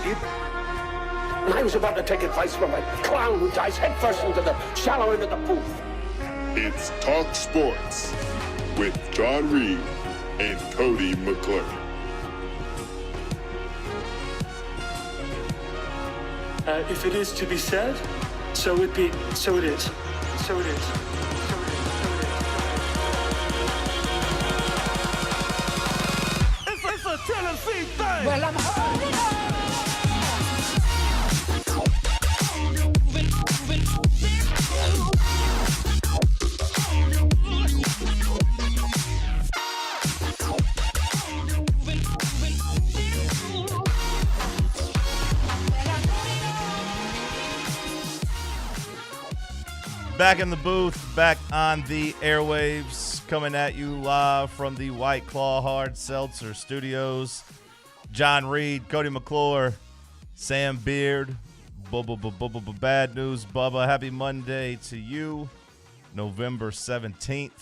kid. And I was about to take advice from a clown who dives headfirst into the shallow end of the pool. It's Talk Sports with John Reed and Cody McClure. If it is to be said, so it be, so it is. So it is. It's a Tennessee thing. Well, I'm holding on. Back in the booth, back on the airwaves, coming at you live from the White Claw Hard Seltzer Studios. John Reed, Cody McClure, Sam Beard, Bad News Bubba. Happy Monday to you, November 17th.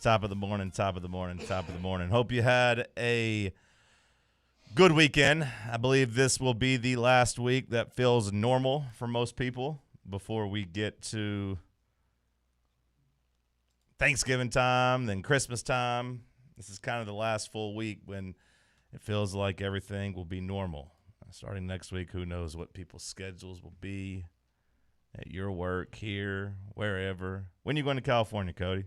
Top of the morning. Hope you had a good weekend. I believe this will be the last week that feels normal for most people before we get to Thanksgiving time, then Christmas time. This is kind of the last full week when it feels like everything will be normal. Starting next week, who knows what people's schedules will be at your work, here, wherever. When are you going to California, Cody?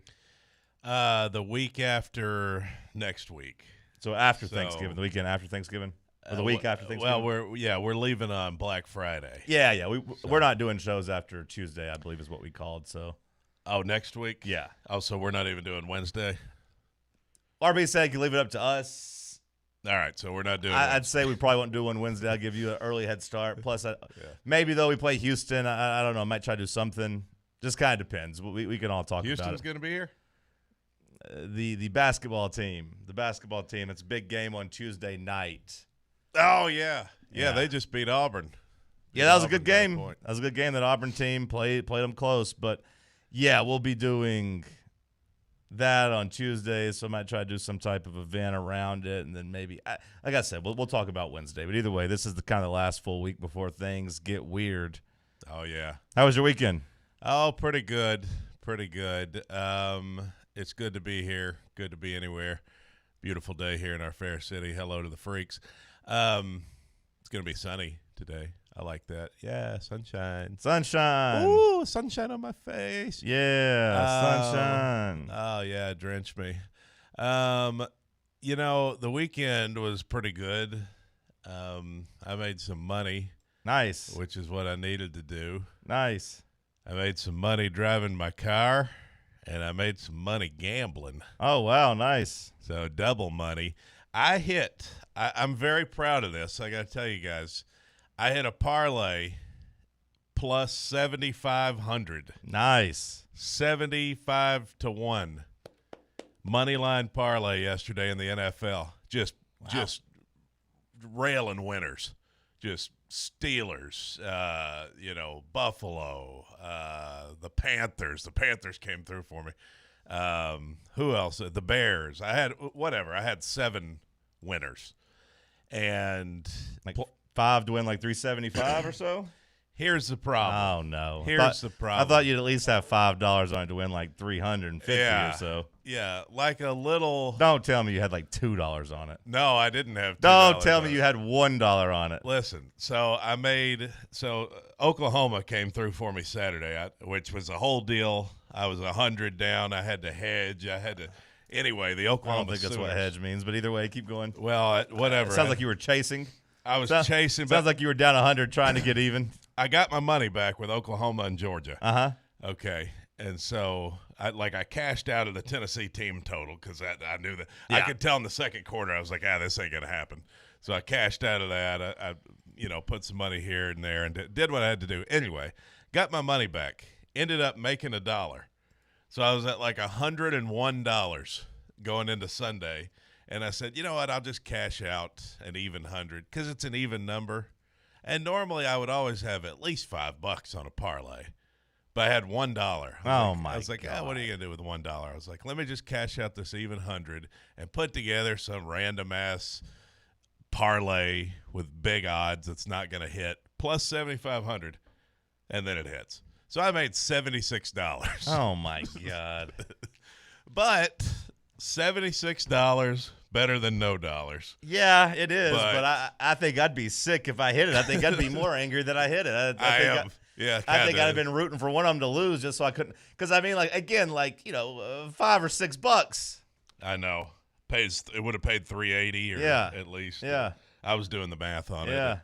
The week after next week. So after Thanksgiving, the weekend after Thanksgiving, or the week after Thanksgiving. Well, we're leaving on Black Friday. Yeah. We're not doing shows after Tuesday, I believe, is what we called. So. Oh, next week? Yeah. Oh, so we're not even doing Wednesday. RB said you leave it up to us. All right, so we're not doing. I'd say we probably won't do one Wednesday. I'll give you an early head start. Plus, maybe though we play Houston, I don't know. I might try to do something. Just kind of depends. We can all talk about it. Houston's going to be here. The basketball team. It's a big game on Tuesday night. Oh, yeah. They just beat Auburn. Yeah, that was a good game. That was a good game. That Auburn team played them close. But, yeah, we'll be doing that on Tuesday, so I might try to do some type of event around it. And then maybe, like I said, we'll talk about Wednesday. But either way, this is the kind of last full week before things get weird. Oh, yeah. How was your weekend? Oh, pretty good. It's good to be here. Good to be anywhere. Beautiful day here in our fair city. Hello to the freaks. It's going to be sunny today. I like that. Yeah, sunshine. Ooh, sunshine on my face. Yeah, sunshine. Oh, yeah, drench me. The weekend was pretty good. I made some money. Nice. Which is what I needed to do. Nice. I made some money driving my car. And I made some money gambling. Oh, wow, nice. So double money. I'm very proud of this. I got to tell you guys, I hit a parlay plus 7,500. Nice. 75-1. Money line parlay yesterday in the NFL. Just railing winners. Just Steelers, Buffalo, the Panthers. The Panthers came through for me. Who else? The Bears. I had 7 winners. And like 5 to win like 375 or so? Here's the problem. Oh, no. Here's the problem. I thought you'd at least have $5 on it to win like 350 or so. Yeah, like a little. Don't tell me you had like $2 on it. No, I didn't have $2. Don't tell me you had $1 on it. Listen, so Oklahoma came through for me Saturday, which was a whole deal. I was 100 down. I had to hedge. Anyway, the Oklahoma I don't think that's what hedge means, but either way, keep going. Well, whatever. It sounds like you were chasing. I was chasing. Sounds like you were down 100 trying to get even. I got my money back with Oklahoma and Georgia. Uh-huh. Okay. And so I cashed out of the Tennessee team total because I knew that. Yeah. I could tell in the second quarter, I was like, this ain't going to happen. So I cashed out of that. I put some money here and there and did what I had to do. Anyway, got my money back. Ended up making $1. So I was at like $101 going into Sunday. And I said, you know what, I'll just cash out an even 100 because it's an even number. And normally I would always have at least $5 on a parlay. But I had $1. I was like, what are you going to do with $1? I was like, let me just cash out this even 100 and put together some random ass parlay with big odds that's not going to hit, plus 7,500, and then it hits. So I made $76. Oh, my God. But $76 better than no dollars. Yeah, it is. But I think I'd be sick if I hit it. I think I'd be more angry that I hit it. I think I'd have been rooting for one of them to lose just so I couldn't. Because, I mean, like, again, like, $5 or $6. I know. It would have paid $380 or at least. Yeah. I was doing the math on it. Yeah.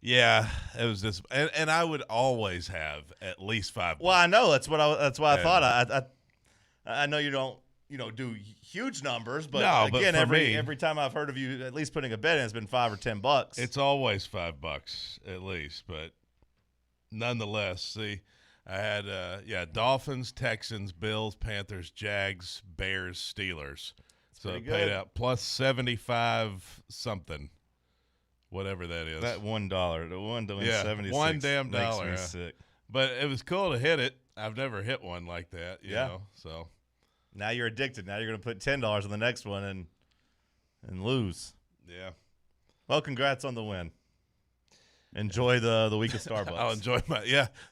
Yeah, it was just, and I would always have at least $5. Well, I know that's why I thought. I know you don't do huge numbers, but No, again, but for me, every time I've heard of you at least putting a bet in, it's been $5 or $10. It's always $5 at least, but nonetheless, see, I had Dolphins, Texans, Bills, Panthers, Jags, Bears, Steelers. So it paid out plus 75 something. Whatever that is. That $1, the one to win 76. $1 damn makes dollar. me sick. But it was cool to hit it. I've never hit one like that, you know. So now you're addicted. Now you're going to put $10 on the next one and lose. Yeah. Well, congrats on the win. Enjoy the week of Starbucks. I'll enjoy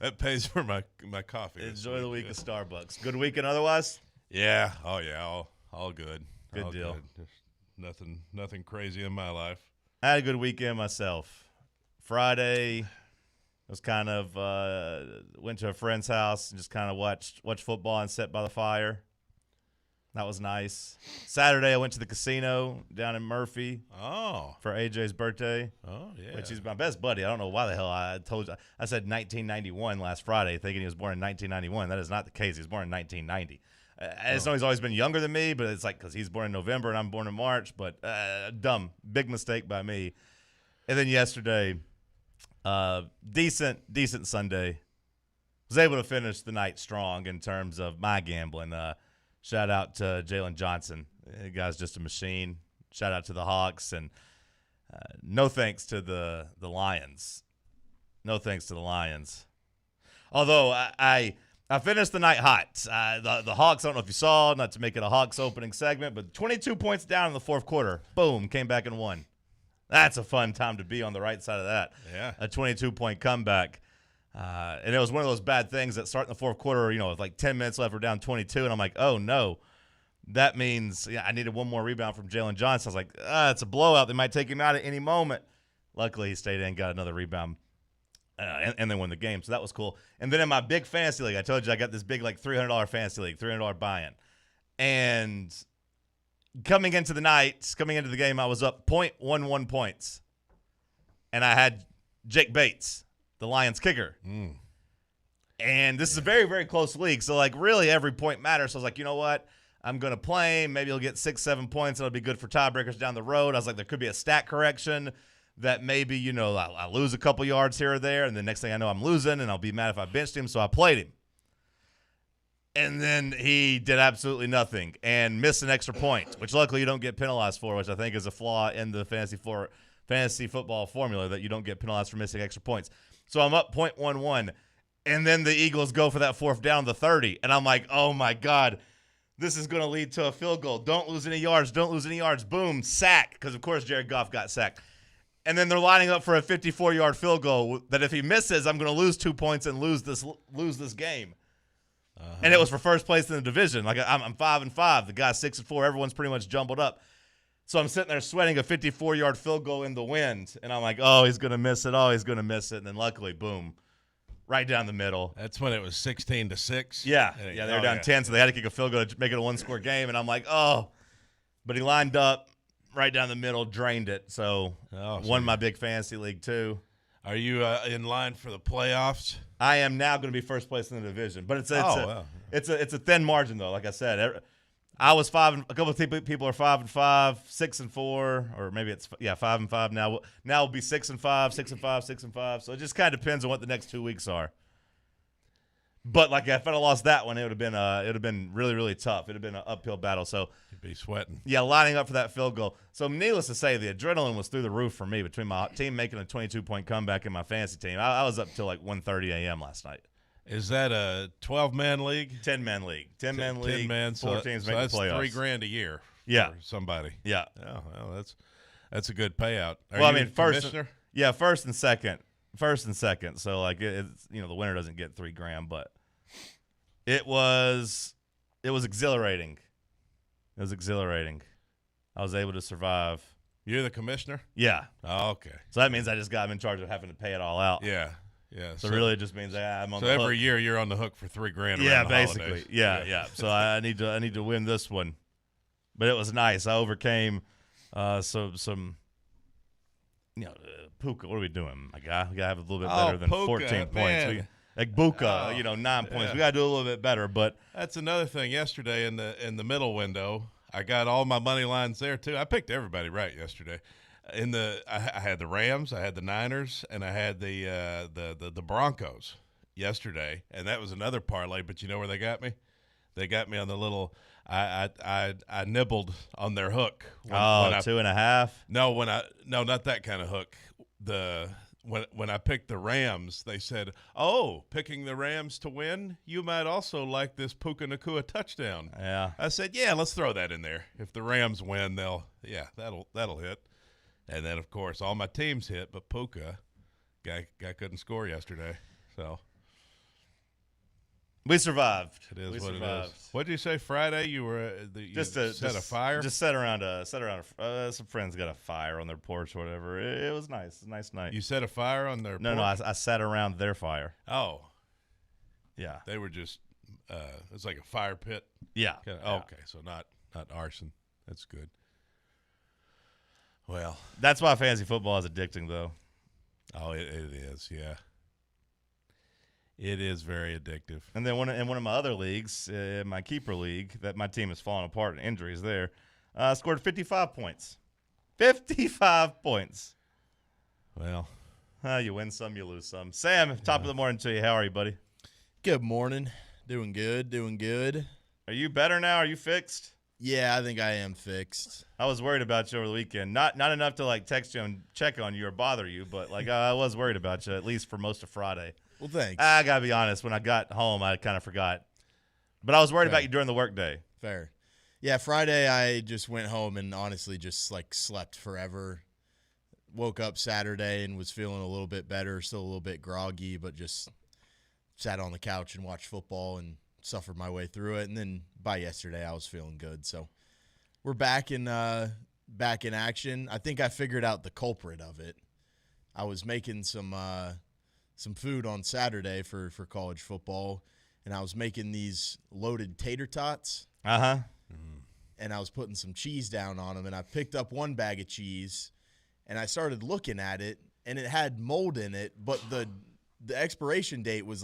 that pays for my coffee. Enjoy the week of Starbucks. Good weekend otherwise? Yeah. Oh yeah, all good. Good deal. Good. Just nothing crazy in my life. I had a good weekend myself. Friday was kind of went to a friend's house and just kind of watched football and sat by the fire. That was nice. Saturday I went to the casino down in Murphy. Oh. For AJ's birthday. Oh yeah. Which is my best buddy. I don't know why the hell I told you. I said 1991 last Friday, thinking he was born in 1991. That is not the case. He was born in 1990. I just know he's always been younger than me, but it's like because he's born in November and I'm born in March. But dumb, big mistake by me. And then yesterday, decent Sunday. Was able to finish the night strong in terms of my gambling. Shout out to Jalen Johnson. The guy's just a machine. Shout out to the Hawks and no thanks to the Lions. No thanks to the Lions. Although I finished the night hot. The Hawks, I don't know if you saw, not to make it a Hawks opening segment, but 22 points down in the fourth quarter. Boom, came back and won. That's a fun time to be on the right side of that. Yeah. A 22-point comeback. And it was one of those bad things that start in the fourth quarter, with like 10 minutes left, we're down 22, and I'm like, oh, no. That means I needed one more rebound from Jalen Johnson. I was like, it's a blowout. They might take him out at any moment. Luckily, he stayed in, got another rebound. And then won the game, so that was cool. And then in my big fantasy league, I told you I got this big like $300 fantasy league, $300 buy-in. And coming into the game, I was up 0.11 points. And I had Jake Bates, the Lions kicker. And this is a very, very close league, so like really every point matters. So I was like, you know what? I'm going to play him. Maybe he'll get 6-7 points. It'll be good for tiebreakers down the road. I was like, there could be a stat correction that maybe, I lose a couple yards here or there, and the next thing I know I'm losing, and I'll be mad if I benched him, so I played him. And then he did absolutely nothing and missed an extra point, which luckily you don't get penalized for, which I think is a flaw in the fantasy football formula, that you don't get penalized for missing extra points. So I'm up 0.11, and then the Eagles go for that fourth down the 30, and I'm like, oh, my God, this is going to lead to a field goal. Don't lose any yards. Boom, sack, because, of course, Jared Goff got sacked. And then they're lining up for a 54-yard field goal that if he misses, I'm going to lose 2 points and lose this game. And it was for first place in the division. Like I'm 5-5. The guy's 6-4. Everyone's pretty much jumbled up. So I'm sitting there sweating a 54-yard field goal in the wind, and I'm like, oh, he's going to miss it. And then luckily, boom, right down the middle. That's when it was 16-6. Yeah, they were down 10, so they had to kick a field goal to make it a one-score game. And I'm like, oh, but he lined up right down the middle, drained it. So won my big fantasy league too. Are you in line for the playoffs? I am now going to be first place in the division, but it's a thin margin though. Like I said, I was 5. A couple of people are 5-5, 6-4, or maybe it's 5-5 now. Now it'll be 6-5, 6-5, 6-5. So it just kind of depends on what the next 2 weeks are. But like if I'd have lost that one, it would have been really, really tough. It'd have been an uphill battle. So you'd be sweating. Yeah, lining up for that field goal. So needless to say, the adrenaline was through the roof for me between my team making a 22-point comeback and my fantasy team. I was up till like 1:30 a.m. last night. Is that a 12-man league? 10-man league. 10-man league. 10 men. 4 teams make the that's playoffs. $3,000 a year. Yeah. For somebody. Yeah. Oh, well, That's a good payout. Are Well, I you mean, the first, commissioner? yeah, first and second. So like it's the winner doesn't get $3,000, but it was exhilarating. It was exhilarating. I was able to survive. You're the commissioner? Yeah. Oh, okay. So that means I just got him in charge of having to pay it all out. Yeah. So really, it just means I'm on so the every hook. year you're on the hook for $3,000. Yeah, around the basically. holidays. Yeah. So I need to win this one, but it was nice. I overcame some Puka. What are we doing, my guy? We gotta have a little bit better than Puka, 14 man. points. Like Buka, 9 points. Yeah. We gotta do a little bit better. But That's another thing. Yesterday in the middle window, I got all my money lines there too. I picked everybody right yesterday. I had the Rams, I had the Niners, and I had the Broncos yesterday, and that was another parlay. But you know where they got me? They got me on the little. I nibbled on their hook. When 2.5. No, not that kind of hook. When I picked the Rams, they said, "Oh, picking the Rams to win, you might also like this Puka Nacua touchdown." Yeah. I said, "Yeah, let's throw that in there. If the Rams win, that'll hit." And then, of course, all my teams hit, but Puka, guy couldn't score yesterday. So We survived. it is we what survived. it is. What did you say Friday? You were set a fire. Just sat around. Some friends got a fire on their porch or whatever. It was nice. A nice night. You set a fire on their No, porch? I sat around their fire. Oh, Yeah. they were just it's like a fire pit. Yeah. Okay, Yeah. okay, so not arson. That's good. Well, That's why fantasy football is addicting, though. oh, it is, yeah. It is very addictive. And then in one of my other leagues, my keeper league, that my team is falling apart and injuries there, scored 55 points. 55 points. Well, You win some, you lose some. Sam, top of the morning to you. How are you, buddy? Good morning. Doing good. Are you better now? Are you fixed? Yeah, I think I am fixed. I was worried about you over the weekend. Not enough to like text you and check on you or bother you, but like I was worried about you at least for most of Friday. Well, thanks. I gotta be honest. When I got home, I kind of forgot, but I was worried about you during the workday. Fair. Yeah, Friday I just went home and honestly just like slept forever. Woke up Saturday and was feeling a little bit better, still a little bit groggy, but just sat on the couch and watched football and suffered my way through it. And then by yesterday, I was feeling good. So we're back in action. I think I figured out the culprit of it. I was making some food on Saturday for college football, and I was making these loaded tater tots. Uh-huh. And I was putting some cheese down on them, and I picked up one bag of cheese, and I started looking at it, and it had mold in it, but the expiration date was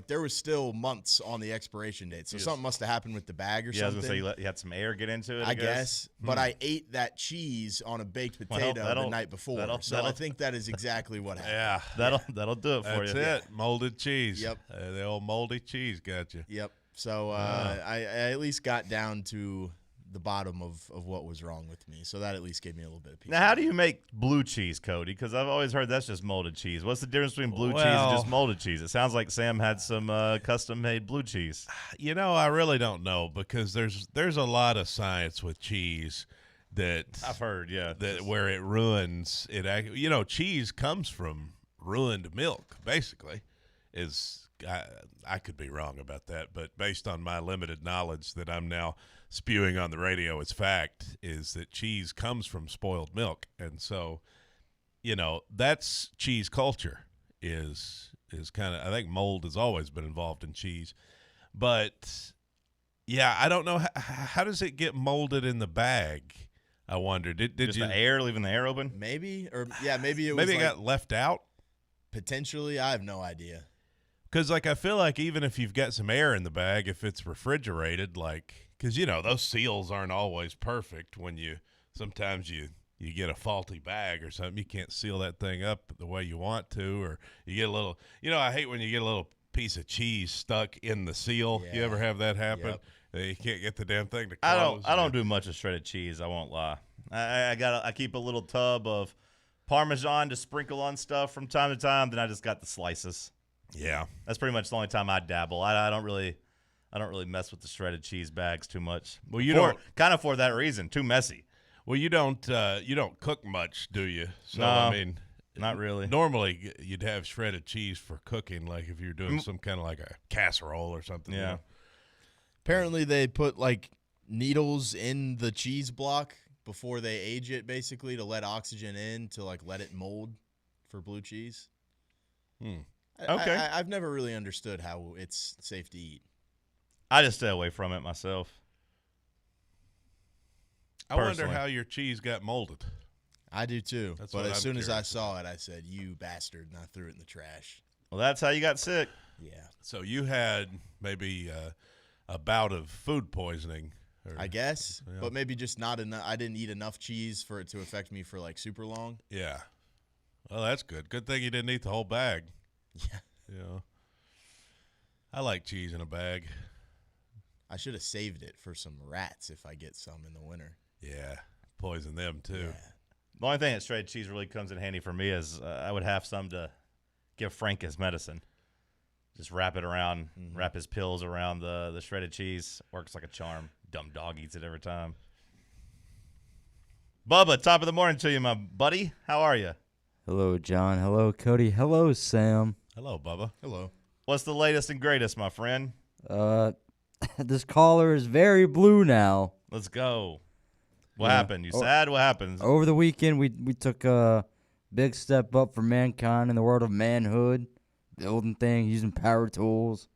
there was still months on the expiration date. So something must have happened with the bag or Yeah, I was something. gonna say you had some air get into it. I guess. But I ate that cheese on a baked potato the night before. So I think that is exactly what happened. yeah. That'll do it for That's you. it. Molded cheese. Yep. The old moldy cheese got you. Yep. So I at least got down to the bottom of what was wrong with me. So that at least gave me a little bit of peace. Now, how do you make blue cheese, Cody? Because I've always heard that's just molded cheese. What's the difference between blue cheese and just molded cheese? It sounds like Sam had some custom-made blue cheese. You know, I really don't know because there's a lot of science with cheese that I've heard, yeah. that where it ruins it. Cheese comes from ruined milk, basically. I could be wrong about that, but based on my limited knowledge that I'm now spewing on the radio as fact, is that cheese comes from spoiled milk. And so, that's cheese culture is kind of, I think mold has always been involved in cheese. But, yeah, I don't know. How does it get molded in the bag? I wonder. Did just you the air, leaving the air open? Maybe it was maybe it got left out? Potentially. I have no idea. Because, I feel like even if you've got some air in the bag, if it's refrigerated, because, those seals aren't always perfect when sometimes you get a faulty bag or something. You can't seal that thing up the way you want to, or you get a little, I hate when you get a little piece of cheese stuck in the seal. Yeah. You ever have that happen? Yep. You can't get the damn thing to close. I don't do much of shredded cheese, I won't lie. I keep a little tub of Parmesan to sprinkle on stuff from time to time, then I just got the slices. Yeah. That's pretty much the only time I dabble. I don't really mess with the shredded cheese bags too much. Well, you don't. Kind of for that reason, too messy. Well, you don't cook much, do you? So No, I mean, not really. Normally, you'd have shredded cheese for cooking, like if you're doing some kind of like a casserole or something. Yeah. You know? Apparently, they put like needles in the cheese block before they age it, basically to let oxygen in to like let it mold for blue cheese. Okay. I've never really understood how it's safe to eat. I just stay away from it myself. I wonder Personally. how your cheese got molded. I do too. That's But what as I'm soon as I curious saw it, I said, "You bastard!" and I threw it in the trash. Well, that's how you got sick. Yeah, So you had maybe a bout of food poisoning. Or, I guess, Yeah. but maybe just not enough. I didn't eat enough cheese for it to affect me for like super long. Yeah. Well, that's good. Good thing you didn't eat the whole bag. Yeah, You know. I like cheese in a bag. I should have saved it for some rats if I get some in the winter. Yeah. Poison them too. Yeah. The only thing that shredded cheese really comes in handy for me is I would have some to give Frank as medicine. Just wrap it around, wrap his pills around the shredded cheese. Works like a charm. Dumb dog eats it every time. Bubba, top of the morning to you, my buddy. How are you? Hello, John. Hello, Cody. Hello, Sam. Hello, Bubba. Hello. What's the latest and greatest, my friend? This collar is very blue now. Let's go. What Yeah. happened? You sad? What happened? Over the weekend, we took a big step up for mankind in the world of manhood, building things, using power tools.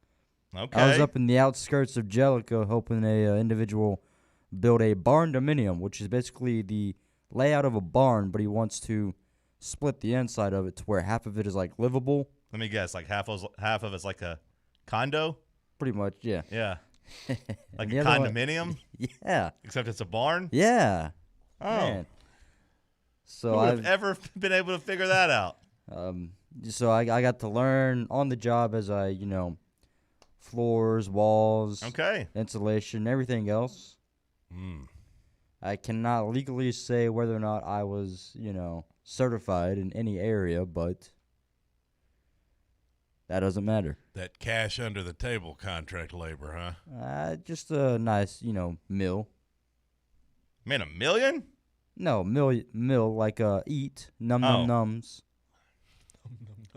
Okay. I was up in the outskirts of Jellicoe helping a individual build a barn dominium, which is basically the layout of a barn, but he wants to split the inside of it to where half of it is like livable. Let me guess. Like half of it's like a condo. Pretty much, yeah. Yeah. Like And a the other one- condominium, Yeah. except it's a barn. Yeah. Oh. Man. So Who would I've have ever been able to figure that out? So I got to learn on the job as floors, walls, Okay. insulation, everything else. I cannot legally say whether or not I was, certified in any area, but that doesn't matter. That cash under the table contract labor, huh? Just a nice, mill. Man, $1 million? No, mill like eat, nums.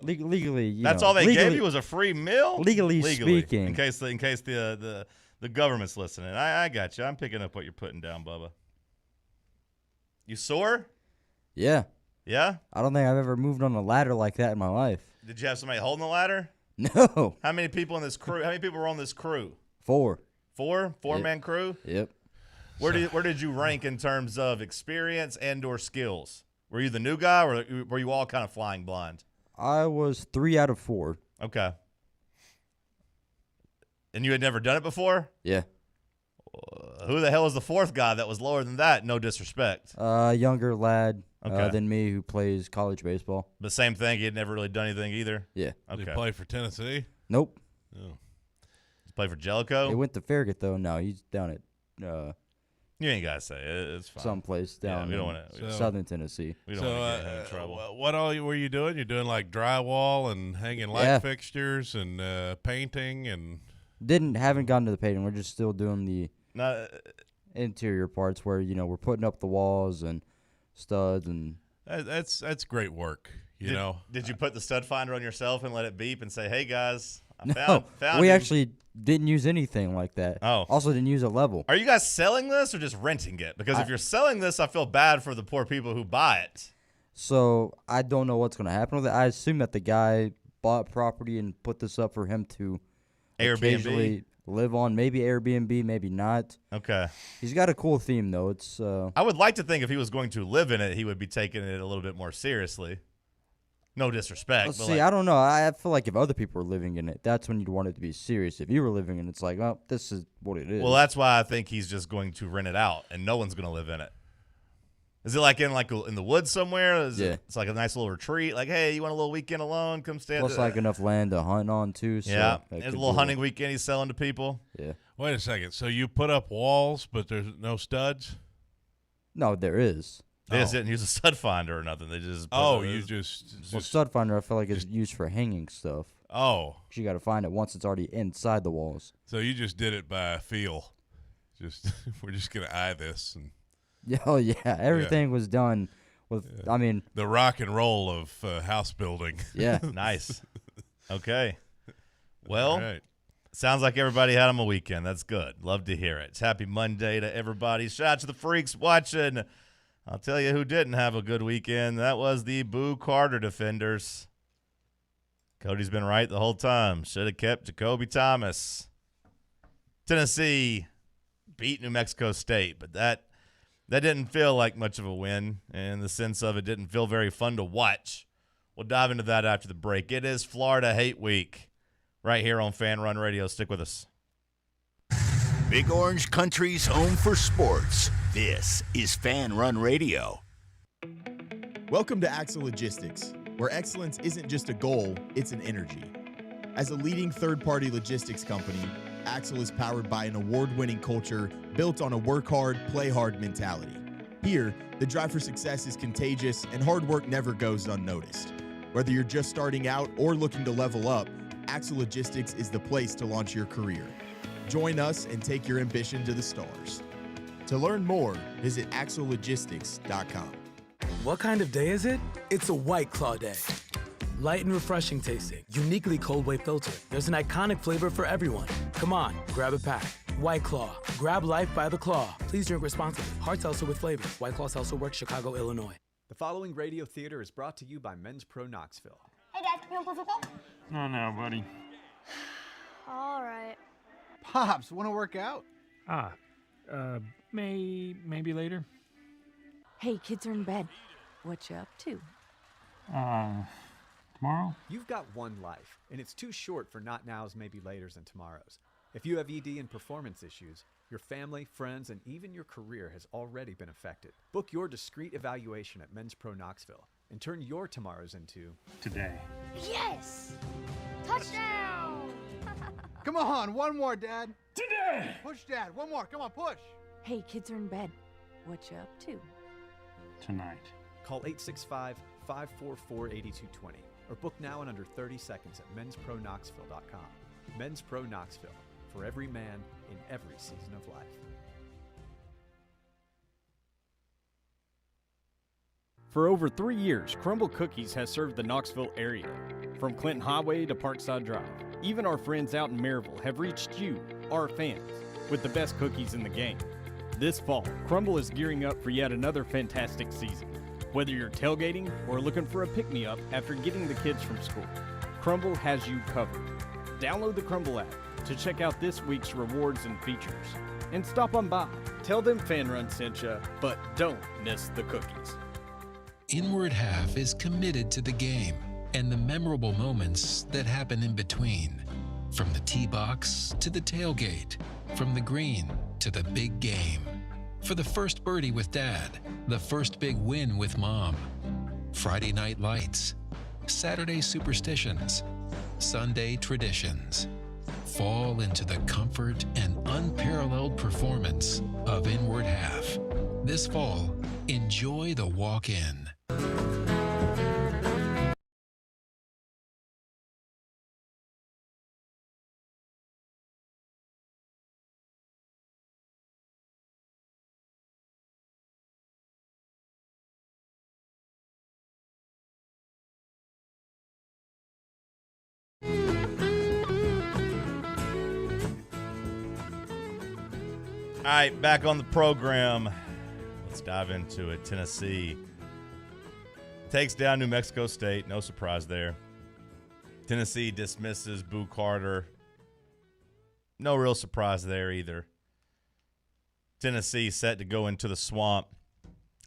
Legally, That's all they gave you was a free meal? legally speaking. In case the government's listening. I got you. I'm picking up what you're putting down, Bubba. You sore? Yeah. Yeah? I don't think I've ever moved on a ladder like that in my life. Did you have somebody holding the ladder? No. How many people in this crew? How many people were on this crew? 4. Four-man crew? Yep. Where did you rank in terms of experience and/or skills? Were you the new guy, or were you all kind of flying blind? I was 3 out of 4. Okay. And you had never done it before? Yeah. Who the hell is the fourth guy that was lower than that? No disrespect. Younger lad Okay. than me who plays college baseball. But same thing. He had never really done anything either. Yeah. Okay. Did he play for Tennessee? Nope. Oh. Play for Jellicoe? He went to Farragut though. No, he's down at You ain't gotta say it. It's fine. someplace down we don't in wanna- southern Tennessee. We don't So, want to get him in trouble. what all were you doing? You're doing like drywall and hanging light Yeah. fixtures and painting and. Haven't gotten to the painting. We're just still doing the No, interior parts where we're putting up the walls and studs and That's great work. You know. Did you put the stud finder on yourself and let it beep and say, "Hey guys, I no. found We him." actually didn't use anything like that. Oh. Also didn't use a level. Are you guys selling this or just renting it? Because if you're selling this, I feel bad for the poor people who buy it. So I don't know what's going to happen with it. I assume that the guy bought property and put this up for him to Airbnb? occasionally live on. Maybe Airbnb, maybe not. Okay. He's got a cool theme though. It's I would like to think if he was going to live in it, he would be taking it a little bit more seriously. No disrespect. let's but see. like, I don't know. I feel like if other people were living in it, that's when you'd want it to be serious. If you were living in it, it's like, oh, this is what it is. well, that's why I think he's just going to rent it out, and no one's going to live in it. Is it like in the woods somewhere? Yeah. It's like a nice little retreat. Like, hey, you want a little weekend alone? Come stay. Plus like enough land to hunt on too. So Yeah, that there's could a little be hunting weekend he's selling to people. Yeah. Wait a second. So you put up walls, but there's no studs? No, there is. They just didn't use a stud finder or nothing. They just You just Well, stud finder, I feel like is used for hanging stuff. oh. 'Cause you got to find it once it's already inside the walls. So you just did it by feel. Just we're just gonna eye this and Oh, yeah. Everything was done with, I mean. The rock and roll of house building. Yeah. Nice. Okay. Well, All right. sounds like everybody had them a weekend. That's good. Love to hear it. It's happy Monday to everybody. Shout out to the freaks watching. I'll tell you who didn't have a good weekend. That was the Boo Carter defenders. Cody's been right the whole time. Should have kept Jacoby Thomas. Tennessee beat New Mexico State, but that didn't feel like much of a win in the sense of it didn't feel very fun to watch. We'll dive into that after the break. It is Florida Hate Week right here on Fanrun Radio. Stick with us. Big Orange Country's home for sports. This is Fanrun Radio. Welcome to Axle Logistics, where excellence isn't just a goal, it's an energy. As a leading third-party logistics company, Axle is powered by an award-winning culture built on a work hard, play hard mentality. Here, the drive for success is contagious and hard work never goes unnoticed. Whether you're just starting out or looking to level up, Axle Logistics is the place to launch your career. Join us and take your ambition to the stars. To learn more, visit axlelogistics.com. What kind of day is it? It's a White Claw day. Light and refreshing tasting, uniquely cold wave filtered. There's an iconic flavor for everyone. Come on, grab a pack. White Claw. Grab life by the claw. Please drink responsibly. Hard seltzer with flavor. White Claw Seltzer Works, Chicago, Illinois. The following radio theater is brought to you by Men's Pro Knoxville. Hey, Dad, you want to play football? No, buddy. All right. Pops, want to work out? Maybe later. Hey, kids are in bed. What you up to? Tomorrow? You've got one life, and it's too short for not nows, maybe laters, and tomorrows. If you have ED and performance issues, your family, friends, and even your career has already been affected. Book your discreet evaluation at Men's Pro Knoxville and turn your tomorrows into Today. Yes! Touchdown! Come on, one more, Dad. Today! Push, Dad. One more. Come on, push. Hey, kids are in bed. What you up to? Tonight. Call 865-544-8220 or book now in under 30 seconds at menspronknoxville.com. Men's Pro Knoxville, for every man in every season of life. For over 3 years, Crumble Cookies has served the Knoxville area. From Clinton Highway to Parkside Drive, even our friends out in Maryville have reached you, our fans, with the best cookies in the game. This fall, Crumble is gearing up for yet another fantastic season. Whether you're tailgating or looking for a pick-me-up after getting the kids from school, Crumble has you covered. Download the Crumble app to check out this week's rewards and features. And stop on by. Tell them Fanrun sent you, but don't miss the cookies. Inward Half is committed to the game and the memorable moments that happen in between. From the tee box to the tailgate, from the green to the big game. For the first birdie with Dad, the first big win with Mom. Friday night lights, Saturday superstitions, Sunday traditions. Fall into the comfort and unparalleled performance of Inward Half. This fall, enjoy the walk-in. All right, back on the program. Let's dive into it. Tennessee takes down New Mexico State. No surprise there. Tennessee dismisses Boo Carter. No real surprise there either. Tennessee set to go into the swamp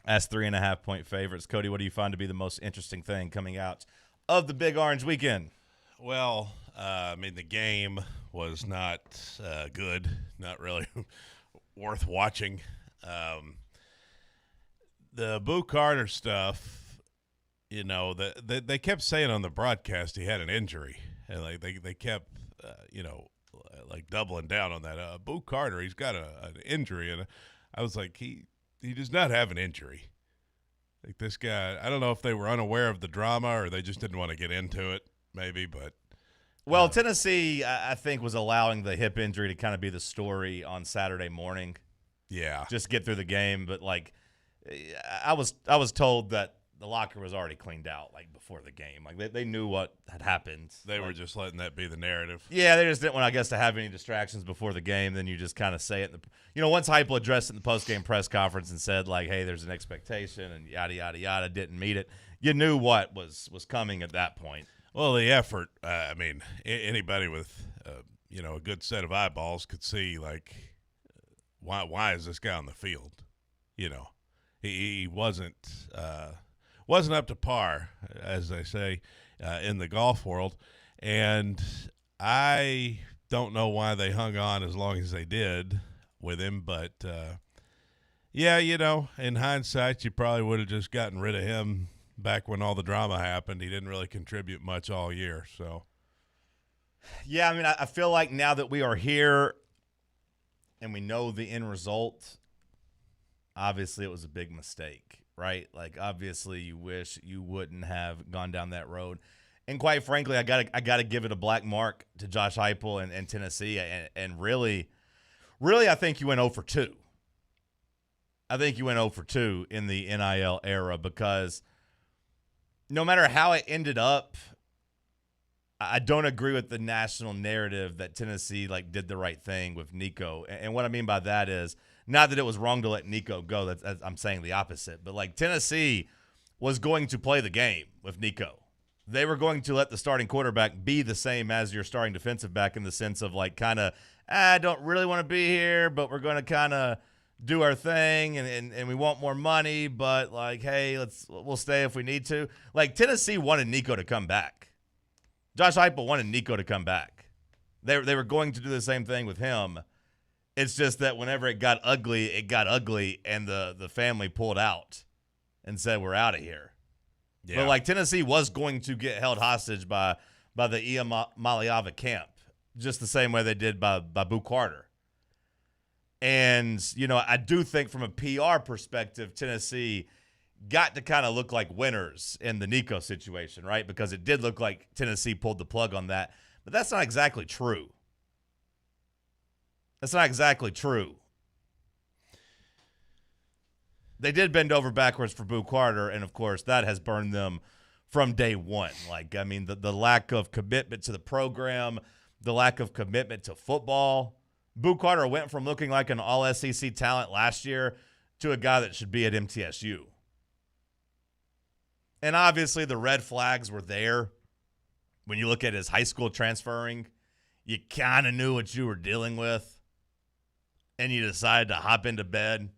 as 3.5-point favorites. Cody, what do you find to be the most interesting thing coming out of the Big Orange weekend? Well, the game was not good, not really worth watching. The Boo Carter stuff, they kept saying on the broadcast he had an injury, and they kept, doubling down on that. Boo Carter, he's got an injury, and I was like, he does not have an injury. Like this guy, I don't know if they were unaware of the drama or they just didn't want to get into it, maybe, but. Well, Tennessee, I think, was allowing the hip injury to kind of be the story on Saturday morning. Yeah. Just get through the game. But, I was told that the locker was already cleaned out like before the game. Like they knew what had happened. They were just letting that be the narrative. Yeah, they just didn't want, I guess, to have any distractions before the game. Then you just kind of say it. Once Heupel addressed it in the post-game press conference and said, like, hey, there's an expectation and yada, yada, yada, didn't meet it. You knew what was coming at that point. Well, the effort, anybody with, a good set of eyeballs could see, like, why is this guy on the field? He wasn't up to par, as they say, in the golf world. And I don't know why they hung on as long as they did with him. But, in hindsight, you probably would have just gotten rid of him back when all the drama happened. He didn't really contribute much all year. So, yeah, I mean, I feel like now that we are here and we know the end result, obviously it was a big mistake. Right? Like, obviously, you wish you wouldn't have gone down that road. And quite frankly, I gotta give it a black mark to Josh Heupel and Tennessee. And really, I think you went 0 for 2. I think you went 0 for 2 in the NIL era because no matter how it ended up, I don't agree with the national narrative that Tennessee did the right thing with Nico. And what I mean by that is, not that it was wrong to let Nico go. I'm saying the opposite. But, Tennessee was going to play the game with Nico. They were going to let the starting quarterback be the same as your starting defensive back in the sense of, I don't really want to be here, but we're going to kind of do our thing, and we want more money, but, hey, we'll stay if we need to. Tennessee wanted Nico to come back. Josh Heupel wanted Nico to come back. They were going to do the same thing with him. It's just that whenever it got ugly, and the family pulled out and said, we're out of here. Yeah. But, Tennessee was going to get held hostage by the Maliava camp, just the same way they did by Boo Carter. And, I do think from a PR perspective, Tennessee got to kind of look like winners in the Nico situation, right? Because it did look like Tennessee pulled the plug on that. But that's not exactly true. That's not exactly true. They did bend over backwards for Boo Carter, and, of course, that has burned them from day one. The lack of commitment to the program, the lack of commitment to football. Boo Carter went from looking like an all-SEC talent last year to a guy that should be at MTSU. And, obviously, the red flags were there. When you look at his high school transferring, you kind of knew what you were dealing with. And you decided to hop into bed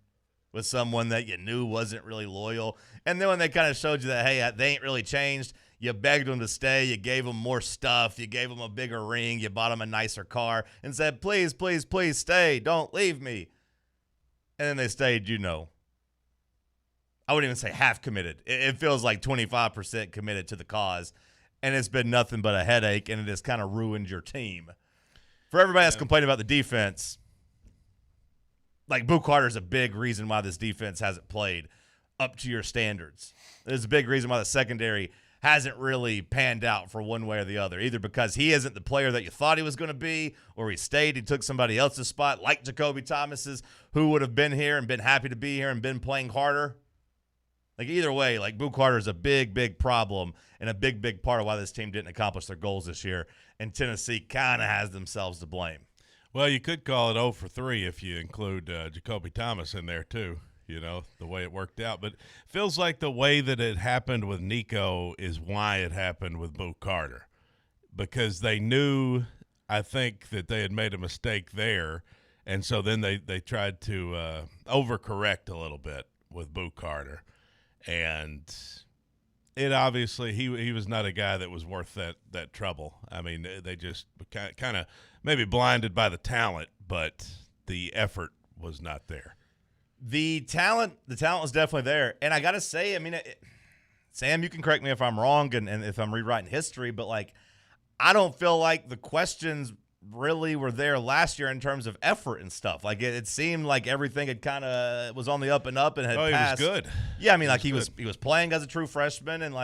with someone that you knew wasn't really loyal. And then when they kind of showed you that, hey, they ain't really changed, you begged them to stay. You gave them more stuff. You gave them a bigger ring. You bought them a nicer car and said, please, please, please stay. Don't leave me. And then they stayed, I wouldn't even say half committed. It feels like 25% committed to the cause. And it's been nothing but a headache, and it has kind of ruined your team. For everybody that's complaining about the defense, Boo Carter's a big reason why this defense hasn't played up to your standards. There's a big reason why the secondary hasn't really panned out for one way or the other, either because he isn't the player that you thought he was going to be, or he took somebody else's spot, like Jacoby Thomas's, who would have been here and been happy to be here and been playing harder. Either way, Boo Carter's a big, big problem and a big, big part of why this team didn't accomplish their goals this year, and Tennessee kind of has themselves to blame. Well, you could call it 0 for 3 if you include Jacoby Thomas in there too, the way it worked out. But it feels like the way that it happened with Nico is why it happened with Boo Carter, because they knew, I think, that they had made a mistake there, and so then they tried to overcorrect a little bit with Boo Carter. And it obviously he was not a guy that was worth that trouble. I mean, they just kind of maybe blinded by the talent, but the effort was not there. The talent was definitely there. And I got to say, I mean, Sam, you can correct me if I'm wrong and if I'm rewriting history, but I don't feel like the questions really were there last year in terms of effort and stuff. It seemed like everything had kind of was on the up and up and had passed. He was good. Yeah, I mean, he was playing as a true freshman, and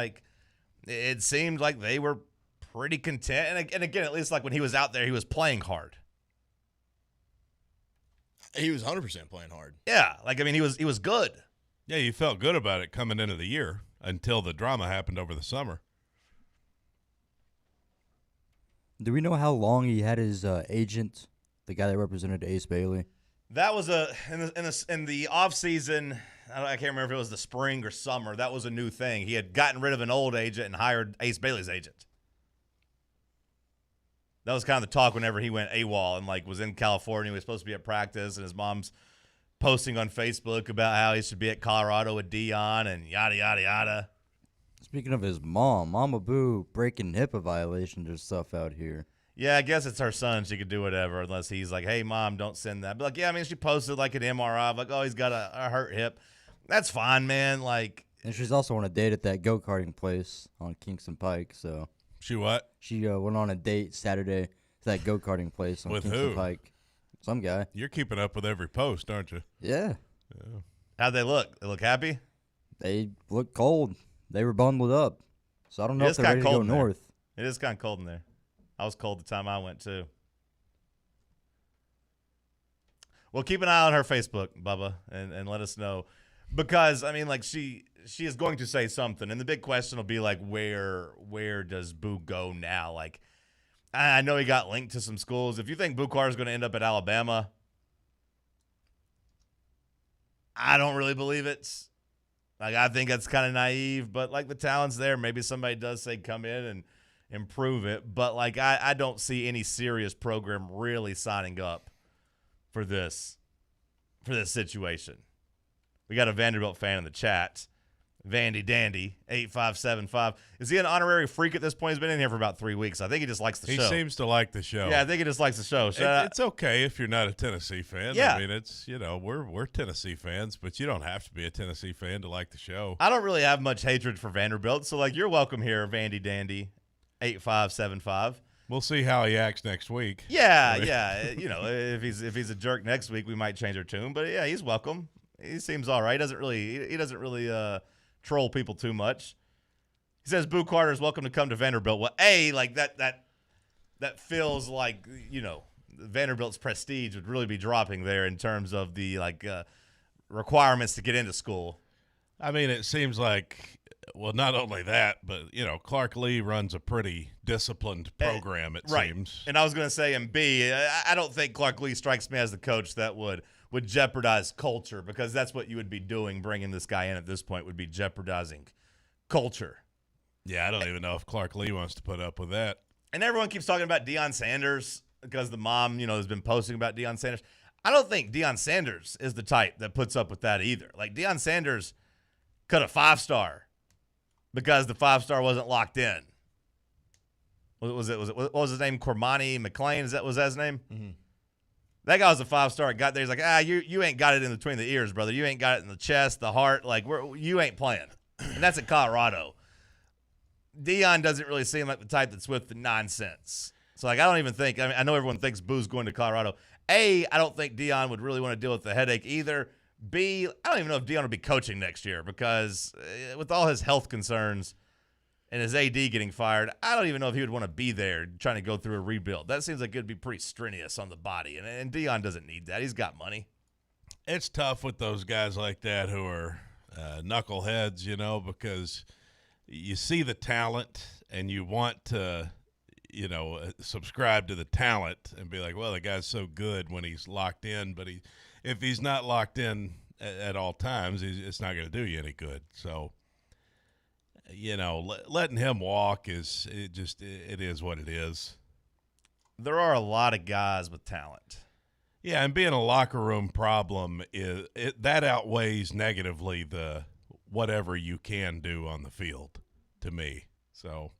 it seemed like they were pretty content. And again, at least when he was out there, he was playing hard. He was 100% playing hard. Yeah, he was good. Yeah, you felt good about it coming into the year until the drama happened over the summer. Do we know how long he had his agent, the guy that represented Ace Bailey? That was in the off season. I can't remember if it was the spring or summer. That was a new thing. He had gotten rid of an old agent and hired Ace Bailey's agent. That was kind of the talk whenever he went AWOL and was in California. He was supposed to be at practice, and his mom's posting on Facebook about how he should be at Colorado with Dion and yada yada yada. Speaking of his mom, Mama Boo breaking HIPAA violations or stuff out here. Yeah, I guess it's her son. She could do whatever unless he's like, hey, Mom, don't send that. But, she posted an MRI of oh, he's got a hurt hip. That's fine, man. And she's also on a date at that go-karting place on Kingston Pike. So she what? She went on a date Saturday to that go-karting place on with Kingston who? Pike. Some guy. You're keeping up with every post, aren't you? Yeah. How'd they look? They look happy? They look cold. They were bundled up. So I don't know if they're ready to go north. It is kind of cold in there. I was cold the time I went, too. Well, keep an eye on her Facebook, Bubba, and let us know. Because, she is going to say something. And the big question will be, where does Boo go now? I know he got linked to some schools. If you think Boo Carter is going to end up at Alabama, I don't really believe it. I think that's kind of naive. But, the talent's there. Maybe somebody does say come in and improve it. But, I don't see any serious program really signing up for this situation. We got a Vanderbilt fan in the chat. Vandy Dandy, 8575. Is he an honorary freak at this point? He's been in here for about 3 weeks. I think he just likes the show. He seems to like the show. Yeah, I think he just likes the show. It's okay if you're not a Tennessee fan. Yeah. It's, we're Tennessee fans, but you don't have to be a Tennessee fan to like the show. I don't really have much hatred for Vanderbilt, so, you're welcome here, Vandy Dandy, 8575. We'll see how he acts next week. Yeah. If he's a jerk next week, we might change our tune. But yeah, he's welcome. He seems all right. He doesn't really troll people too much. He says Boo Carter is welcome to come to Vanderbilt. Well, that feels like Vanderbilt's prestige would really be dropping there in terms of the requirements to get into school. It seems like. Well, not only that, but, Clark Lee runs a pretty disciplined program, it seems. And I was going to say, and B, I don't think Clark Lee strikes me as the coach that would jeopardize culture, because that's what you would be doing bringing this guy in at this point, would be jeopardizing culture. Yeah, I don't even know if Clark Lee wants to put up with that. And everyone keeps talking about Deion Sanders because the mom, has been posting about Deion Sanders. I don't think Deion Sanders is the type that puts up with that either. Deion Sanders cut a 5-star. Because the 5-star wasn't locked in. What was his name? Cormani McLean? Was that his name? Mm-hmm. That guy was a 5-star. Got there. He's like, you ain't got it in between the ears, brother. You ain't got it in the chest, the heart. You ain't playing. And that's at Colorado. Deion doesn't really seem like the type that's with the nonsense. So, I don't even think, I know everyone thinks Boo's going to Colorado. A, I don't think Deion would really want to deal with the headache either. B, I don't even know if Deion will be coaching next year because with all his health concerns and his AD getting fired, I don't even know if he would want to be there trying to go through a rebuild. That seems like it would be pretty strenuous on the body, and Deion doesn't need that. He's got money. It's tough with those guys like that who are knuckleheads, because you see the talent and you want to, subscribe to the talent and be like, well, the guy's so good when he's locked in, but if he's not locked in at all times, it's not going to do you any good. So, letting him walk it is what it is. There are a lot of guys with talent. Yeah, and being a locker room problem that outweighs negatively the whatever you can do on the field to me. So,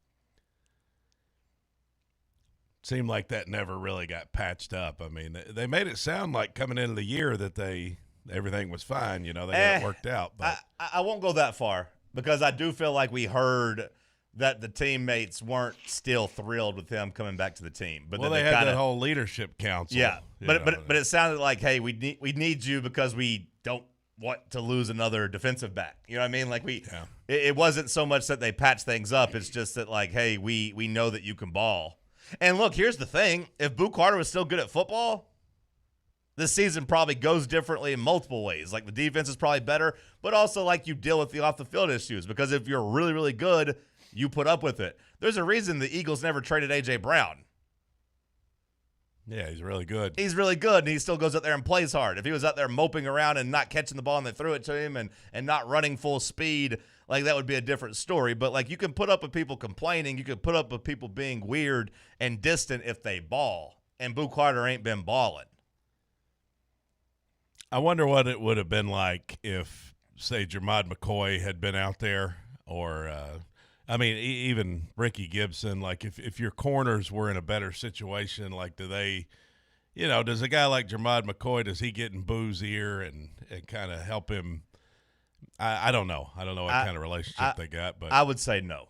seemed like that never really got patched up. They made it sound like coming into the year that everything was fine. They got it worked out. But I won't go that far because I do feel like we heard that the teammates weren't still thrilled with him coming back to the team. But they had that whole leadership council. Yeah, but it sounded like, hey, we need you because we don't want to lose another defensive back. You know what I mean? It wasn't so much that they patched things up. It's just that hey, we know that you can ball. And look, here's the thing. If Boo Carter was still good at football, This season probably goes differently in multiple ways. Like the defense is probably better, but also like you deal with the off the field issues because if you're really, really good, you put up with it. There's a reason the Eagles never traded A.J. Brown. Yeah, he's really good. He's really good, and he still goes out there and plays hard. If he was out there moping around and not catching the ball and they threw it to him and not running full speed, like that would be a different story. But like you can put up with people complaining, you can put up with people being weird and distant if they ball. And Boo Carter ain't been balling. I wonder what it would have been like if, say, Jermod McCoy had been out there or even Ricky Gibson. Like if your corners were in a better situation, like do they – does a guy like Jermod McCoy, does he get in Boo's ear and kind of help him? I don't know. I don't know what kind of relationship they got. But I would say no.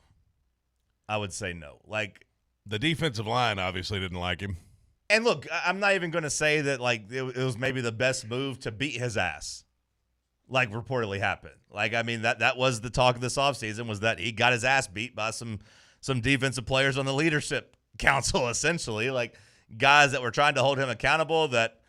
Like the defensive line obviously didn't like him. And look, I'm not even going to say that like it was maybe the best move to beat his ass, like reportedly happened. Like I mean that was the talk of this offseason was that he got his ass beat by some defensive players on the leadership council, essentially, like guys that were trying to hold him accountable that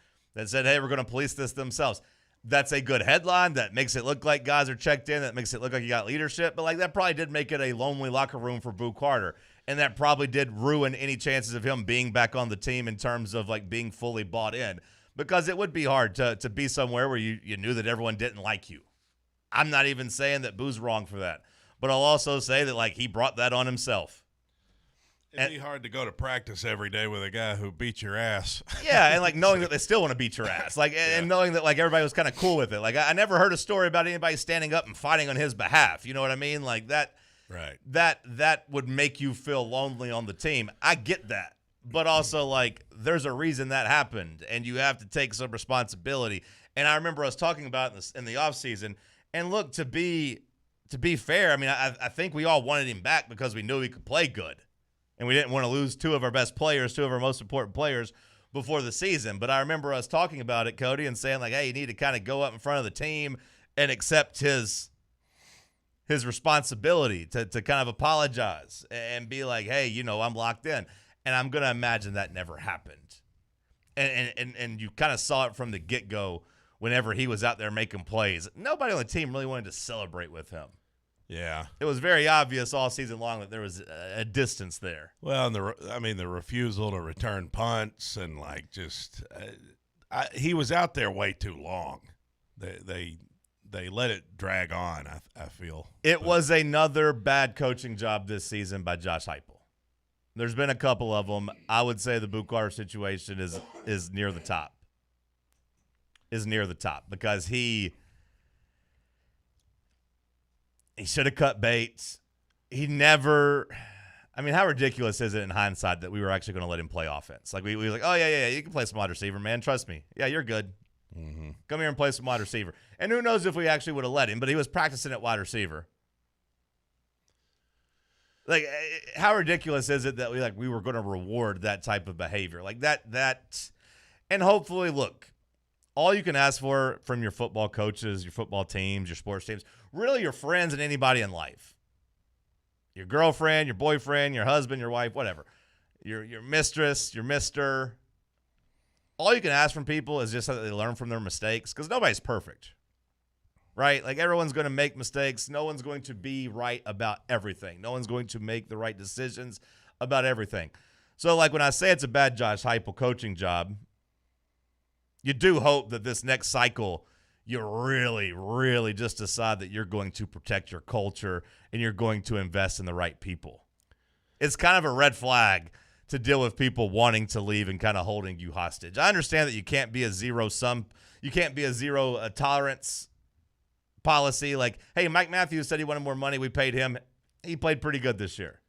said, hey, we're going to police this themselves. That's a good headline. That makes it look like guys are checked in. That makes it look like you got leadership. But like that probably did make it a lonely locker room for Boo Carter. And that probably did ruin any chances of him being back on the team in terms of like being fully bought in. Because it would be hard to be somewhere where you knew that everyone didn't like you. I'm not even saying that Boo's wrong for that. But I'll also say that like he brought that on himself. It'd be hard to go to practice every day with a guy who beat your ass. Yeah, and like knowing that they still want to beat your ass. Like and knowing that like everybody was kind of cool with it. Like I never heard a story about anybody standing up and fighting on his behalf. You know what I mean? Like that. Right. That would make you feel lonely on the team. I get that. But also, like, there's a reason that happened, and you have to take some responsibility. And I remember us talking about this in the offseason. And look, to be fair, I mean, I think we all wanted him back because we knew he could play good. And we didn't want to lose two of our best players, two of our most important players before the season. But I remember us talking about it, Cody, and saying, like, hey, you need to kind of go up in front of the team and accept his responsibility to kind of apologize and be like, hey, I'm locked in. And I'm going to imagine that never happened. And you kind of saw it from the get-go whenever he was out there making plays. Nobody on the team really wanted to celebrate with him. Yeah. It was very obvious all season long that there was a distance there. Well, and the refusal to return punts and like just he was out there way too long. They let it drag on, I feel. It was another bad coaching job this season by Josh Heupel. There's been a couple of them. I would say the Boo Carter situation is near the top. Is near the top because he should have cut baits. He never – I mean, how ridiculous is it in hindsight that we were actually going to let him play offense? Like we were like, oh, yeah, you can play some wide receiver, man. Trust me. Yeah, you're good. Mm-hmm. Come here and play some wide receiver. And who knows if we actually would have let him, but he was practicing at wide receiver. Like, how ridiculous is it that we were going to reward that type of behavior? Like that, and hopefully, look, all you can ask for from your football coaches, your football teams, your sports teams, really your friends and anybody in life, your girlfriend, your boyfriend, your husband, your wife, whatever, your mistress, your mister, all you can ask from people is just that they learn from their mistakes because nobody's perfect. Right? Like everyone's going to make mistakes. No one's going to be right about everything. No one's going to make the right decisions about everything. So like when I say it's a bad Josh Heupel coaching job, you do hope that this next cycle you really, really just decide that you're going to protect your culture and you're going to invest in the right people. It's kind of a red flag to deal with people wanting to leave and kind of holding you hostage. I understand that you can't be a zero tolerance policy. Like, hey, Mike Matthews said he wanted more money. We paid him. He played pretty good this year.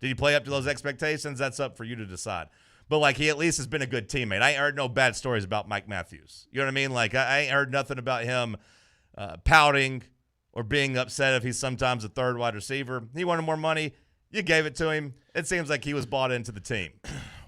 Did he play up to those expectations? That's up for you to decide. But, like, he at least has been a good teammate. I ain't heard no bad stories about Mike Matthews. You know what I mean? Like, I ain't heard nothing about him pouting or being upset if he's sometimes a third wide receiver. He wanted more money. You gave it to him. It seems like he was bought into the team.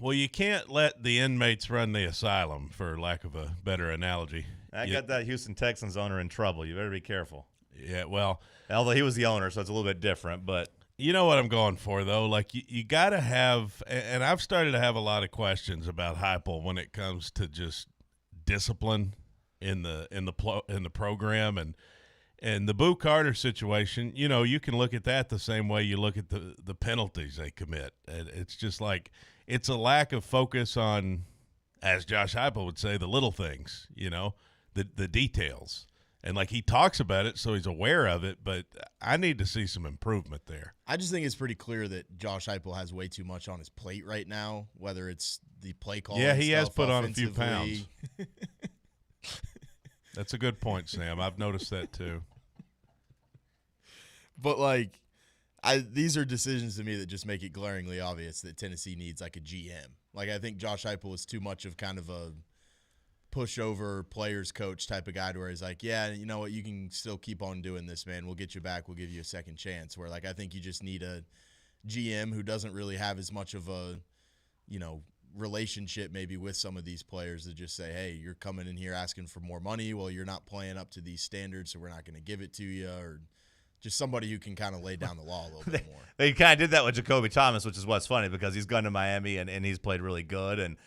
Well, you can't let the inmates run the asylum, for lack of a better analogy. I got that Houston Texans owner in trouble. You better be careful. Yeah, well. Although he was the owner, so it's a little bit different. But you know what I'm going for, though? Like, you got to have – and I've started to have a lot of questions about Heupel when it comes to just discipline in the program, and the Boo Carter situation. You can look at that the same way you look at the penalties they commit. It's just like it's a lack of focus on, as Josh Heupel would say, the little things. The details. And, like, he talks about it, so he's aware of it, but I need to see some improvement there. I just think it's pretty clear that Josh Heupel has way too much on his plate right now, whether it's the play call. Yeah, he has put on a few pounds. That's a good point, Sam. I've noticed that too. But, like, these are decisions to me that just make it glaringly obvious that Tennessee needs, like, a GM. Like, I think Josh Heupel is too much of kind of a pushover players coach type of guy where he's like, yeah, you know what, you can still keep on doing this, man. We'll get you back. We'll give you a second chance. Where, like, I think you just need a GM who doesn't really have as much of a, relationship maybe with some of these players to just say, hey, you're coming in here asking for more money. Well, you're not playing up to these standards, so we're not going to give it to you. Or just somebody who can kind of lay down the law a little bit more. They kind of did that with Jacoby Thomas, which is what's funny because he's gone to Miami and he's played really good. And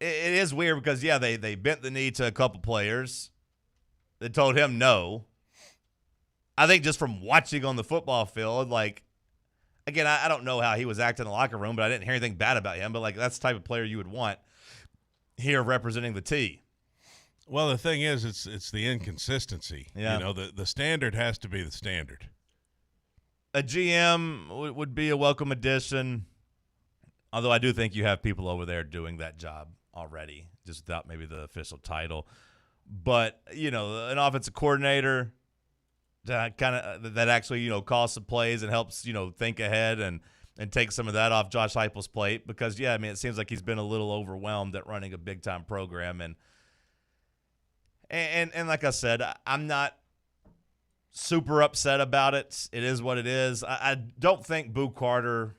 it is weird because, yeah, they bent the knee to a couple players. They told him no. I think just from watching on the football field, like, again, I don't know how he was acting in the locker room, but I didn't hear anything bad about him. But, like, that's the type of player you would want here representing the T. Well, the thing is, it's the inconsistency. Yeah. The standard has to be the standard. A GM would be a welcome addition, although I do think you have people over there doing that job already, just without maybe the official title. But, an offensive coordinator that actually, calls some plays and helps, think ahead and take some of that off Josh Heupel's plate because, yeah, I mean, it seems like he's been a little overwhelmed at running a big-time program. And like I said, I'm not super upset about it. It is what it is. I don't think Boo Carter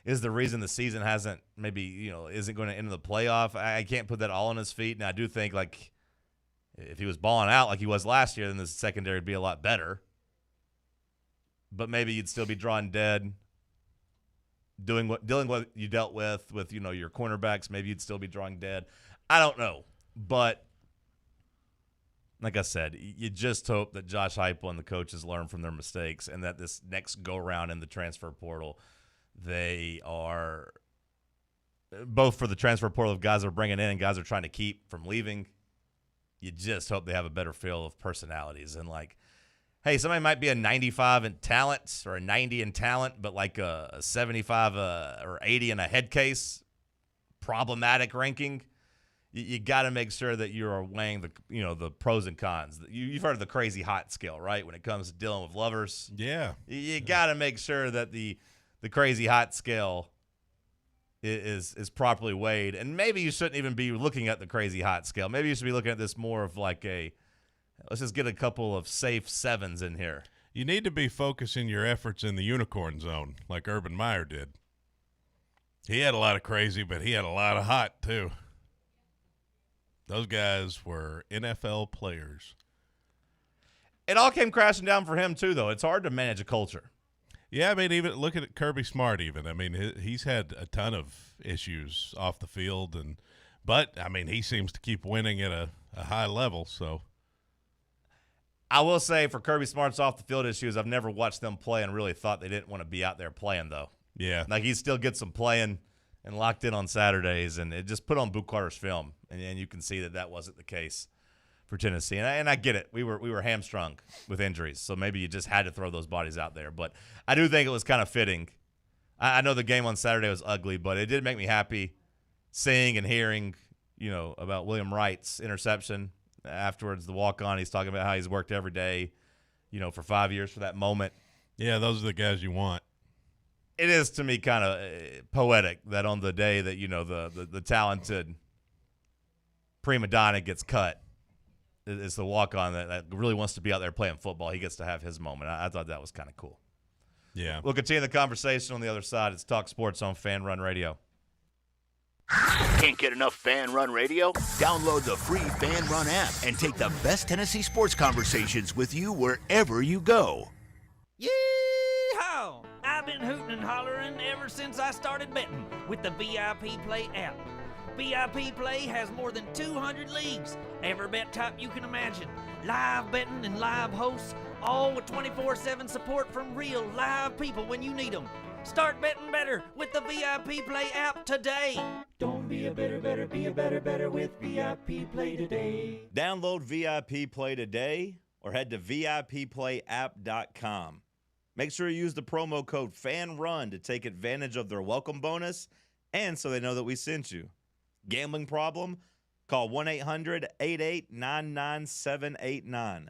is the reason the season hasn't isn't going to end in the playoff. I can't put that all on his feet. And I do think, like, if he was balling out like he was last year, then the secondary would be a lot better. But maybe you'd still be drawing dead, dealing what you dealt with your cornerbacks. Maybe you'd still be drawing dead. I don't know. But like I said, you just hope that Josh Heupel and the coaches learn from their mistakes and that this next go-around in the transfer portal, they are both for the transfer portal of guys they're bringing in and guys they're trying to keep from leaving. You just hope they have a better feel of personalities. And, like, hey, somebody might be a 95 in talent or a 90 in talent, but like a 75 or 80 in a head case, problematic ranking. You got to make sure that you are weighing the pros and cons. You've heard of the crazy hot scale, right? When it comes to dealing with lovers. Yeah. You got to make sure that the crazy hot scale is properly weighed. And maybe you shouldn't even be looking at the crazy hot scale. Maybe you should be looking at this more of like let's just get a couple of safe sevens in here. You need to be focusing your efforts in the unicorn zone like Urban Meyer did. He had a lot of crazy, but he had a lot of hot too. Those guys were NFL players. It all came crashing down for him too, though. It's hard to manage a culture. Yeah, I mean, even look at Kirby Smart even. I mean, he's had a ton of issues off the field, but I mean, he seems to keep winning at a high level, so. I will say for Kirby Smart's off the field issues, I've never watched them play and really thought they didn't want to be out there playing, though. Yeah. Like, he still gets them playing and locked in on Saturdays, and it just put on Boo Carter's film, and you can see that wasn't the case for Tennessee. And I get it. We were hamstrung with injuries, so maybe you just had to throw those bodies out there. But I do think it was kind of fitting. I know the game on Saturday was ugly, but it did make me happy seeing and hearing, about William Wright's interception. Afterwards, the walk-on, he's talking about how he's worked every day, for 5 years for that moment. Yeah, those are the guys you want. It is, to me, kind of poetic that on the day that, the talented prima donna gets cut, it's the walk-on that really wants to be out there playing football. He gets to have his moment. I thought that was kind of cool. Yeah. We'll continue the conversation on the other side. It's Talk Sports on Fanrun Radio. Can't get enough Fan Run Radio? Download the free Fan Run app and take the best Tennessee sports conversations with you wherever you go. Yee-haw! I've been hooting and hollering ever since I started betting with the VIP Play app. VIP Play has more than 200 leagues, every bet type you can imagine, live betting and live hosts, all with 24/7 support from real live people when you need them. Start betting better with the VIP Play app today. Don't be a better, be a better with VIP Play today. Download VIP Play today or head to VIPPlayApp.com. Make sure you use the promo code FANRUN to take advantage of their welcome bonus and so they know that we sent you. Gambling problem? Call 1-800-8899-789.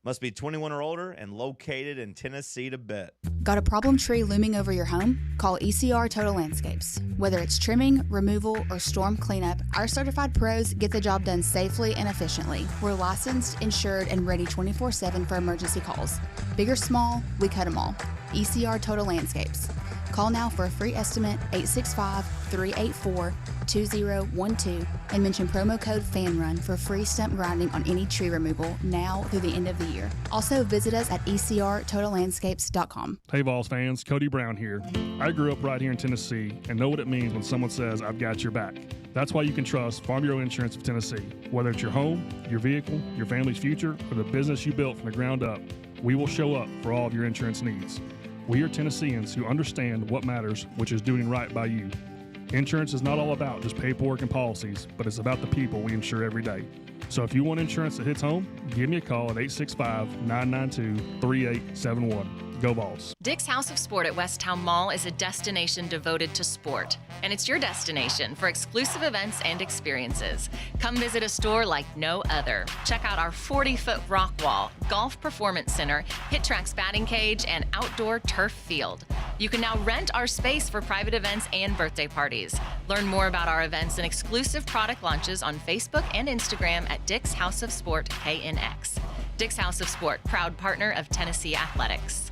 Must be 21 or older and located in Tennessee to bet. Got a problem tree looming over your home? Call ECR Total Landscapes. Whether it's trimming, removal, or storm cleanup, our certified pros get the job done safely and efficiently. We're licensed, insured, and ready 24/7 for emergency calls. Big or small, we cut them all. ECR Total Landscapes. Call now for a free estimate, 865-384-2012, and mention promo code FANRUN for free stump grinding on any tree removal now through the end of the year. Also, visit us at ecrtotallandscapes.com. Hey Vols fans, Cody Brown here. I grew up right here in Tennessee and know what it means when someone says, I've got your back. That's why you can trust Farm Bureau Insurance of Tennessee. Whether it's your home, your vehicle, your family's future, or the business you built from the ground up, we will show up for all of your insurance needs. We are Tennesseans who understand what matters, which is doing right by you. Insurance is not all about just paperwork and policies, but it's about the people we insure every day. So if you want insurance that hits home, give me a call at 865-992-3871. Go Vols. Dick's House of Sport at Westtown Mall is a destination devoted to sport, and it's your destination for exclusive events and experiences. Come visit a store like no other. Check out our 40-foot rock wall, golf performance center, Hit Tracks batting cage, and outdoor turf field. You can now rent our space for private events and birthday parties. Learn more about our events and exclusive product launches on Facebook and Instagram at Dick's House of Sport KNX. Dick's House of Sport, proud partner of Tennessee Athletics.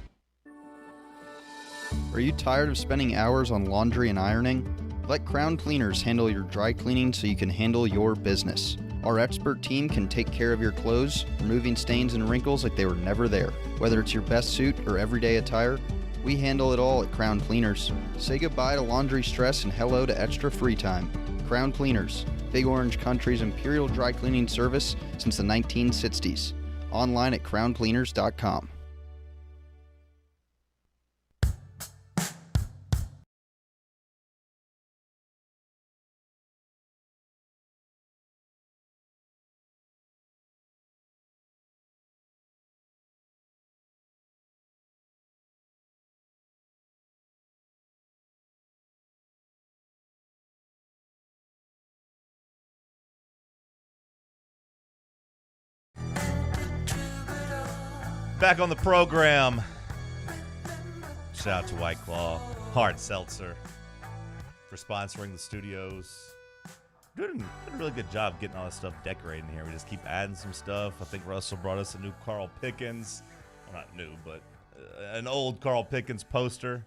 Are you tired of spending hours on laundry and ironing? Let Crown Cleaners handle your dry cleaning so you can handle your business. Our expert team can take care of your clothes, removing stains and wrinkles like they were never there. Whether it's your best suit or everyday attire, we handle it all at Crown Cleaners. Say goodbye to laundry stress and hello to extra free time. Crown Cleaners, Big Orange Country's imperial dry cleaning service since the 1960s. Online at crowncleaners.com. Back on the program. Shout out to White Claw, Hard Seltzer for sponsoring the studios. Did a really good job getting all this stuff decorated in here. We just keep adding some stuff. I think Russell brought us a new Carl Pickens. Well, not new, but an old Carl Pickens poster.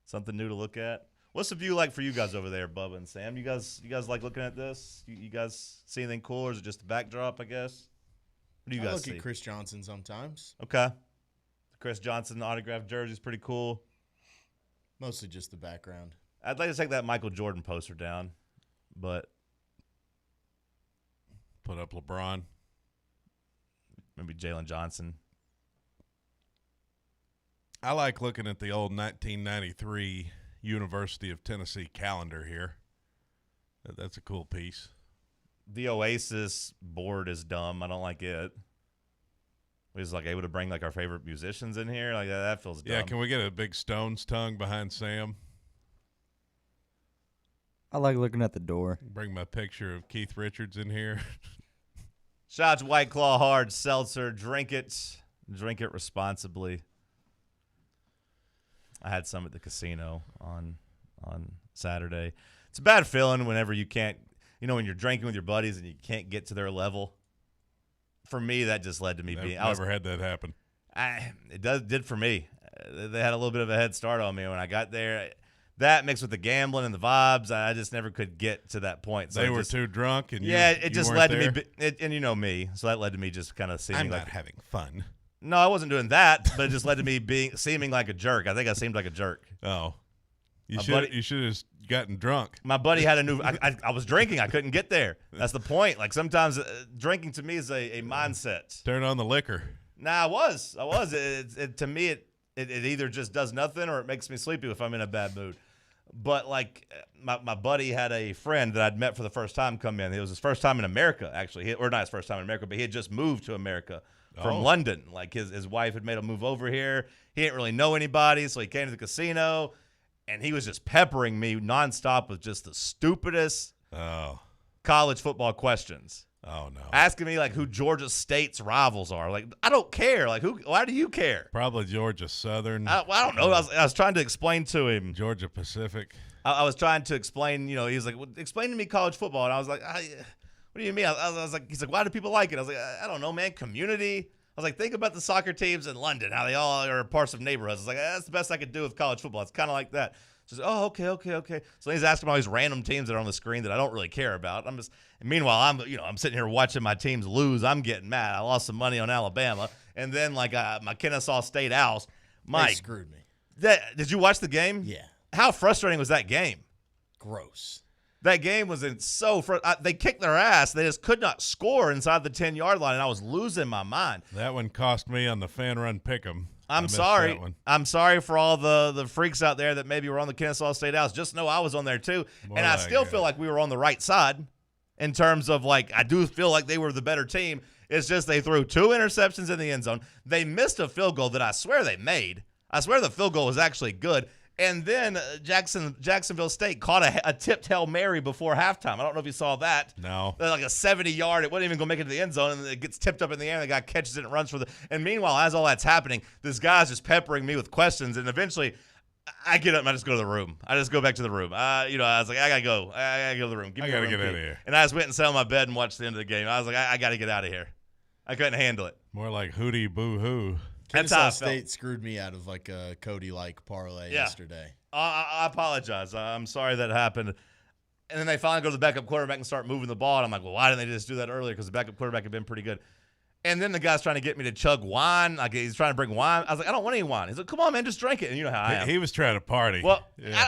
Something new to look at. What's the view like for you guys over there, Bubba and Sam? You guys like looking at this? You guys see anything cool, or is it just a backdrop, I guess? What do you guys look see? at Chris Johnson sometimes. Okay. The Chris Johnson autographed jersey is pretty cool. Mostly just the background. I'd like to take that Michael Jordan poster down, but put up LeBron. Maybe Jalen Johnson. I like looking at the old 1993 University of Tennessee calendar here. That's a cool piece. The Oasis board is dumb. I don't like it. We was like able to bring like our favorite musicians in here. Like that feels dumb. Yeah, can we get a big Stones tongue behind Sam? I like looking at the door. Bring my picture of Keith Richards in here. Shout out to White Claw Hard Seltzer. Drink it responsibly. I had some at the casino on Saturday. It's a bad feeling whenever you can't, when you're drinking with your buddies and you can't get to their level. For me, that just led to me being. I've never had that happen. It did for me. They had a little bit of a head start on me when I got there. That mixed with the gambling and the vibes, I just never could get to that point. So they were too drunk, and it just led to me. And you know me, so that led to me just kind of seeming I'm like not having fun. No, I wasn't doing that, but it just led to me seeming like a jerk. I think I seemed like a jerk. Oh, You should have just gotten drunk. My buddy had a new. I was drinking. I couldn't get there. That's the point. Like sometimes drinking to me is a mindset. Turn on the liquor. Nah, I was. To me, it either just does nothing or it makes me sleepy if I'm in a bad mood. But like my buddy had a friend that I'd met for the first time come in. It was his first time in America, actually, or not his first time in America, but he had just moved to America from London. Like his wife had made him move over here. He didn't really know anybody, so he came to the casino, and he was just peppering me nonstop with just the stupidest college football questions. Oh no! Asking me like who Georgia State's rivals are. Like I don't care. Like who? Why do you care? Probably Georgia Southern. I don't know. I was trying to explain to him. Georgia Pacific. I was trying to explain. You know, he was like, well, "Explain to me college football," and I was like, "What do you mean?" I was like, "He's like, why do people like it?" I was like, "I don't know, man. Community." I was like, "Think about the soccer teams in London, how they all are parts of neighborhoods." I was like, "That's the best I could do with college football." It's kind of like that. She's like, "Oh, okay. So he's asking all these random teams that are on the screen that I don't really care about. Meanwhile, I'm sitting here watching my teams lose. I'm getting mad. I lost some money on Alabama, and then like my Kennesaw State Owls. They screwed me. Did you watch the game? Yeah. How frustrating was that game? Gross. That game was they kicked their ass. They just could not score inside the 10-yard line, and I was losing my mind. That one cost me on the Fanrun pick'em. I'm sorry. I'm sorry for all the freaks out there that maybe were on the Kennesaw State House. Just know I was on there too. More and I like still feel like we were on the right side in terms of like I do feel like they were the better team. It's just they threw 2 interceptions in the end zone. They missed a field goal that I swear they made. I swear the field goal was actually good. And then Jacksonville State caught a tipped Hail Mary before halftime. I don't know if you saw that. No. Like a 70-yard. It wasn't even going to make it to the end zone, and it gets tipped up in the air, and the guy catches it and runs for the – and meanwhile, as all that's happening, this guy's just peppering me with questions, and eventually I get up and I just go to the room. I just go back to the room. I was like, I got to go. I got to go to the room. I got to get out of here. And I just went and sat on my bed and watched the end of the game. I was like, I got to get out of here. I couldn't handle it. More like hootie boo-hoo. Kennesaw State screwed me out of like a Cody-like parlay yesterday. I apologize. I'm sorry that happened. And then they finally go to the backup quarterback and start moving the ball. And I'm like, well, why didn't they just do that earlier? Because the backup quarterback had been pretty good. And then the guy's trying to get me to chug wine. Like he's trying to bring wine. I was like, I don't want any wine. He's like, come on, man, just drink it. And you know how I am. He was trying to party. Well,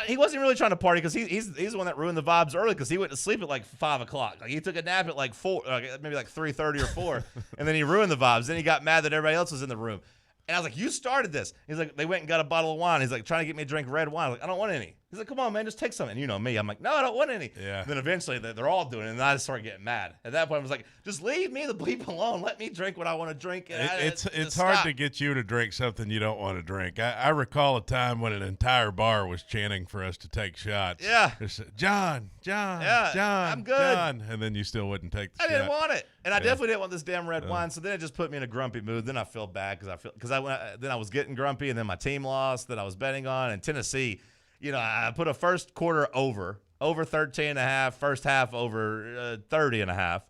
he wasn't really trying to party because he's the one that ruined the vibes early because he went to sleep at like 5 o'clock. Like he took a nap at like 4, maybe like 3:30 or 4, and then he ruined the vibes. Then he got mad that everybody else was in the room. And I was like, you started this. He's like, they went and got a bottle of wine. He's like, trying to get me to drink red wine. I was like, I don't want any. He's like, come on, man, just take some. And you know me. I'm like, no, I don't want any. Yeah. And then eventually they're all doing it, and I just started getting mad. At that point, I was like, just leave me the bleep alone. Let me drink what I want to drink. It's hard to get you to drink something you don't want to drink. I recall a time when an entire bar was chanting for us to take shots. Yeah. John, I'm good. John. And then you still wouldn't take the shot. I didn't want it. And I definitely didn't want this damn red wine. So then it just put me in a grumpy mood. Then I feel bad because I was getting grumpy, and then my team lost that I was betting on. And Tennessee, I put a first quarter over 13.5, first half over 30.5.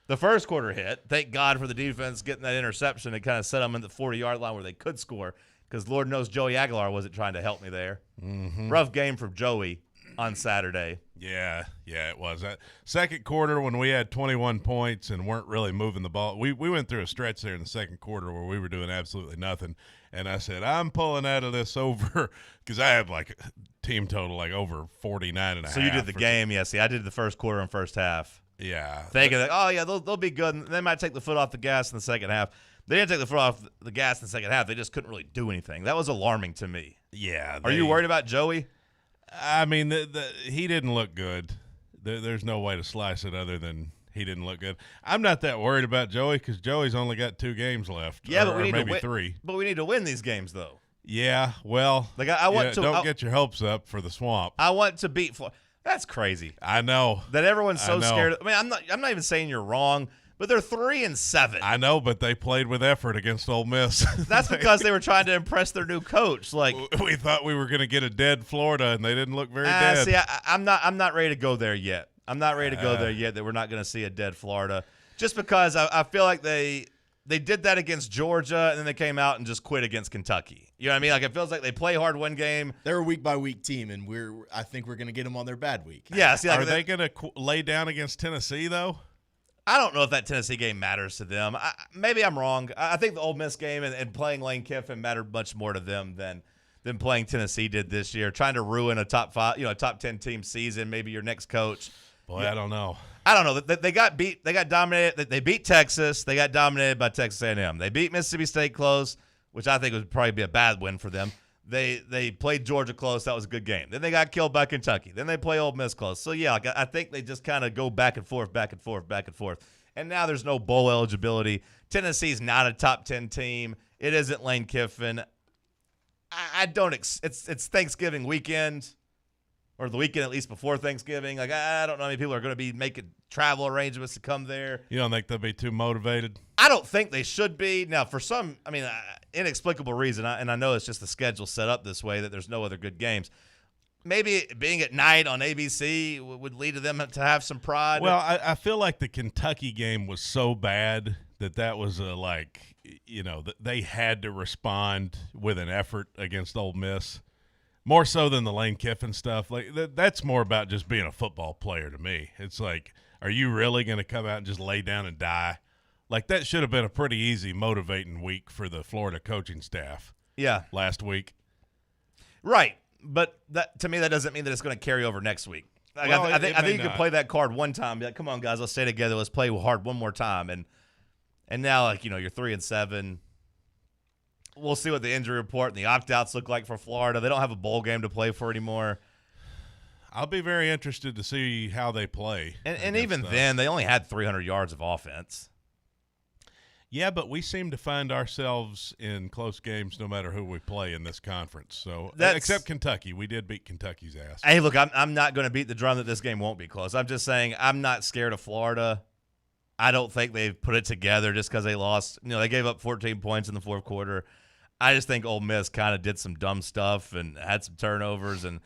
The first quarter hit. Thank God for the defense getting that interception. It kind of set them in the 40-yard line where they could score because Lord knows Joey Aguilar wasn't trying to help me there. Mm-hmm. Rough game for Joey on Saturday. Yeah, it was. That second quarter when we had 21 points and weren't really moving the ball, we went through a stretch there in the second quarter where we were doing absolutely nothing. And I said, I'm pulling out of this over because I had like a team total like over 49.5. So you did the game, yeah. See, I did the first quarter and first half. Yeah. Thinking that, oh, yeah, they'll be good. And they might take the foot off the gas in the second half. They didn't take the foot off the gas in the second half. They just couldn't really do anything. That was alarming to me. Yeah. Are you worried about Joey? I mean, he didn't look good. There's no way to slice it other than he didn't look good. I'm not that worried about Joey because Joey's only got 2 games left. Yeah, but we need maybe to win, 3. But we need to win these games, though. Yeah, well, like I want to. Don't get your hopes up for the swamp. I want to beat Florida. That's crazy. I know that everyone's so scared. I mean, I'm not even saying you're wrong, but they're 3-7. I know, but they played with effort against Ole Miss. That's because they were trying to impress their new coach. Like we thought we were going to get a dead Florida, and they didn't look very dead. See, I'm not ready to go there yet. I'm not ready to go there yet. That we're not going to see a dead Florida, just because I feel like they did that against Georgia, and then they came out and just quit against Kentucky. You know what I mean? Like it feels like they play hard one game. They're a week-by-week team, and I think we're going to get them on their bad week. Yeah. See, like are they going to lay down against Tennessee though? I don't know if that Tennessee game matters to them. Maybe I'm wrong. I think the Ole Miss game and playing Lane Kiffin mattered much more to them than than playing Tennessee did this year, trying to ruin a top 10 team season, maybe your next coach. Boy, yeah. I don't know. They got beat. They got dominated. They beat Texas. They got dominated by Texas A&M. They beat Mississippi State close, which I think would probably be a bad win for them. They played Georgia close. That was a good game. Then they got killed by Kentucky. Then they play Ole Miss close. So, yeah, I think they just kind of go back and forth, back and forth, back and forth. And now there's no bowl eligibility. Tennessee's not a top 10 team. It isn't Lane Kiffin. It's Thanksgiving weekend, or the weekend at least before Thanksgiving. Like, I don't know how many people are going to be making travel arrangements to come there. You don't think they'll be too motivated? I don't think they should be. Now, for some, inexplicable reason, and I know it's just the schedule set up this way that there's no other good games. Maybe being at night on ABC would lead to them to have some pride. Well, I feel like the Kentucky game was so bad that was they had to respond with an effort against Ole Miss, more so than the Lane Kiffin stuff. Like that's more about just being a football player to me. It's like, are you really going to come out and just lay down and die? Like that should have been a pretty easy, motivating week for the Florida coaching staff. Yeah, last week, right? But that to me, that doesn't mean that it's going to carry over next week. Like, well, I think you not. can play that card one time. Be like, come on, guys, let's stay together. Let's play hard one more time. And now, you're 3-7. We'll see what the injury report and the opt-outs look like for Florida. They don't have a bowl game to play for anymore. I'll be very interested to see how they play. And even then, they only had 300 yards of offense. Yeah, but we seem to find ourselves in close games no matter who we play in this conference. So, except Kentucky. We did beat Kentucky's ass. Hey, look, I'm not going to beat the drum that this game won't be close. I'm just saying I'm not scared of Florida. I don't think they've put it together just because they lost. They gave up 14 points in the fourth quarter. I just think Ole Miss kind of did some dumb stuff and had some turnovers. And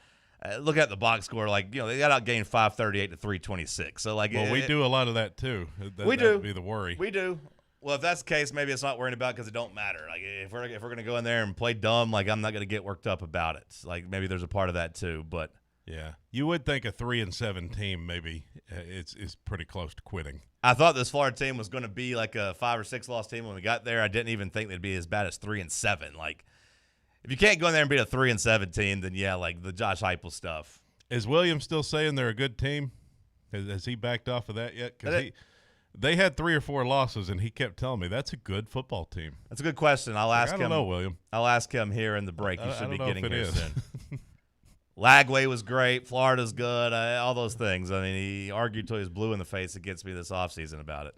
look at the box score. They got outgained 538 to 326. So, we do a lot of that too. We do. That would be the worry. We do. Well, if that's the case, maybe it's not worrying about because it don't matter. Like if we're going to go in there and play dumb, I'm not going to get worked up about it. Maybe there's a part of that too, but yeah, you would think a 3-7 team maybe is pretty close to quitting. I thought this Florida team was going to be like a 5 or 6 loss team when we got there. I didn't even think they'd be as bad as 3-7. If you can't go in there and beat a 3-7 team, then yeah, the Josh Heupel stuff. Is Williams still saying they're a good team? Has he backed off of that yet? Because they had 3 or 4 losses, and he kept telling me that's a good football team. That's a good question. I'll ask him. I don't know, William. I'll ask him here in the break. He should be getting here is. soon. Lagway was great. Florida's good. All those things. He argued till he was blue in the face against me this offseason about it.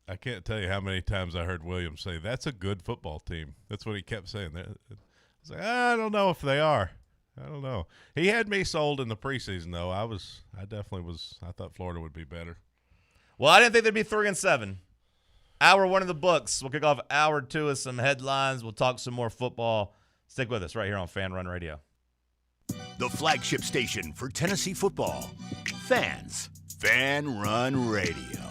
I can't tell you how many times I heard William say, that's a good football team. That's what he kept saying. I was like, I don't know if they are. I don't know. He had me sold in the preseason, though. I definitely was. I thought Florida would be better. Well, I didn't think they'd be 3-7. Hour 1 of the books. We'll kick off hour 2 with some headlines. We'll talk some more football. Stick with us right here on Fanrun Radio. The flagship station for Tennessee football. Fans. Fanrun Radio.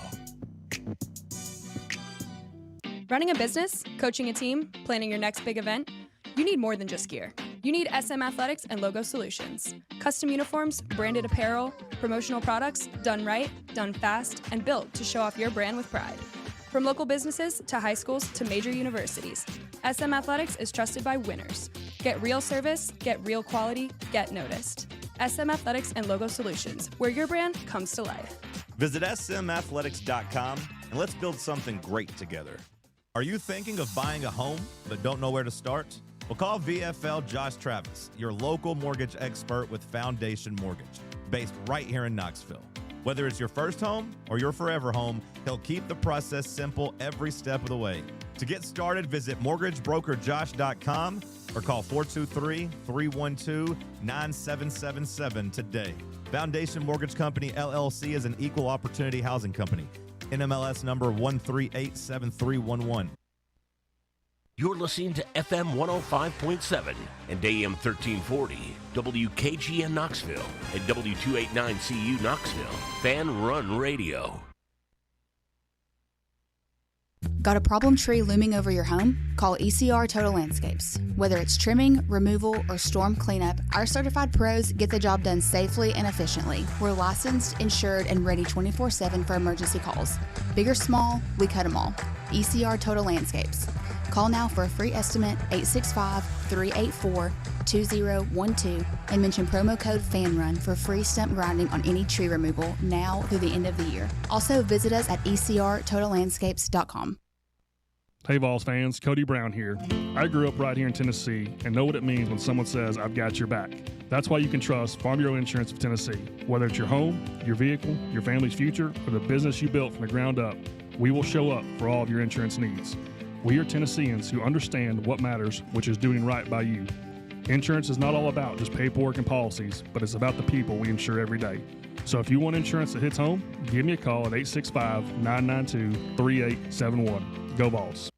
Running a business, coaching a team, planning your next big event, you need more than just gear. You need SM Athletics and Logo Solutions. Custom uniforms, branded apparel, promotional products, done right, done fast, and built to show off your brand with pride. From local businesses to high schools to major universities, SM Athletics is trusted by winners. Get real service, get real quality, get noticed. SM Athletics and Logo Solutions, where your brand comes to life. Visit smathletics.com and let's build something great together. Are you thinking of buying a home but don't know where to start? Well, call VFL Josh Travis, your local mortgage expert with Foundation Mortgage, based right here in Knoxville. Whether it's your first home or your forever home, he'll keep the process simple every step of the way. To get started, visit mortgagebrokerjosh.com or call 423-312-9777 today. Foundation Mortgage Company, LLC is an equal opportunity housing company. NMLS number 1387311. You're listening to FM 105.7 and AM 1340, WKGN Knoxville, and W289CU Knoxville, Fan Run Radio. Got a problem tree looming over your home? Call ECR Total Landscapes. Whether it's trimming, removal, or storm cleanup, our certified pros get the job done safely and efficiently. We're licensed, insured, and ready 24/7 for emergency calls. Big or small, we cut them all. ECR Total Landscapes. Call now for a free estimate, 865-384-2300. 888-878-2012 and mention promo code FANRUN for free stump grinding on any tree removal now through the end of the year. Also, visit us at ecrtotallandscapes.com. Hey Vols fans, Cody Brown here. I grew up right here in Tennessee and know what it means when someone says, I've got your back. That's why you can trust Farm Bureau Insurance of Tennessee. Whether it's your home, your vehicle, your family's future, or the business you built from the ground up, we will show up for all of your insurance needs. We are Tennesseans who understand what matters, which is doing right by you. Insurance is not all about just paperwork and policies, but it's about the people we insure every day. So if you want insurance that hits home, give me a call at 865-992-3871. Go Vols.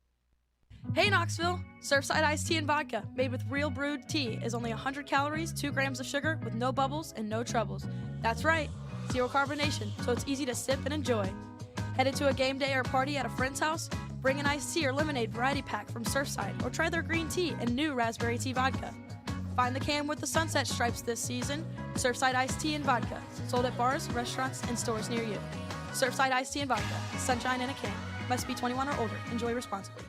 Hey Knoxville! Surfside iced tea and vodka, made with real brewed tea, is only 100 calories, 2 grams of sugar, with no bubbles and no troubles. That's right, zero carbonation, so it's easy to sip and enjoy. Headed to a game day or party at a friend's house? Bring an iced tea or lemonade variety pack from Surfside, or try their green tea and new raspberry tea vodka. Find the can with the sunset stripes this season. Surfside iced tea and vodka, sold at bars, restaurants, and stores near you. Surfside iced tea and vodka, sunshine in a can. Must be 21 or older. Enjoy responsibly.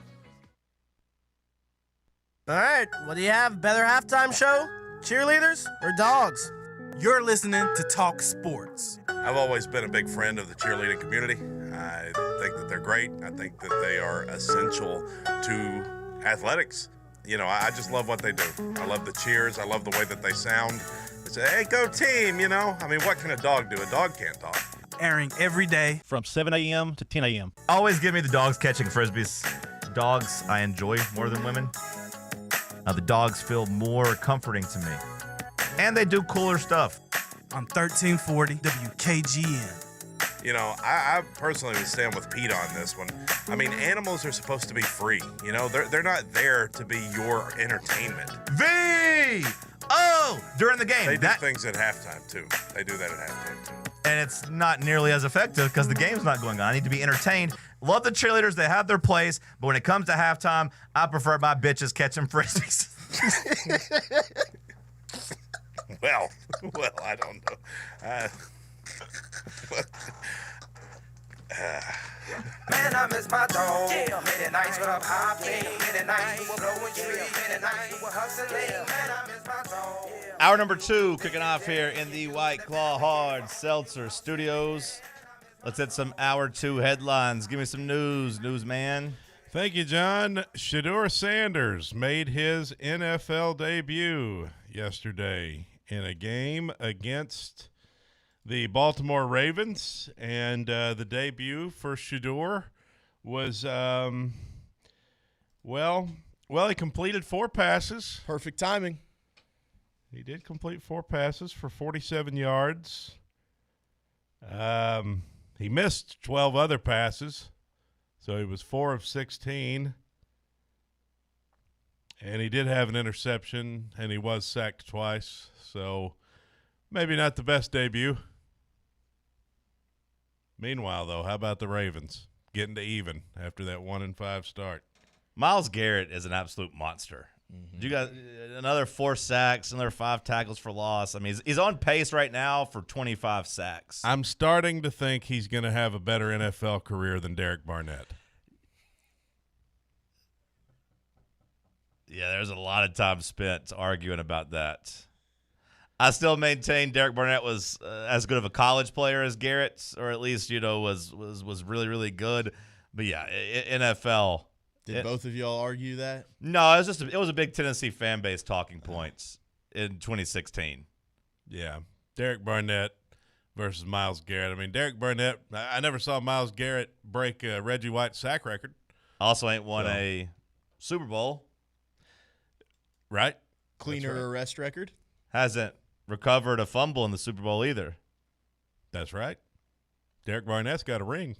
All right, what do you have? Better halftime show? Cheerleaders or dogs? You're listening to Talk Sports. I've always been a big friend of the cheerleading community. I think that they're great. I think that they are essential to athletics. You know, I just love what they do. I love the cheers. I love the way that they sound. They say, hey, go team, you know? I mean, what can a dog do? A dog can't talk. Airing every day from 7 a.m. to 10 a.m. Always give me the dogs catching Frisbees. Dogs I enjoy more than women. The dogs feel more comforting to me. And they do cooler stuff. On 1340 WKGN. You know, I personally would stand with Pete on this one. I mean, animals are supposed to be free. You know, they're not there to be your entertainment. During the game. They do things at halftime, too. They do that at halftime, too. And it's not nearly as effective because the game's not going on. I need to be entertained. Love the cheerleaders. They have their place. But when it comes to halftime, I prefer my bitches catching Frisbees. Well, I don't know. Man, I miss my dog. Many nights when I'm hopping, many nights we were blowing trees, many nights we were hustling. Man, I miss my dog. Hour number 2 kicking off here in the White Claw Hard Seltzer Studios. Let's hit some Hour 2 headlines. Give me some news, man. Thank you, John. Shedeur Sanders made his NFL debut yesterday in a game against the Baltimore Ravens, and the debut for Shedeur was, he completed 4 passes. Perfect timing. He did complete 4 passes for 47 yards. He missed 12 other passes, so he was 4 of 16. And he did have an interception, and he was sacked twice, so maybe not the best debut. Meanwhile, though, how about the Ravens getting to even after that 1-5 start? Myles Garrett is an absolute monster. You got another 4 sacks, another 5 tackles for loss. I mean, he's on pace right now for 25 sacks. I'm starting to think he's going to have a better NFL career than Derek Barnett. Yeah, there's a lot of time spent arguing about that. I still maintain Derek Barnett was as good of a college player as Garrett, or at least, was really, really good. But yeah, NFL. Did both of y'all argue that? No, it was a big Tennessee fan base talking points in 2016. Yeah, Derek Barnett versus Myles Garrett. I mean, Derek Barnett, I never saw Myles Garrett break Reggie White's sack record. Also ain't won a Super Bowl. Right. Cleaner arrest record. Hasn't recovered a fumble in the Super Bowl either. That's right. Derek Barnett's got a ring.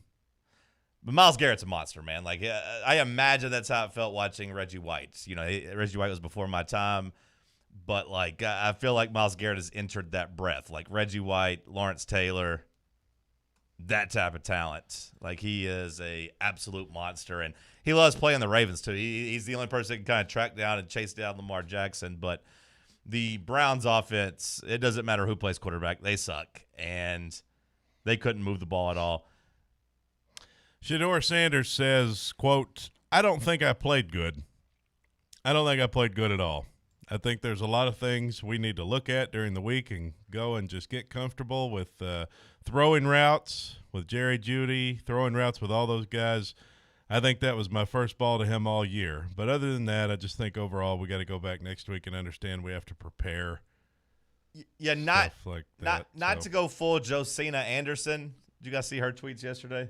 But Myles Garrett's a monster, man. Like, I imagine that's how it felt watching Reggie White. You know, Reggie White was before my time. But, like, I feel like Myles Garrett has entered that breath. Like, Reggie White, Lawrence Taylor, that type of talent. Like, he is a absolute monster. And he loves playing the Ravens, too. He's the only person that can kind of track down and chase down Lamar Jackson. But the Browns offense, it doesn't matter who plays quarterback. They suck. And they couldn't move the ball at all. Shedeur Sanders says, quote, I don't think I played good. I don't think I played good at all. I think there's a lot of things we need to look at during the week and go and just get comfortable with throwing routes with Jerry Jeudy, throwing routes with all those guys. I think that was my first ball to him all year. But other than that, I just think overall we got to go back next week and understand we have to prepare. Yeah, not like that, not to go full Josina Anderson. Did you guys see her tweets yesterday?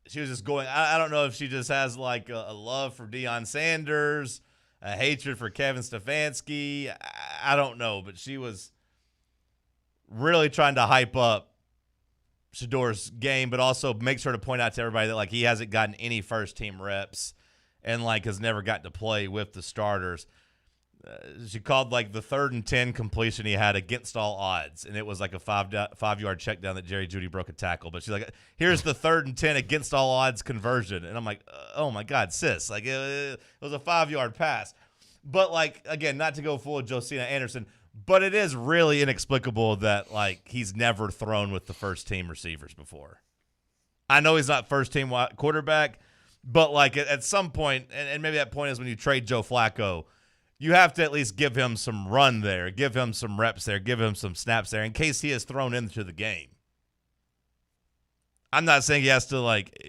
She was just going, I don't know if she just has like a love for Deion Sanders, a hatred for Kevin Stefanski. I don't know, but she was really trying to hype up Shador's game, but also make sure to point out to everybody that like he hasn't gotten any first team reps and like has never gotten to play with the starters. She called like the 3rd and 10 completion he had against all odds, and it was like a 5-yard check down that Jerry Jeudy broke a tackle. But she's like, here's the 3rd and 10 against all odds conversion. And I'm like, oh my God, sis. Like it was a 5-yard pass. But like, again, not to go full Josina Anderson, but it is really inexplicable that like he's never thrown with the first team receivers before. I know he's not first team quarterback, but like at some point, and maybe that point is when you trade Joe Flacco, you have to at least give him some run there, give him some reps there, give him some snaps there in case he is thrown into the game. I'm not saying he has to like,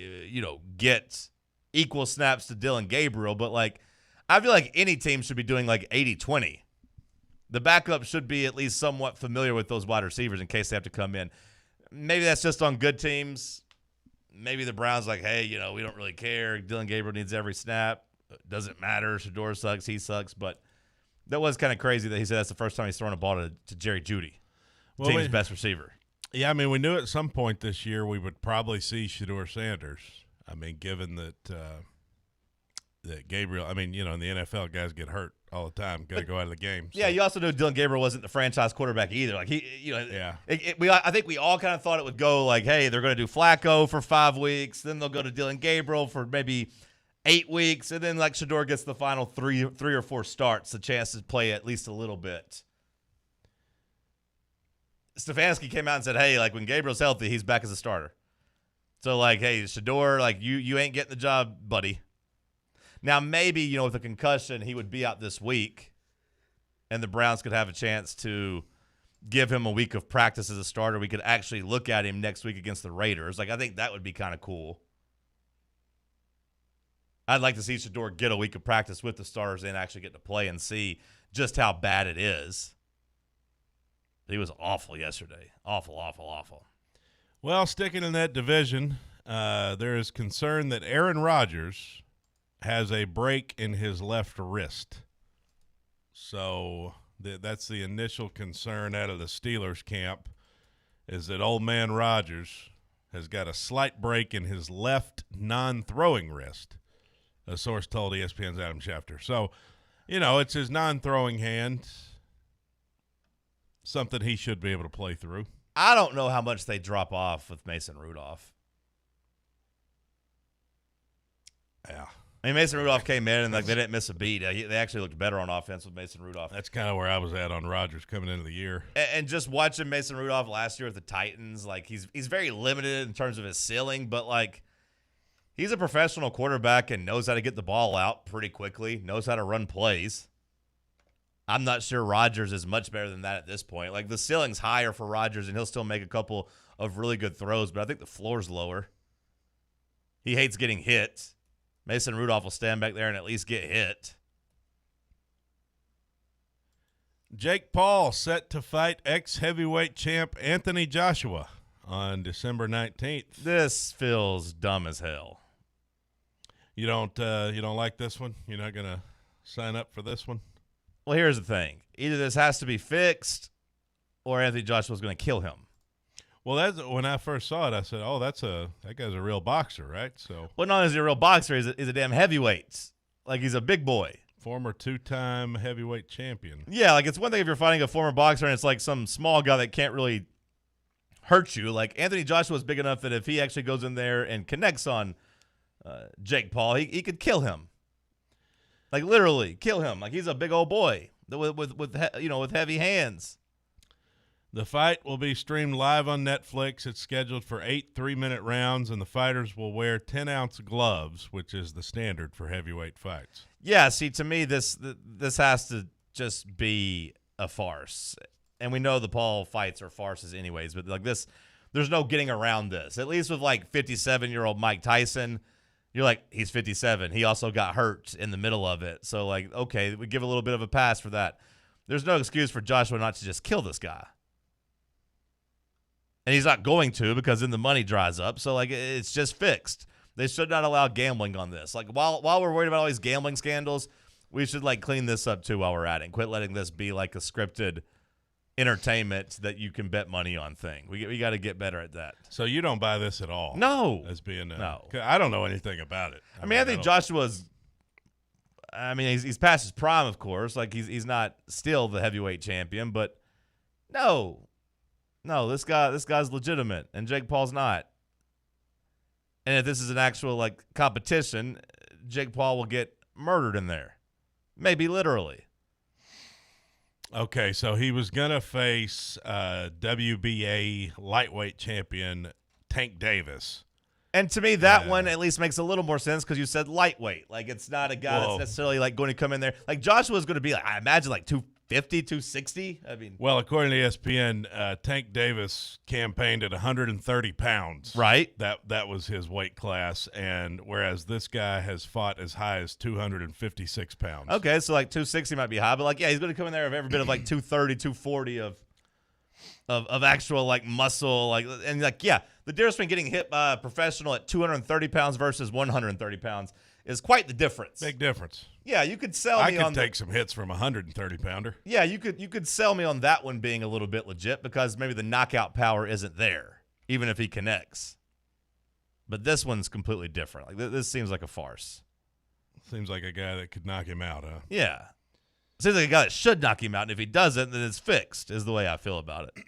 get equal snaps to Dylan Gabriel, but like I feel like any team should be doing like 80-20. The backup should be at least somewhat familiar with those wide receivers in case they have to come in. Maybe that's just on good teams. Maybe the Browns like, hey, we don't really care. Dylan Gabriel needs every snap. Doesn't matter. Shador sucks. He sucks. But that was kind of crazy that he said that's the first time he's thrown a ball to Jerry Jeudy, team's best receiver. Yeah, I mean, we knew at some point this year we would probably see Shador Sanders. I mean, given that that Gabriel, I mean, in the NFL, guys get hurt all the time. Got to go out of the game. So. Yeah, you also knew Dylan Gabriel wasn't the franchise quarterback either. Like I think we all kind of thought it would go like, hey, they're going to do Flacco for 5 weeks, then they'll go to Dylan Gabriel for maybe 8 weeks, and then like Shador gets the final three or four starts, the chance to play at least a little bit. Stefanski came out and said, hey, like when Gabriel's healthy, he's back as a starter. So like, hey, Shador, like you ain't getting the job, buddy. Now maybe, with a concussion, he would be out this week, and the Browns could have a chance to give him a week of practice as a starter. We could actually look at him next week against the Raiders. Like I think that would be kind of cool. I'd like to see Shador get a week of practice with the starters and actually get to play and see just how bad it is. He was awful yesterday. Awful. Well, sticking in that division, there is concern that Aaron Rodgers has a break in his left wrist. So that's the initial concern out of the Steelers camp, is that old man Rodgers has got a slight break in his left non-throwing wrist. A source told ESPN's Adam Schefter. So, it's his non-throwing hand, something he should be able to play through. I don't know how much they drop off with Mason Rudolph. Yeah. I mean, Mason Rudolph came in and like they didn't miss a beat. They actually looked better on offense with Mason Rudolph. That's kind of where I was at on Rodgers coming into the year. And just watching Mason Rudolph last year with the Titans, like he's very limited in terms of his ceiling, but like he's a professional quarterback and knows how to get the ball out pretty quickly, knows how to run plays. I'm not sure Rodgers is much better than that at this point. Like the ceiling's higher for Rodgers, and he'll still make a couple of really good throws, but I think the floor's lower. He hates getting hit. Mason Rudolph will stand back there and at least get hit. Jake Paul set to fight ex-heavyweight champ Anthony Joshua on December 19th. This feels dumb as hell. You don't like this one? You're not going to sign up for this one? Well, here's the thing. Either this has to be fixed or Anthony Joshua's going to kill him. Well, that's when I first saw it, I said, "Oh, that guy's a real boxer, right?" So, well, not only is he a real boxer, he's a damn heavyweight. Like he's a big boy, former 2-time heavyweight champion. Yeah, like it's one thing if you're fighting a former boxer and it's like some small guy that can't really hurt you. Like Anthony Joshua's big enough that if he actually goes in there and connects on Jake Paul, he could kill him. Like literally kill him. Like he's a big old boy with heavy hands. The fight will be streamed live on Netflix. It's scheduled for 8 3-minute rounds, and the fighters will wear 10-ounce gloves, which is the standard for heavyweight fights. Yeah, see, to me, this has to just be a farce. And we know the Paul fights are farces anyways, but like this, there's no getting around this. At least with like 57-year-old Mike Tyson, you're like, he's 57. He also got hurt in the middle of it. So, like, okay, we give a little bit of a pass for that. There's no excuse for Joshua not to just kill this guy. And he's not going to because then the money dries up. So, like, it's just fixed. They should not allow gambling on this. Like, while we're worried about all these gambling scandals, we should, like, clean this up, too, while we're at it. And quit letting this be, like, a scripted entertainment that you can bet money on thing. We got to get better at that. So you don't buy this at all? No. As being no. I don't know anything about it. I think Joshua's – he's past his prime, of course. Like, he's not still the heavyweight champion. But, no, this guy's legitimate, and Jake Paul's not. And if this is an actual, like, competition, Jake Paul will get murdered in there. Maybe literally. Okay, so he was going to face WBA lightweight champion Tank Davis. And to me, that one at least makes a little more sense because you said lightweight. Like, it's not a guy that's necessarily, like, going to come in there. Like, Joshua's going to be, like, I imagine, like, 250, 260. I mean. Well, according to ESPN, Tank Davis campaigned at 130 pounds. Right. That was his weight class, and whereas this guy has fought as high as 256 pounds. Okay, so, like, 260 might be high. But, like, yeah, he's going to come in there with every bit of, like, 230, 240 of actual, like, muscle. Like, and, like, yeah, the difference between getting hit by a professional at 230 pounds versus 130 pounds is quite the difference. Big difference. Yeah, you could sell me on I could take some hits from a 130-pounder. Yeah, you could sell me on that one being a little bit legit because maybe the knockout power isn't there, even if he connects. But this one's completely different. Like, this seems like a farce. Seems like a guy that could knock him out, huh? Yeah. Seems like a guy that should knock him out, and if he doesn't, then it's fixed, is the way I feel about it.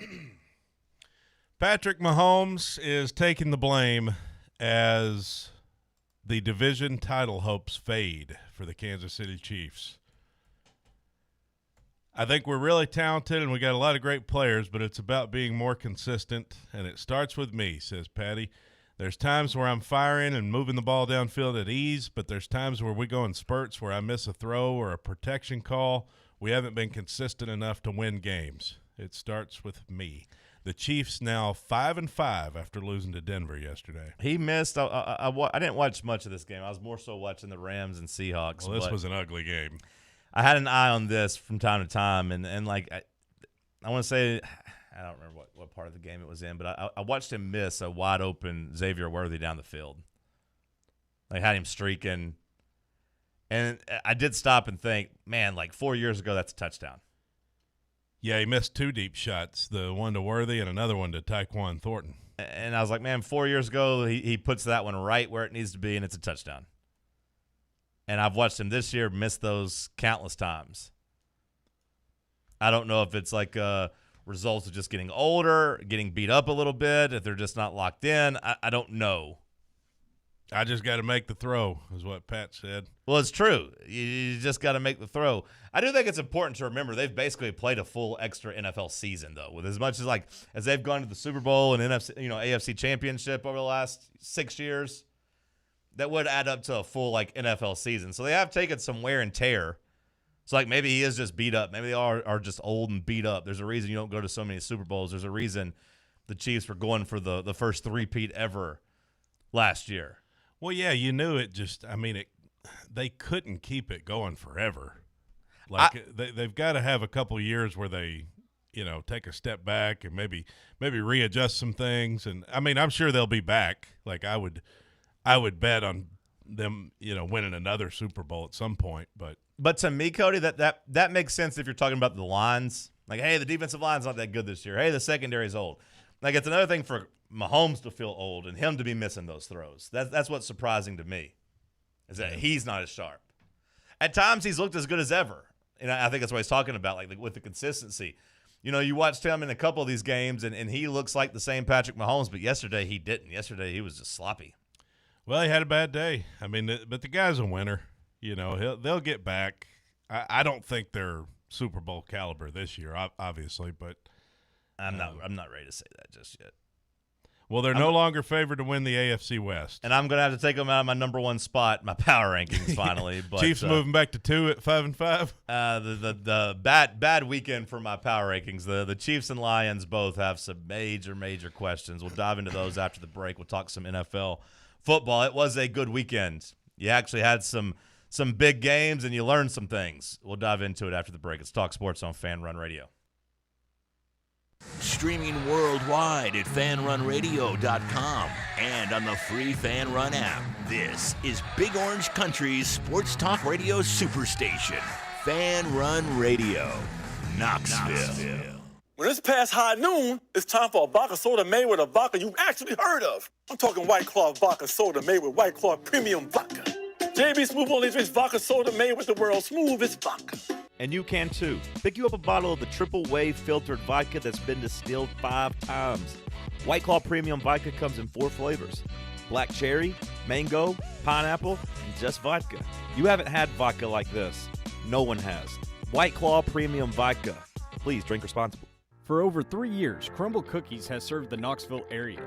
Patrick Mahomes is taking the blame as the division title hopes fade for the Kansas City Chiefs. I think we're really talented and we got a lot of great players, but it's about being more consistent, and it starts with me, says Patty. There's times where I'm firing and moving the ball downfield at ease, but there's times where we go in spurts where I miss a throw or a protection call. We haven't been consistent enough to win games. It starts with me. The Chiefs now 5-5 after losing to Denver yesterday. He missed. I didn't watch much of this game. I was more so watching the Rams and Seahawks. Well, this was an ugly game. I had an eye on this from time to time, and like I want to say, I don't remember what part of the game it was in, but I watched him miss a wide open Xavier Worthy down the field. Like, had him streaking, and I did stop and think, man, like 4 years ago, that's a touchdown. Yeah, he missed two deep shots, the one to Worthy and another one to Tyquan Thornton. And I was like, man, 4 years ago, he puts that one right where it needs to be, and it's a touchdown. And I've watched him this year miss those countless times. I don't know if it's like results of just getting older, getting beat up a little bit, if they're just not locked in. I don't know. I just got to make the throw, is what Pat said. Well, it's true. You just got to make the throw. I do think it's important to remember they've basically played a full extra NFL season, though, with as much as they've gone to the Super Bowl and AFC Championship over the last 6 years. That would add up to a full NFL season. So they have taken some wear and tear. So maybe he is just beat up. Maybe they are just old and beat up. There's a reason you don't go to so many Super Bowls. There's a reason the Chiefs were going for the first three-peat ever last year. Well, yeah, you knew it just – they couldn't keep it going forever. They've got to have a couple years where they, take a step back and maybe readjust some things. And, I'm sure they'll be back. Like, I would bet on them, winning another Super Bowl at some point. But to me, Cody, that makes sense if you're talking about the lines. Like, hey, the defensive line's not that good this year. Hey, the secondary's old. Like, it's another thing for Mahomes to feel old and him to be missing those throws. That's what's surprising to me, is that he's not as sharp. At times, he's looked as good as ever. And I think that's what he's talking about, like with the consistency. You watched him in a couple of these games, and he looks like the same Patrick Mahomes, but yesterday he didn't. Yesterday he was just sloppy. Well, he had a bad day. But the guy's a winner. They'll get back. I don't think they're Super Bowl caliber this year, obviously, but I'm not ready to say that just yet. Well, they're no longer favored to win the AFC West. And I'm going to have to take them out of my number one spot, my power rankings, finally. But Chiefs moving back to 2 at 5-5. The bad weekend for my power rankings. The Chiefs and Lions both have some major questions. We'll dive into those after the break. We'll talk some NFL football. It was a good weekend. You actually had some big games, and you learned some things. We'll dive into it after the break. It's Talk Sports on Fanrun Radio. Streaming worldwide at fanrunradio.com and on the free Fanrun app. This is Big Orange Country's sports talk radio superstation, Fanrun Radio, Knoxville. When it's past high noon, it's time for a vodka soda made with a vodka you've actually heard of. I'm talking White Claw vodka soda made with White Claw premium vodka. JB Smooth only drinks vodka soda made with the world's smoothest vodka. And you can too. Pick you up a bottle of the triple wave filtered vodka that's been distilled 5 times. White Claw Premium Vodka comes in 4 flavors: black cherry, mango, pineapple, and just vodka. You haven't had vodka like this. No one has. White Claw Premium Vodka. Please drink responsibly. For over 3 years, Crumble Cookies has served the Knoxville area.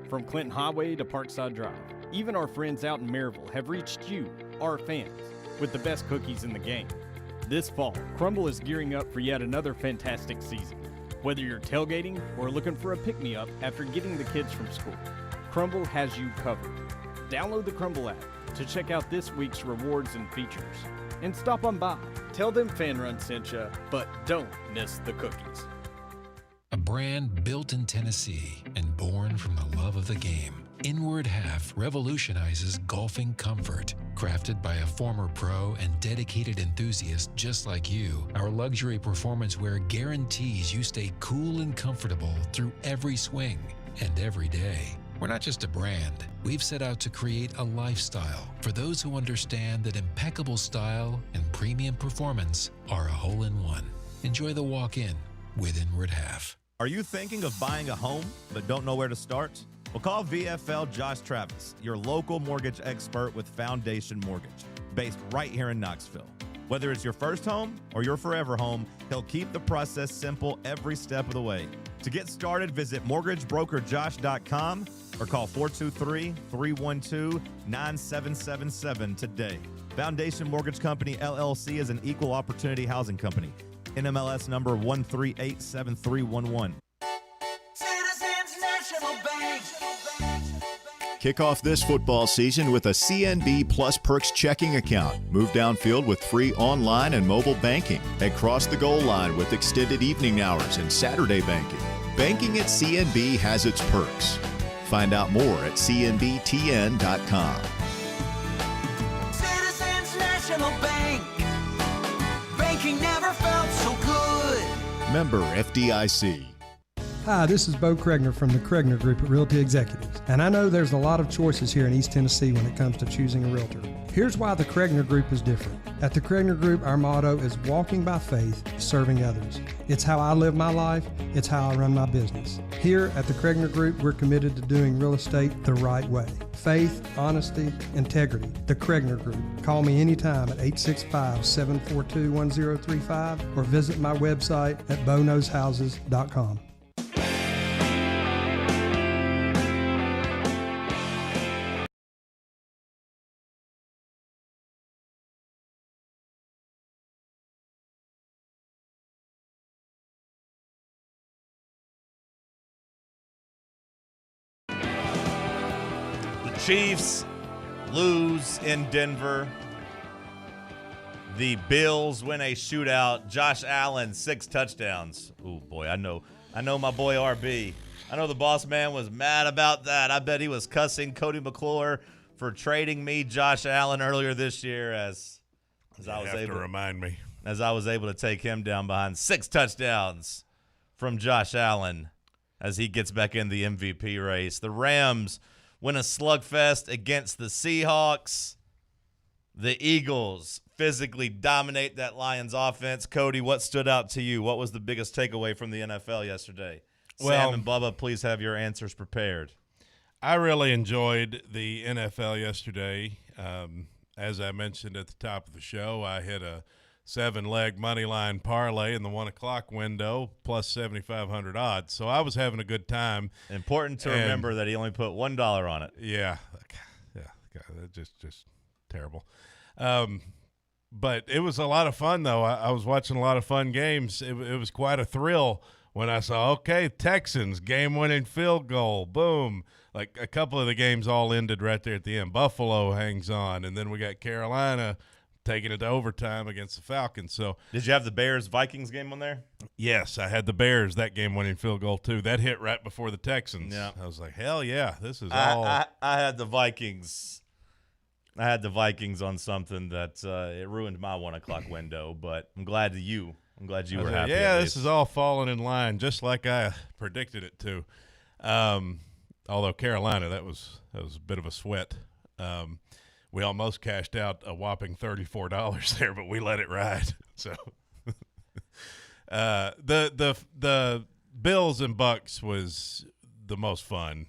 From Clinton Highway to Parkside Drive, even our friends out in Maryville have reached you, our fans, with the best cookies in the game. This fall, Crumble is gearing up for yet another fantastic season. Whether you're tailgating or looking for a pick-me-up after getting the kids from school, Crumble has you covered. Download the Crumble app to check out this week's rewards and features. And stop on by. Tell them Fanrun sent you, but don't miss the cookies. A brand built in Tennessee and born from the love of the game. Inward Half revolutionizes golfing comfort. Crafted by a former pro and dedicated enthusiast just like you, our luxury performance wear guarantees you stay cool and comfortable through every swing and every day. We're not just a brand. We've set out to create a lifestyle for those who understand that impeccable style and premium performance are a hole-in-one. Enjoy the walk-in with Inward Half. Are you thinking of buying a home but don't know where to start? Well, call VFL Josh Travis, your local mortgage expert with Foundation Mortgage, based right here in Knoxville. Whether it's your first home or your forever home, he'll keep the process simple every step of the way. To get started, visit mortgagebrokerjosh.com or call 423-312-9777 today. Foundation Mortgage Company, LLC is an equal opportunity housing company. NMLS number 1387311. Citizens National Bank. Kick off this football season with a CNB Plus Perks checking account. Move downfield with free online and mobile banking. And cross the goal line with extended evening hours and Saturday banking. Banking at CNB has its perks. Find out more at cnbtn.com. Citizens National Bank. Banking never felt so good. Member FDIC. Hi, this is Bo Kregner from the Kregner Group at Realty Executives, and I know there's a lot of choices here in East Tennessee when it comes to choosing a realtor. Here's why the Kregner Group is different. At the Kregner Group, our motto is walking by faith, serving others. It's how I live my life. It's how I run my business. Here at the Kregner Group, we're committed to doing real estate the right way. Faith, honesty, integrity. The Kregner Group. Call me anytime at 865-742-1035 or visit my website at boknowshouses.com. Chiefs lose in Denver. The Bills win a shootout. Josh Allen, 6 touchdowns. Oh, boy, I know my boy RB. I know the boss man was mad about that. I bet he was cussing Cody McClure for trading me Josh Allen earlier this year as I was able to remind me. As I was able to take him down behind 6 touchdowns from Josh Allen as he gets back in the MVP race. The Rams win a slugfest against the Seahawks. The Eagles physically dominate that Lions offense. Cody, what stood out to you? What was the biggest takeaway from the NFL yesterday? Sam and Bubba, please have your answers prepared. I really enjoyed the NFL yesterday. As I mentioned at the top of the show, I hit a 7-leg money line parlay in the 1 o'clock window plus 7,500 odds. So I was having a good time. Important to remember that he only put $1 on it. Yeah, just terrible. But it was a lot of fun though. I was watching a lot of fun games. It was quite a thrill when I saw, okay, Texans game-winning field goal, boom. Like a couple of the games all ended right there at the end. Buffalo hangs on, and then we got Carolina taking it to overtime against the Falcons. So, did you have the Bears-Vikings game on there? Yes, I had the Bears, that game-winning field goal too. That hit right before the Texans. Yeah. I was like, hell yeah, this is all. I had the Vikings. I had the Vikings on something that it ruined my 1 o'clock window, but I'm glad you were happy. Yeah, this is all falling in line just like I predicted it to. Although Carolina, that was a bit of a sweat. We almost cashed out a whopping $34 there, but we let it ride. So the Bills and Bucks was the most fun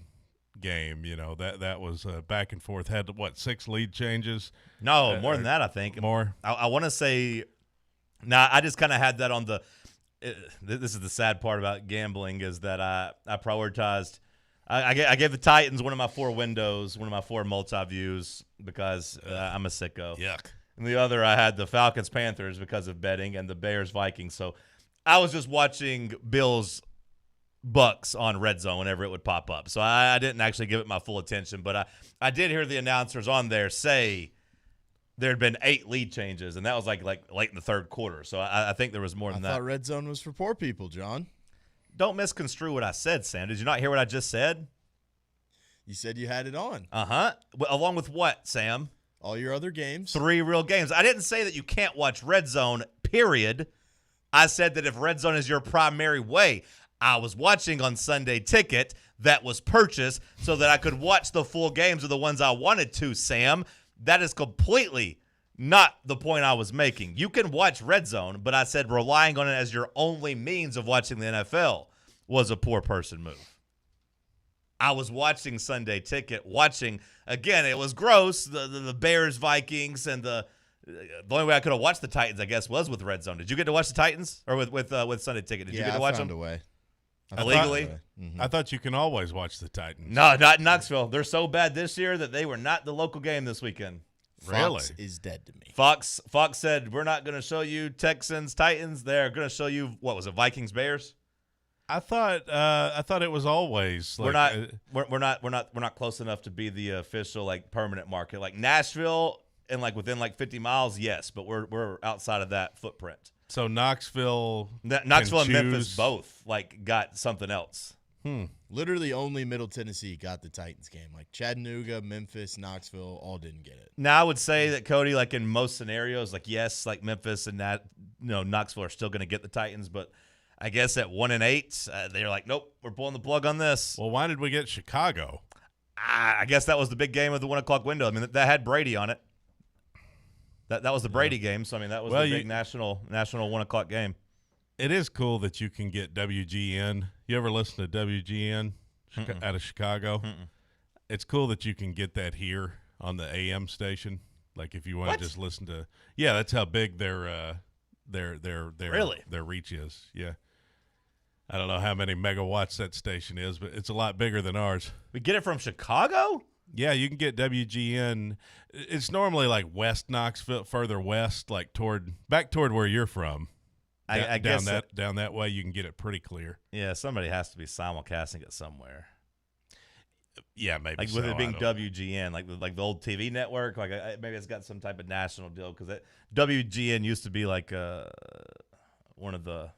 game. You know, that was back and forth. Had 6 lead changes? No, more than that, I think. More. I want to say. Nah, I just kind of had that on the. This is the sad part about gambling is that I prioritized. I gave the Titans one of my 4 windows, one of my 4 multi-views because I'm a sicko. Yuck. And the other, I had the Falcons-Panthers because of betting and the Bears-Vikings. So I was just watching Bills-Bucks on Red Zone whenever it would pop up. So I didn't actually give it my full attention. But I did hear the announcers on there say there had been 8 lead changes, and that was like late in the third quarter. So I think there was more than that. I thought Red Zone was for poor people, John. Don't misconstrue what I said, Sam. Did you not hear what I just said? You said you had it on. Uh-huh. Along with what, Sam? All your other games. 3 real games. I didn't say that you can't watch Red Zone, period. I said that if Red Zone is your primary way, I was watching on Sunday Ticket that was purchased so that I could watch the full games of the ones I wanted to, Sam. That is completely not the point I was making. You can watch Red Zone, but I said relying on it as your only means of watching the NFL was a poor person move. I was watching Sunday Ticket, again, it was gross, the Bears, Vikings, and the only way I could have watched the Titans, I guess, was with Red Zone. Did you get to watch the Titans? Or with Sunday Ticket? Did you get to watch them? A way. Illegally? I thought you can always watch the Titans. No, not in Knoxville. They're so bad this year that they were not the local game this weekend. Fox is dead to me. Fox said, we're not going to show you Texans, Titans. They're going to show you, what was it, Vikings, Bears? I thought it was always like, we're not close enough to be the official permanent market. Like Nashville and within 50 miles, yes, but we're outside of that footprint. So Knoxville and Memphis both got something else. Literally only Middle Tennessee got the Titans game. Chattanooga, Memphis, Knoxville all didn't get it. Now I would say that, Cody, in most scenarios, yes, Memphis and Knoxville are still going to get the Titans, but I guess at 1-8, they're like, nope, we're pulling the plug on this. Well, why did we get Chicago? I guess that was the big game of the 1 o'clock window. I mean, that had Brady on it. That was the Brady game, so that was the big national 1 o'clock game. It is cool that you can get WGN. You ever listen to WGN out of Chicago? It's cool that you can get that here on the AM station. If you want to just listen to, that's how big their reach is. Yeah, I don't know how many megawatts that station is, but it's a lot bigger than ours. We get it from Chicago? Yeah, you can get WGN. It's normally West Knoxville, further west, back toward where you're from. I guess down that way, you can get it pretty clear. Yeah, somebody has to be simulcasting it somewhere. Yeah, maybe with it being WGN, like the old TV network, maybe it's got some type of national deal because WGN used to be one of the.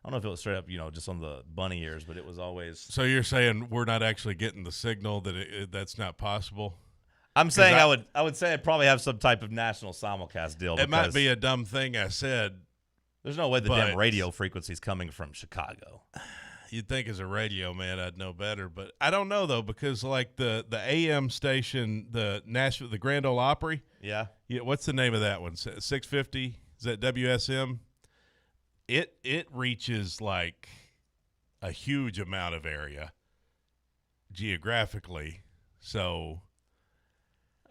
I don't know if it was straight up, just on the bunny ears, but it was always. So you're saying we're not actually getting the signal that's not possible? I'm saying I would say I'd probably have some type of national simulcast deal. It might be a dumb thing I said. There's no way the damn radio frequency's coming from Chicago. You'd think as a radio man I'd know better, but I don't know though because the AM station, the Grand Ole Opry. Yeah. What's the name of that one? 650? Is that WSM? It reaches a huge amount of area geographically. So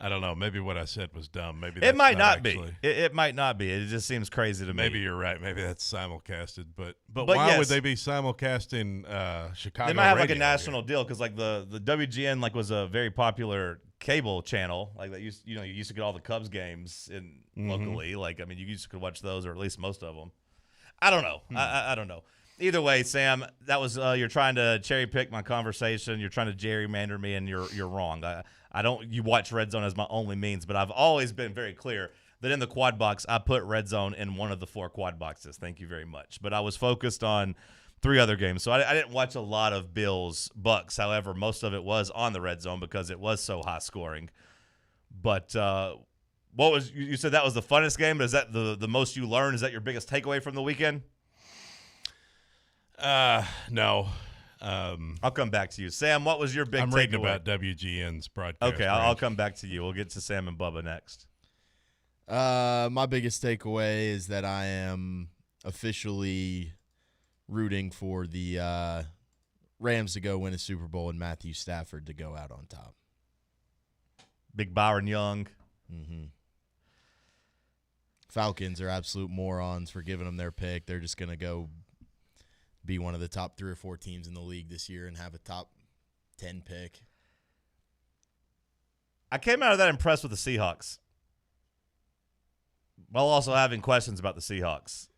I don't know. Maybe what I said was dumb. Maybe It might not actually. be. It might not be. It just seems crazy to me. Maybe you're right. Maybe that's simulcasted. But But why yes. would they be simulcasting Chicago? They might have like a radio national deal because like the WGN like was a very popular cable channel like that you used to get all the Cubs games in locally. Like I mean you used to watch those or at least most of them. I don't know. I don't know. Either way, Sam, that was you're trying to cherry pick my conversation. You're trying to gerrymander me, and you're wrong. I don't. You watch Red Zone as my only means, but I've always been very clear that in the quad box, I put Red Zone in one of the 4 quad boxes. Thank you very much. But I was focused on 3 other games, so I didn't watch a lot of Bills Bucks. However, most of it was on the Red Zone because it was so high scoring. But what was you said that was the funnest game? But is that the most you learned? Is that your biggest takeaway from the weekend? No. I'll come back to you. Sam, what was your big takeaway? I'm reading about WGN's broadcast. Okay, I'll come back to you. We'll get to Sam and Bubba next. My biggest takeaway is that I am officially rooting for the Rams to go win a Super Bowl and Matthew Stafford to go out on top. Big Byron Young. Mm-hmm. Falcons are absolute morons for giving them their pick. They're just going to go be one of the top 3 or 4 teams in the league this year and have a top 10 pick. I came out of that impressed with the Seahawks, while also having questions about the Seahawks.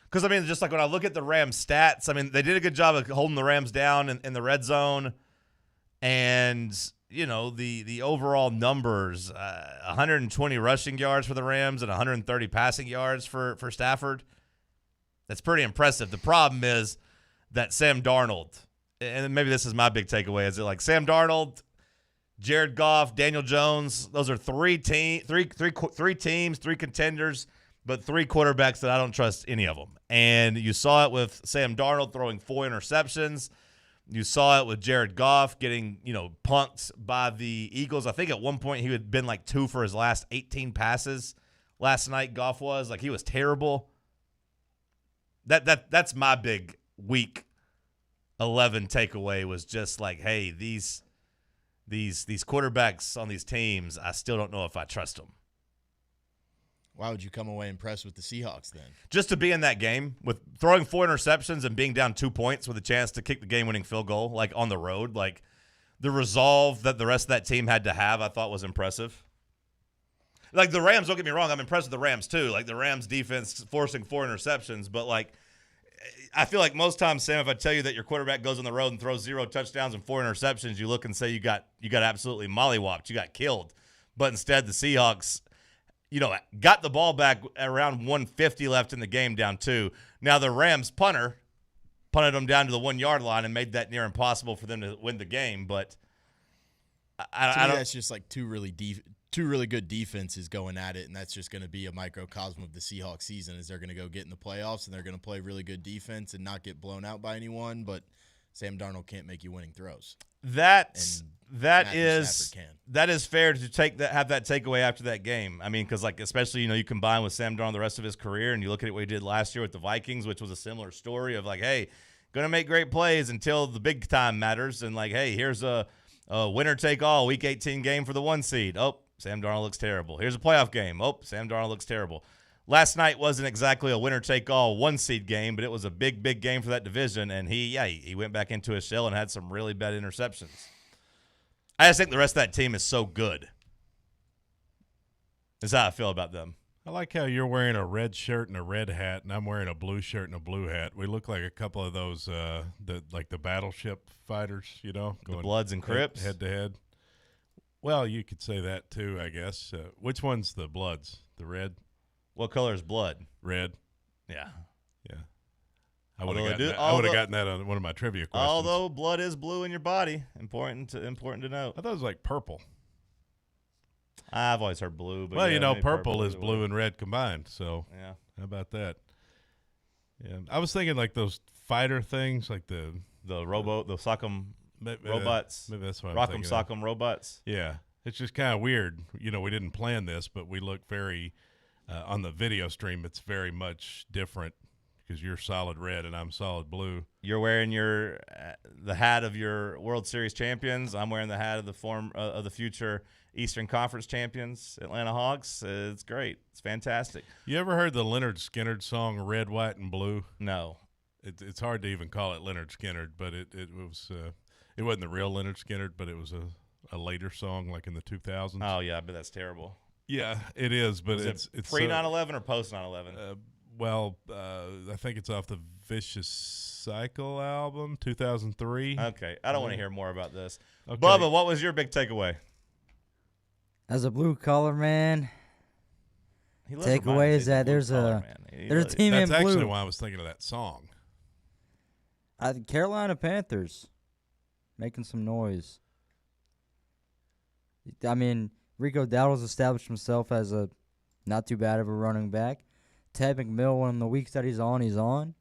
Because, I mean, just like when I look at the Rams stats, I mean, they did a good job of holding the Rams down in the red zone. And, you know, the overall numbers, 120 rushing yards for the Rams and 130 passing yards for Stafford. That's pretty impressive. The problem is that Sam Darnold, and maybe this is my big takeaway, is it like Sam Darnold, Jared Goff, Daniel Jones, those are 3 teams, 3 contenders, but 3 quarterbacks that I don't trust any of them. And you saw it with Sam Darnold throwing 4 interceptions. You saw it with Jared Goff getting, punked by the Eagles. I think at one point he had been like 2 for his last 18 passes last night. Goff was like, he was terrible. That's my big week 11 takeaway was just like, hey, these quarterbacks on these teams, I still don't know if I trust them. Why would you come away impressed with the Seahawks then? Just to be in that game with throwing 4 interceptions and being down 2 points with a chance to kick the game-winning field goal, like on the road, like the resolve that the rest of that team had to have, I thought was impressive. Like the Rams, don't get me wrong, I'm impressed with the Rams too. Like the Rams defense forcing 4 interceptions, but like I feel like most times, Sam, if I tell you that your quarterback goes on the road and throws 0 touchdowns and 4 interceptions, you look and say you got absolutely mollywopped, you got killed. But instead, the Seahawks, got the ball back around 150 left in the game, down 2. Now the Rams punter punted them down to the 1-yard line and made that near impossible for them to win the game. But I don't. That's just like two really good defenses going at it, and that's just going to be a microcosm of the Seahawks season. Is they're going to go get in the playoffs and they're going to play really good defense and not get blown out by anyone. But Sam Darnold can't make you winning throws. That is fair to have that takeaway after that game. I mean, because like especially you combine with Sam Darnold the rest of his career, and you look at what he did last year with the Vikings, which was a similar story of like, hey, gonna make great plays until the big time matters, and like, hey, here's a winner take all Week 18 game for the 1 seed. Oh, Sam Darnold looks terrible. Here's a playoff game. Oh, Sam Darnold looks terrible. Last night wasn't exactly a winner-take-all 1-seed game, but it was a big, big game for that division, and he went back into his shell and had some really bad interceptions. I just think the rest of that team is so good. That's how I feel about them. I like how you're wearing a red shirt and a red hat, and I'm wearing a blue shirt and a blue hat. We look like a couple of those, the battleship fighters, going the Bloods and Crips? Head-to-head. Well, you could say that too, I guess. Which one's the Bloods? The red? What color is blood? Red. Yeah. I would have gotten that on one of my trivia questions. Although blood is blue in your body, important to note. I thought it was like purple. I've always heard blue, but purple is blue and red combined. So yeah, how about that? Yeah, I was thinking like those fighter things, like the Sock'em robots. Maybe that's what I'm Rock'em thinking. Sock'em robots. Yeah, it's just kind of weird. We didn't plan this, but we look very on the video stream. It's very much different because you're solid red and I'm solid blue. You're wearing the hat of your World Series champions. I'm wearing the hat of the future Eastern Conference champions, Atlanta Hawks. It's great. It's fantastic. You ever heard the Leonard Skinner song "Red, White, and Blue"? No. It's hard to even call it Leonard Skinner, but it was it wasn't the real Leonard Skinner, but it was a later song like in the 2000s. Oh yeah, but that's terrible. Yeah, it is, but it's it's pre 9/11 or post 9/11. I think it's off the Vicious Cycle album, 2003. Okay, I don't want to hear more about this. Okay. Bubba, what was your big takeaway? As a blue collar man, takeaway is that there's a team in blue. That's actually why I was thinking of that song. Carolina Panthers making some noise. I mean, Rico Dowdle's established himself as a not too bad of a running back. Ted McMill, one of the weeks that he's on.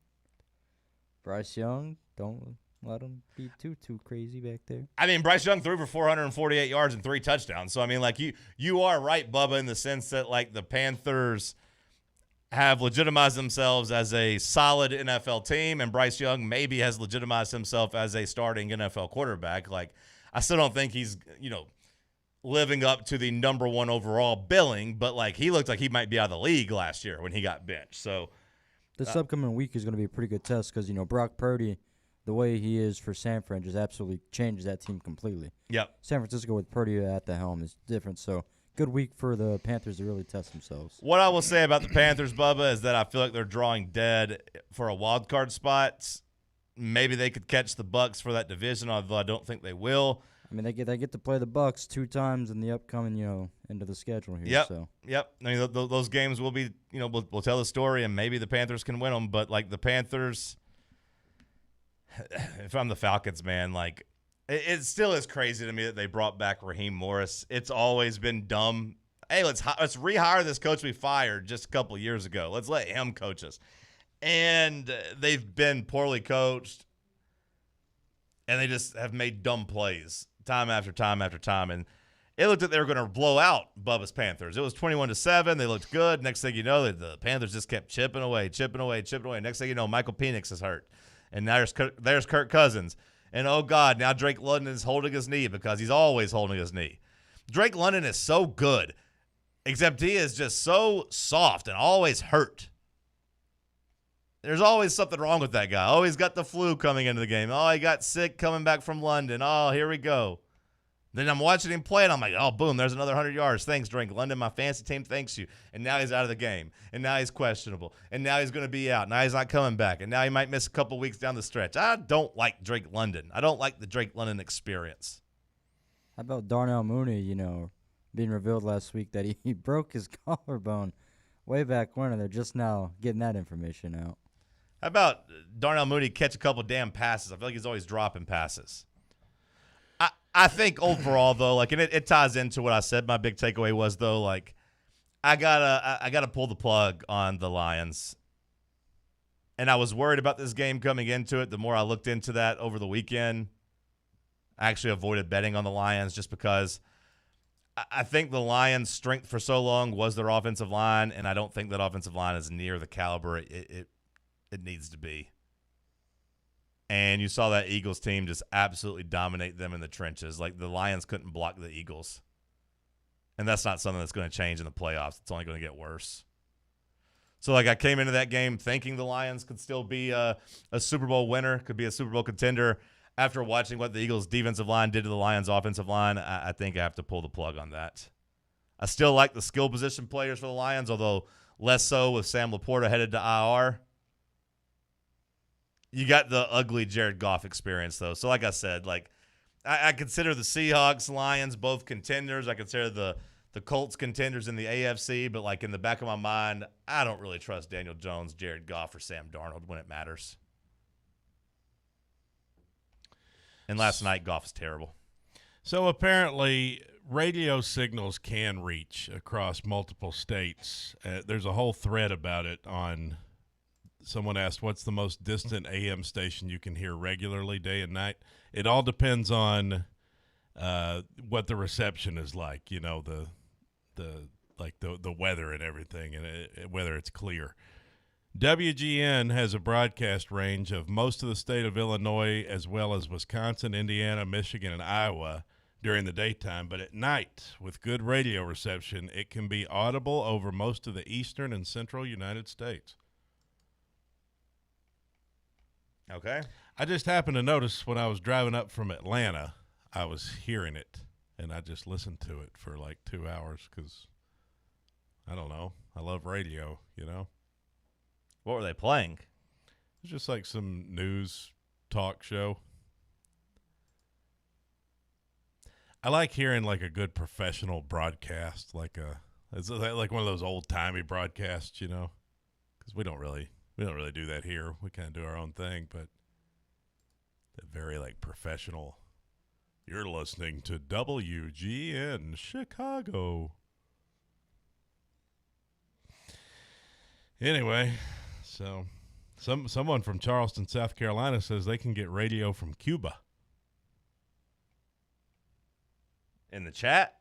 Bryce Young, don't let him be too crazy back there. I mean, Bryce Young threw for 448 yards and 3 touchdowns. So, I mean, like, you are right, Bubba, in the sense that, like, the Panthers have legitimized themselves as a solid NFL team, and Bryce Young maybe has legitimized himself as a starting NFL quarterback. Like, I still don't think he's, living up to the number 1 overall billing, but, like, he looked like he might be out of the league last year when he got benched. So this upcoming week is going to be a pretty good test because, Brock Purdy, the way he is for San Fran, just absolutely changes that team completely. Yep. San Francisco with Purdy at the helm is different. So good week for the Panthers to really test themselves. What I will say about the Panthers, Bubba, is that I feel like they're drawing dead for a wild card spot. Maybe they could catch the Bucs for that division, although I don't think they will. I mean, they get to play the Bucs 2 times in the upcoming, end of the schedule here. Yep. So. Yep. I mean, those games will be, we'll tell the story, and maybe the Panthers can win them. But, like, the Panthers, if I'm the Falcons, man, like, it still is crazy to me that they brought back Raheem Morris. It's always been dumb. Hey, let's rehire this coach we fired just a couple years ago. Let's let him coach us. And they've been poorly coached, and they just have made dumb plays time after time after time. And it looked like they were going to blow out Bubba's Panthers. It was 21-7. They looked good. Next thing you know, the Panthers just kept chipping away. Next thing you know, Michael Penix is hurt. And now there's Kirk Cousins. And, oh, God, now Drake London is holding his knee because he's always holding his knee. Drake London is so good, except he is just so soft and always hurt. There's always something wrong with that guy. Oh, he's got the flu coming into the game. Oh, he got sick coming back from London. Oh, here we go. Then I'm watching him play, and I'm like, oh, boom, there's another 100 yards. Thanks, Drake London. My fantasy team thanks you. And now he's out of the game. And now he's questionable. And now he's going to be out. Now he's not coming back. And now he might miss a couple weeks down the stretch. I don't like Drake London. I don't like the Drake London experience. How about Darnell Mooney, being revealed last week that he broke his collarbone way back when, and they're just now getting that information out. How about Darnell Mooney catch a couple damn passes? I feel like he's always dropping passes. I think overall, though, like, and it ties into what I said. My big takeaway was, though, like, I gotta pull the plug on the Lions. And I was worried about this game coming into it. The more I looked into that over the weekend, I actually avoided betting on the Lions just because I think the Lions' strength for so long was their offensive line, and I don't think that offensive line is near the caliber it needs to be. And you saw that Eagles team just absolutely dominate them in the trenches. Like, the Lions couldn't block the Eagles. And that's not something that's going to change in the playoffs. It's only going to get worse. So, like, I came into that game thinking the Lions could still be a Super Bowl winner, could be a Super Bowl contender. After watching what the Eagles' defensive line did to the Lions' offensive line, I think I have to pull the plug on that. I still like the skill position players for the Lions, although less so with Sam Laporta headed to IR. You got the ugly Jared Goff experience, though. So, like I said, like, I consider the Seahawks, Lions both contenders. I consider the Colts contenders in the AFC. But, like, in the back of my mind, I don't really trust Daniel Jones, Jared Goff, or Sam Darnold when it matters. And last night, Goff was terrible. So, apparently, radio signals can reach across multiple states. There's a whole thread about it on – someone asked, what's the most distant AM station you can hear regularly day and night? It all depends on what the reception is like, the weather and everything, and whether it's clear. WGN has a broadcast range of most of the state of Illinois as well as Wisconsin, Indiana, Michigan, and Iowa during the daytime. But at night, with good radio reception, it can be audible over most of the eastern and central United States. Okay. I just happened to notice when I was driving up from Atlanta, I was hearing it, and I just listened to it for like 2 hours because, I don't know, I love radio, you know? What were they playing? It's just like some news talk show. I like hearing like a good professional broadcast, it's like one of those old-timey broadcasts, you know? Because we don't really do that here. We kind of do our own thing, but they're very like professional. You're listening to WGN Chicago. Anyway, so someone from Charleston, South Carolina says they can get radio from Cuba. In the chat?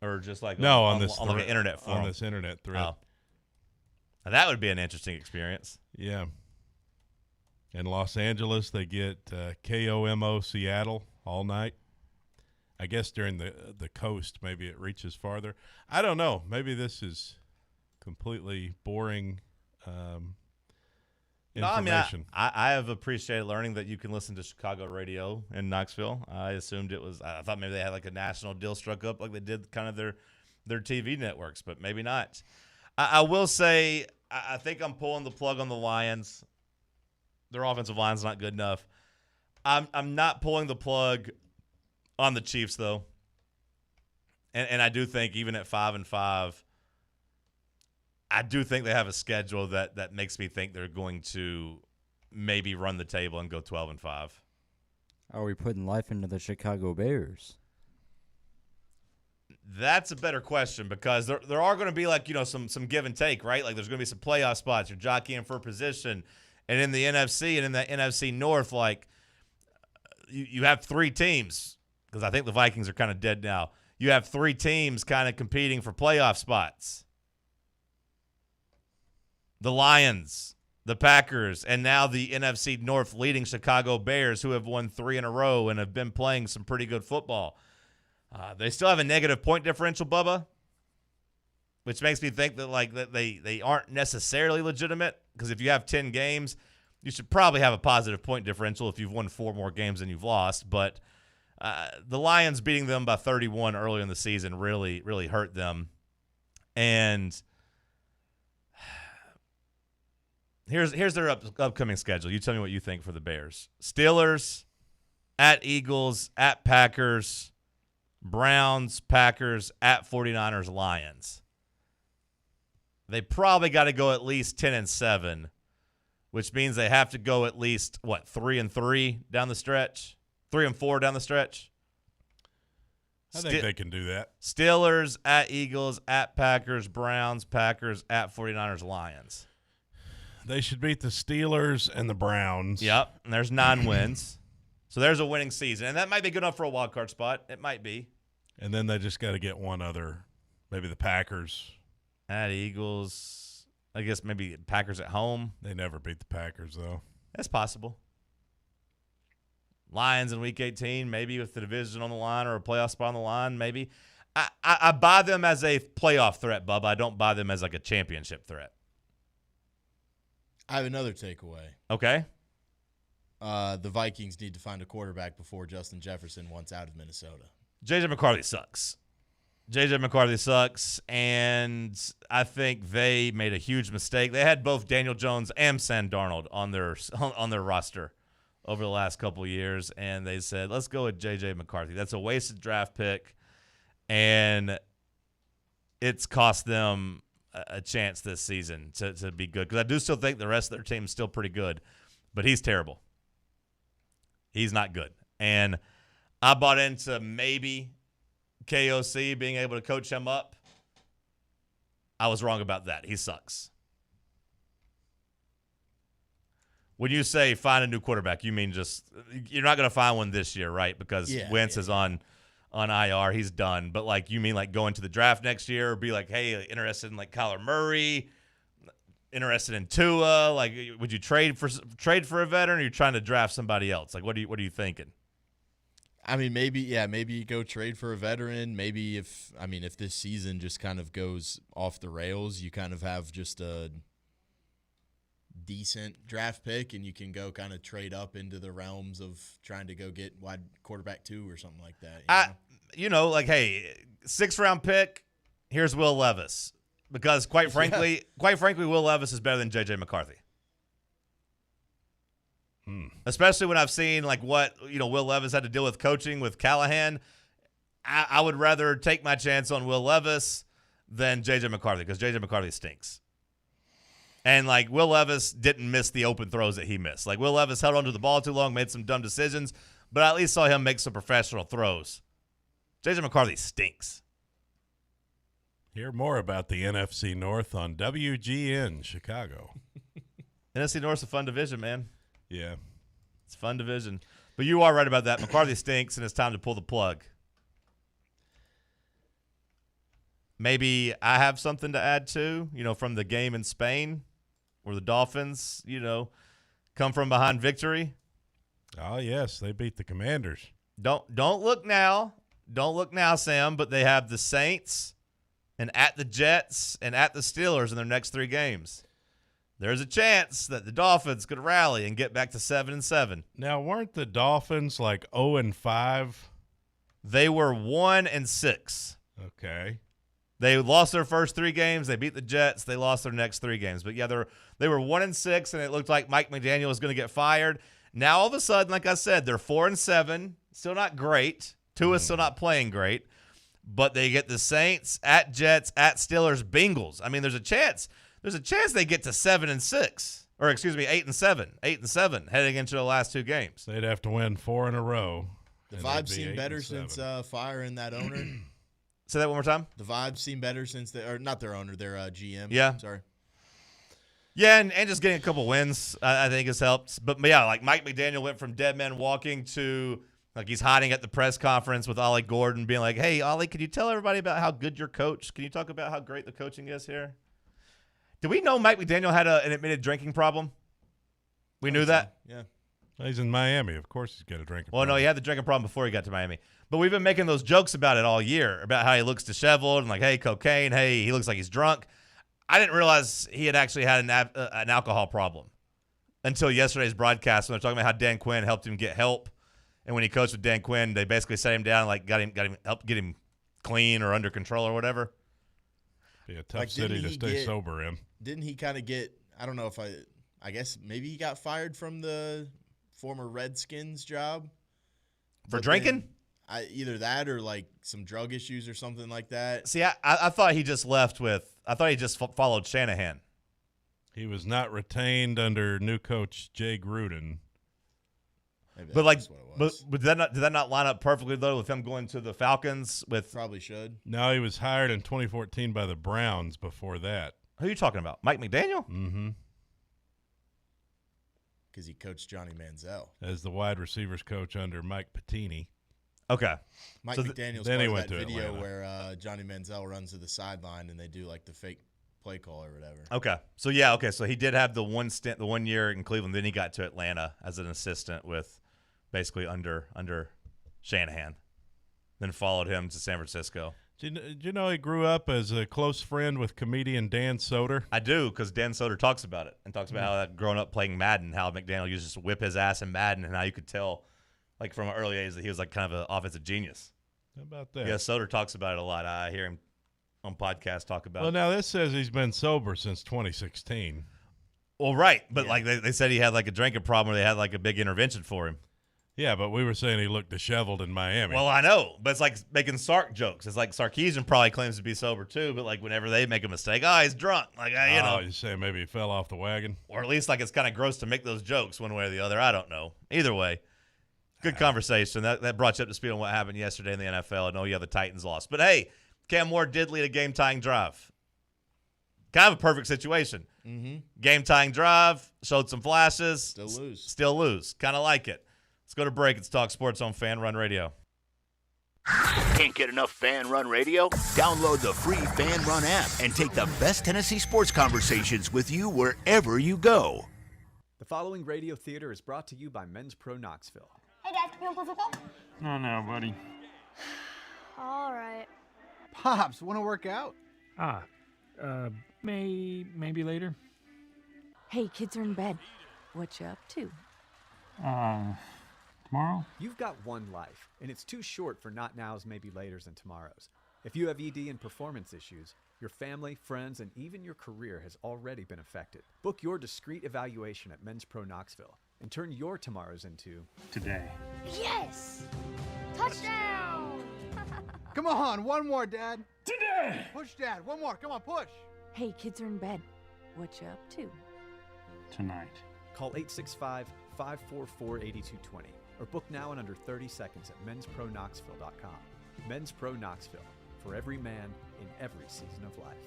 Or just like on the internet forum? On this internet thread. Oh. Now that would be an interesting experience. Yeah. In Los Angeles, they get KOMO Seattle all night. I guess during the coast, maybe it reaches farther. I don't know. Maybe this is completely boring information. I have appreciated learning that you can listen to Chicago radio in Knoxville. I assumed I thought maybe they had like a national deal struck up like they did kind of their TV networks, but maybe not. I will say I think I'm pulling the plug on the Lions. Their offensive line's not good enough. I'm not pulling the plug on the Chiefs though. And I do think even at 5-5, I do think they have a schedule that makes me think they're going to maybe run the table and go 12-5. Are we putting life into the Chicago Bears? That's a better question because there are going to be like, you know, some give and take, right? Like there's going to be some playoff spots. You're jockeying for position. And in the NFC and in the NFC North, like you have three teams because I think the Vikings are kind of dead now. You have three teams kind of competing for playoff spots. The Lions, the Packers, and now the NFC North leading Chicago Bears, who have won 3 in a row and have been playing some pretty good football. They still have a negative point differential, Bubba, which makes me think that they aren't necessarily legitimate because if you have 10 games, you should probably have a positive point differential if you've won 4 more games than you've lost. But the Lions beating them by 31 earlier in the season really, really hurt them. And here's their upcoming schedule. You tell me what you think for the Bears. Steelers, at Eagles, at Packers, Browns, Packers, at 49ers, Lions. They probably got to go at least 10-7, which means they have to go at least, 3-3 down the stretch? 3-4 down the stretch? I think they can do that. Steelers, at Eagles, at Packers, Browns, Packers, at 49ers, Lions. They should beat the Steelers and the Browns. Yep, and there's 9 wins. So there's a winning season, and that might be good enough for a wild card spot. It might be. And then they just got to get one other, maybe the Packers. At Eagles, I guess maybe Packers at home. They never beat the Packers, though. That's possible. Lions in Week 18, maybe with the division on the line or a playoff spot on the line, maybe. I buy them as a playoff threat, Bubba. I don't buy them as like a championship threat. I have another takeaway. Okay. The Vikings need to find a quarterback before Justin Jefferson wants out of Minnesota. J.J. McCarthy sucks. J.J. McCarthy sucks, and I think they made a huge mistake. They had both Daniel Jones and Sam Darnold on their roster over the last couple of years, and they said, let's go with J.J. McCarthy. That's a wasted draft pick, and it's cost them a chance this season to be good because I do still think the rest of their team is still pretty good, but he's terrible. He's not good. And I bought into maybe KOC being able to coach him up. I was wrong about that. He sucks. When you say find a new quarterback, you mean just you're not going to find one this year, right? Because Wentz is on IR. He's done. But, you mean, go into the draft next year or be like, hey, interested in, Kyler Murray? interested in Tua? Like, would you trade for a veteran, or are you trying to draft somebody else? Like, what are you thinking? I mean, maybe you go trade for a veteran. Maybe if this season just kind of goes off the rails, you kind of have just a decent draft pick, and you can go kind of trade up into the realms of trying to go get wide quarterback 2 or something like that. Like, hey, 6th round pick, here's Will Levis. Because quite frankly, Will Levis is better than J.J. McCarthy. Especially when I've seen like what Will Levis had to deal with coaching with Callahan. I would rather take my chance on Will Levis than J.J. McCarthy, because J.J. McCarthy stinks. And like Will Levis didn't miss the open throws that he missed. Like Will Levis held onto the ball too long, made some dumb decisions, but I at least saw him make some professional throws. J.J. McCarthy stinks. Hear more about the NFC North on WGN Chicago. NFC North's a fun division, man. Yeah. It's a fun division. But you are right about that. McCarthy stinks, and it's time to pull the plug. Maybe I have something to add to, from the game in Spain where the Dolphins, come from behind victory. Oh, yes. They beat the Commanders. Don't look now. Don't look now, Sam, but they have the Saints and at the Jets and at the Steelers in their next 3 games. There's a chance that the Dolphins could rally and get back to 7-7. Now, weren't the Dolphins like 0-5? They were 1-6. Okay. They lost their first 3 games. They beat the Jets. They lost their next 3 games. But, yeah, they were 1-6, and it looked like Mike McDaniel was going to get fired. Now, all of a sudden, like I said, they're 4-7. Still not great. Tua's still not playing great. But they get the Saints, at Jets, at Steelers, Bengals. I mean, there's a chance they get to 7-6. Or, 8-7. 8-7 heading into the last 2 games. They'd have to win 4 in a row. The vibes seem better since firing that owner. Say that one more time. The vibes seem better since not their owner, their GM. Yeah. Sorry. Yeah, and just getting a couple wins, I think, has helped. But, yeah, like Mike McDaniel went from dead men walking to, like, he's hiding at the press conference with Ollie Gordon being like, hey, Ollie, could you tell everybody about how good you're coached? Can you talk about how great the coaching is here? Do we know Mike McDaniel had an admitted drinking problem? We knew that? Yeah. He's in Miami. Of course he's got a drinking problem. Well, no, he had the drinking problem before he got to Miami. But we've been making those jokes about it all year, about how he looks disheveled and like, hey, cocaine, hey, he looks like he's drunk. I didn't realize he had actually had an alcohol problem until yesterday's broadcast when they're talking about how Dan Quinn helped him get help. And when he coached with Dan Quinn, they basically sat him down and like got him helped get him clean or under control or whatever. Be a tough city to stay sober in. Didn't he kind of get, I don't know if I guess maybe he got fired from the former Redskins job. For drinking? Either that or like some drug issues or something like that. See, I thought he just followed Shanahan. He was not retained under new coach Jay Gruden. But like, but did that not line up perfectly though with him going to the Falcons? Probably should. No, he was hired in 2014 by the Browns. Before that, who are you talking about? Mike McDaniel? Mm-hmm. Because he coached Johnny Manziel as the wide receivers coach under Mike Pettini. Okay. Mike McDaniel's part of that video where Johnny Manziel runs to the sideline and they do like the fake play call or whatever. Okay. So yeah, okay. So he did have the 1 year in Cleveland. Then he got to Atlanta as an assistant with basically under Shanahan. Then followed him to San Francisco. Did you know he grew up as a close friend with comedian Dan Soder? I do, because Dan Soder talks about it and talks about how that growing up playing Madden, how McDaniel used to whip his ass in Madden, and how you could tell, like from an early age, that he was like kind of an offensive genius. How about that? Yeah, Soder talks about it a lot. I hear him on podcasts talk about it. Well, now this says he's been sober since 2016. Well, right, but like they said he had like a drinking problem, or they had like a big intervention for him. Yeah, but we were saying he looked disheveled in Miami. Well, I know, but it's like making Sark jokes. It's like Sarkisian probably claims to be sober too, but like whenever they make a mistake, he's drunk. Like, you know. You say maybe he fell off the wagon? Or at least like it's kind of gross to make those jokes one way or the other. I don't know. Either way, good conversation. That brought you up to speed on what happened yesterday in the NFL. I know the Titans lost. But hey, Cam Ward did lead a game-tying drive. Kind of a perfect situation. Mm-hmm. Game-tying drive, showed some flashes. Still lose. Kind of like it. Let's go to break. It's Talk Sports on Fanrun Radio. Can't get enough Fan Run Radio? Download the free Fan Run app and take the best Tennessee sports conversations with you wherever you go. The following radio theater is brought to you by Men's Pro Knoxville. Hey, Dad, can we play football? No, buddy. All right. Pops, want to work out? Maybe later. Hey, kids are in bed. What you up to? Tomorrow? You've got one life, and it's too short for not nows, maybe laters, and tomorrows. If you have ED and performance issues, your family, friends, and even your career has already been affected. Book your discreet evaluation at Men's Pro Knoxville and turn your tomorrows into today. Yes! Touchdown! Come on, one more, Dad. Today! Push, Dad. One more. Come on, push. Hey, kids are in bed. What you up to? Tonight. Call 865-544-8220 or book now in under 30 seconds at menspronoknxville.com. Men's Pro Knoxville, for every man in every season of life.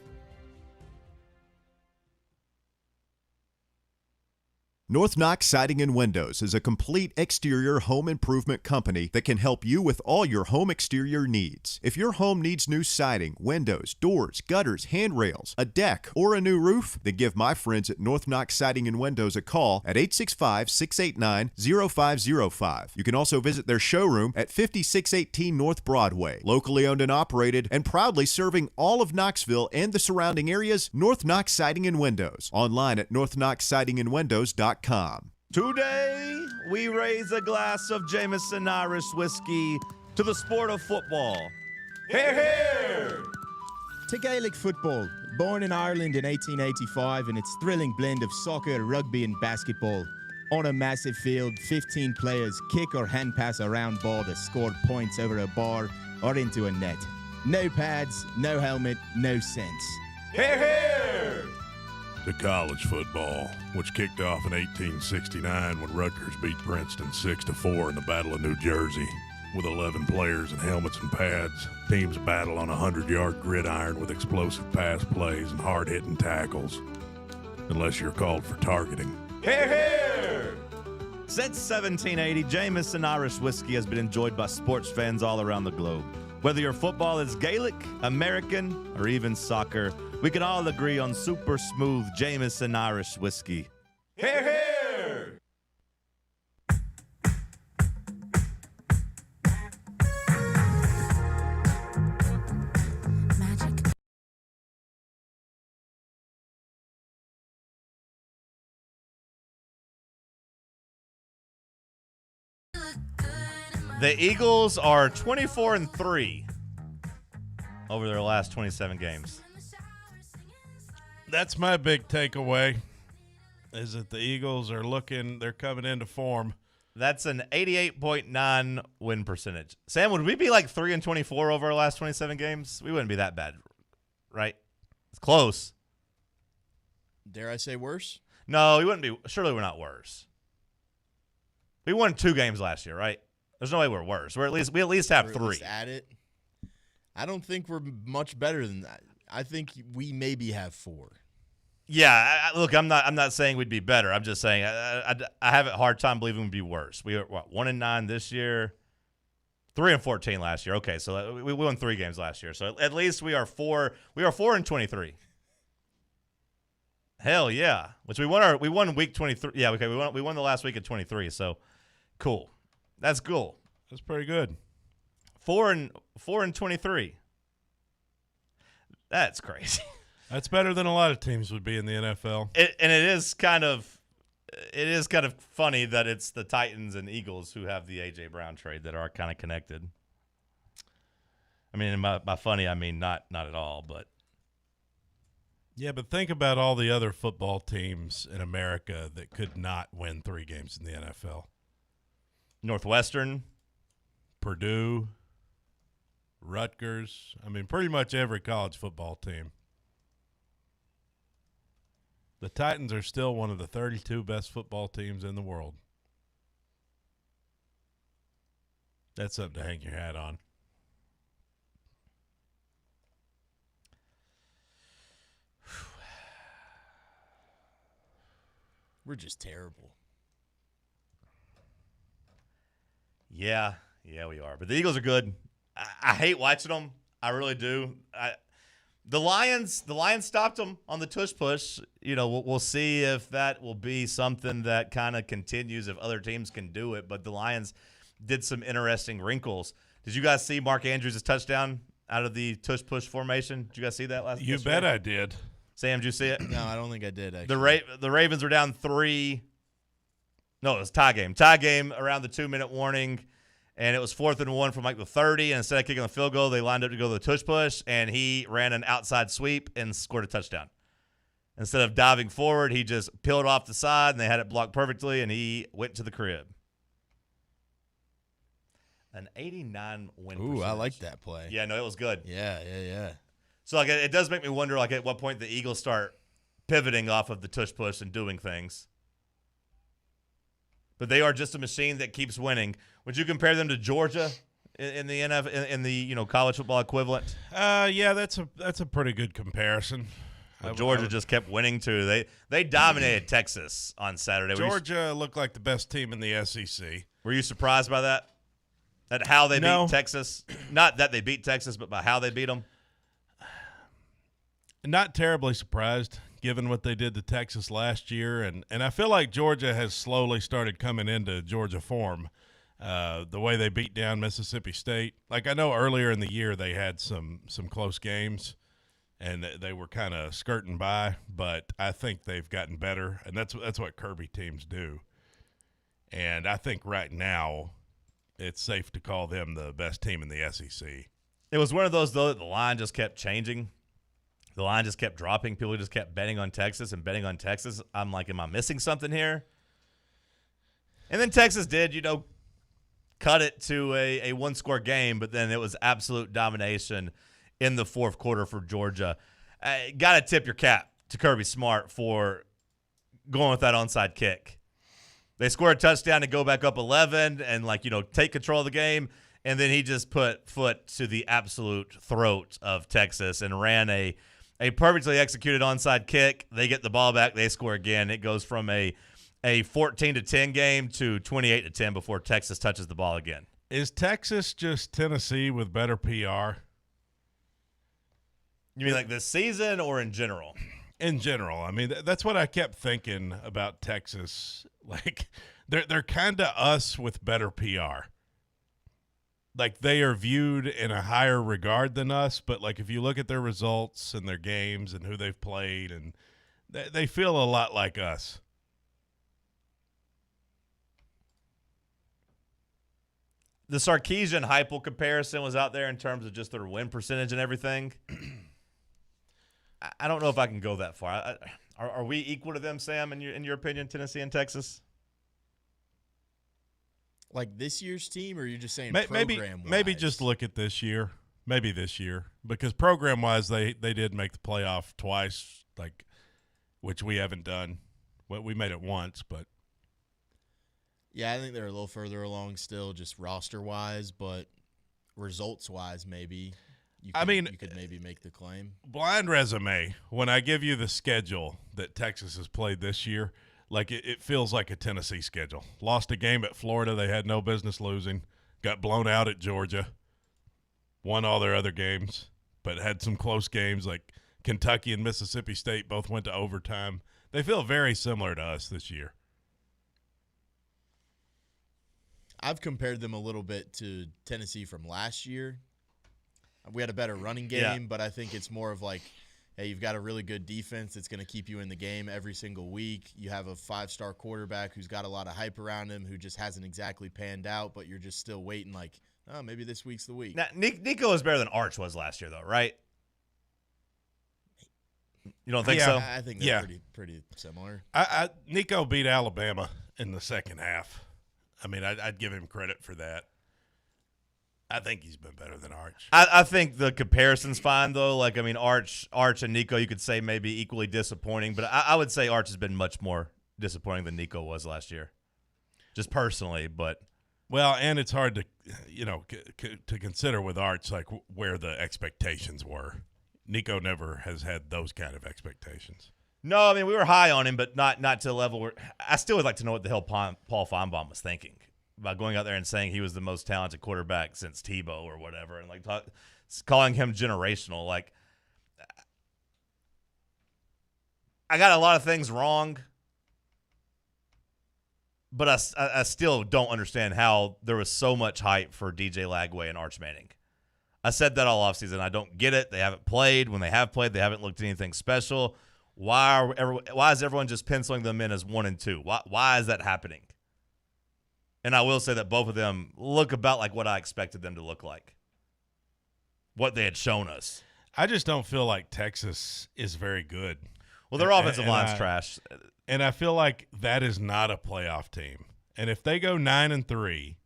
North Knox Siding and Windows is a complete exterior home improvement company that can help you with all your home exterior needs. If your home needs new siding, windows, doors, gutters, handrails, a deck, or a new roof, then give my friends at North Knox Siding and Windows a call at 865-689-0505. You can also visit their showroom at 5618 North Broadway. Locally owned and operated and proudly serving all of Knoxville and the surrounding areas, North Knox Siding and Windows. Online at northknoxsidingandwindows.com. Today, we raise a glass of Jameson Irish whiskey to the sport of football. Hear, hear! To Gaelic football, born in Ireland in 1885 in its thrilling blend of soccer, rugby and basketball. On a massive field, 15 players kick or hand pass a round ball that scored points over a bar or into a net. No pads, no helmet, no sense. Hear, hear! To college football, which kicked off in 1869 when Rutgers beat Princeton 6-4 in the Battle of New Jersey. With 11 players in helmets and pads, teams battle on a 100-yard gridiron with explosive pass plays and hard-hitting tackles. Unless you're called for targeting. Hear, hear! Since 1780, Jameson Irish whiskey has been enjoyed by sports fans all around the globe. Whether your football is Gaelic, American, or even soccer, we can all agree on super smooth Jameson Irish whiskey. Hear, hear! The Eagles are 24-3 over their last 27 games. That's my big takeaway, is that the Eagles are they're coming into form. That's an 88.9 win percentage. Sam, would we be like 3-24 over our last 27 games? We wouldn't be that bad, right? It's close. Dare I say worse? No, we wouldn't be. Surely we're not worse. We won 2 games last year, right? There's no way we're worse. We at least have 3. Least at it. I don't think we're much better than that. I think we maybe have 4. Yeah, look, I'm not saying we'd be better. I'm just saying I have a hard time believing we'd be worse. We were 1-9 this year, 3-14 last year. Okay, so we won 3 games last year. So at least we are 4. We are 4-23. Hell yeah! Which we won week 23. Yeah, okay, we won the last week of 23. So cool. That's cool. That's pretty good. 4-23. That's crazy. That's better than a lot of teams would be in the NFL. And it is kind of funny that it's the Titans and Eagles who have the A.J. Brown trade that are kind of connected. I mean, by funny, I mean not at all, but. Yeah, but think about all the other football teams in America that could not win 3 games in the NFL. Northwestern. Purdue. Rutgers. I mean, pretty much every college football team. The Titans are still one of the 32 best football teams in the world. That's something to hang your hat on. We're just terrible. Yeah, we are. But the Eagles are good. I hate watching them. I really do. The Lions stopped them on the tush push. You know, we'll see if that will be something that kind of continues if other teams can do it. But the Lions did some interesting wrinkles. Did you guys see Mark Andrews' touchdown out of the tush push formation? Did you guys see that last? You bet I did. Sam, did you see it? No, I don't think I did. Actually, The Ravens were down 3. No, it was tie game. Tie game around the 2-minute warning. And it was 4th and 1 from like the 30. And instead of kicking the field goal, they lined up to go to the tush push. And he ran an outside sweep and scored a touchdown. Instead of diving forward, he just peeled off the side, and they had it blocked perfectly, and he went to the crib. An 89 win percentage. Ooh, I like that play. Yeah, no, it was good. Yeah. So like it does make me wonder like at what point the Eagles start pivoting off of the tush push and doing things. But they are just a machine that keeps winning. Would you compare them to Georgia in the in the college football equivalent? Yeah, that's a pretty good comparison. Georgia just kept winning too. They dominated Texas on Saturday. Georgia looked like the best team in the SEC. Were you surprised by that? At how they beat Texas? Not that they beat Texas, but by how they beat them? Not terribly surprised, given what they did to Texas last year. And I feel like Georgia has slowly started coming into Georgia form. The way they beat down Mississippi State. Like I know earlier in the year they had some close games, and they were kind of skirting by. But I think they've gotten better, and that's what Kirby teams do. And I think right now it's safe to call them the best team in the SEC. It was one of those, though, that the line just kept changing. The line just kept dropping. People just kept betting on Texas and betting on Texas. I'm like, am I missing something here? And then Texas did, cut it to a one-score game, but then it was absolute domination in the fourth quarter for Georgia. Got to tip your cap to Kirby Smart for going with that onside kick. They scored a touchdown to go back up 11 and, take control of the game, and then he just put foot to the absolute throat of Texas and ran a perfectly executed onside kick. They get the ball back. They score again. It goes from a 14-10 game to 28-10 before Texas touches the ball again. Is Texas just Tennessee with better PR? You mean like this season or in general? In general. I mean, that's what I kept thinking about Texas. Like, they're kind of us with better PR. Like, they are viewed in a higher regard than us, but, if you look at their results and their games and who they've played, and they feel a lot like us. The Sarkisian Heupel comparison was out there in terms of just their win percentage and everything. I don't know if I can go that far. Are we equal to them, Sam, in your opinion, Tennessee and Texas? Like this year's team, or are you just saying program-wise? Maybe just look at this year. Maybe this year. Because program-wise, they did make the playoff twice, which we haven't done. We made it once, but. Yeah, I think they're a little further along still, just roster-wise, but results-wise, maybe. You could maybe make the claim. Blind resume, when I give you the schedule that Texas has played this year, it feels like a Tennessee schedule. Lost a game at Florida they had no business losing. Got blown out at Georgia. Won all their other games, but had some close games like Kentucky and Mississippi State both went to overtime. They feel very similar to us this year. I've compared them a little bit to Tennessee from last year. We had a better running game, but I think it's more of hey, you've got a really good defense that's going to keep you in the game every single week. You have a 5-star quarterback who's got a lot of hype around him who just hasn't exactly panned out, but you're just still waiting maybe this week's the week. Now, Nico is better than Arch was last year, though, right? You don't think so? I think they're pretty similar. Nico beat Alabama in the second half. I mean, I'd give him credit for that. I think he's been better than Arch. I think the comparison's fine, though. Arch and Nico, you could say maybe equally disappointing, but I would say Arch has been much more disappointing than Nico was last year, just personally. But well, and it's hard to consider with Arch where the expectations were. Nico never has had those kind of expectations. No, I mean we were high on him, but not to the level where I still would like to know what the hell Paul Feinbaum was thinking. by going out there and saying he was the most talented quarterback since Tebow or whatever, and like calling him generational. Like, I got a lot of things wrong, but I still don't understand how there was so much hype for DJ Lagway and Arch Manning. I said that all offseason. I don't get it. They haven't played. When they have played, they haven't looked at anything special. Why is everyone just penciling them in as 1 and 2? Why is that happening? And I will say that both of them look about like what I expected them to look like, what they had shown us. I just don't feel like Texas is very good. Well, their offensive line's trash. And I feel like that is not a playoff team. And if they go 9-3,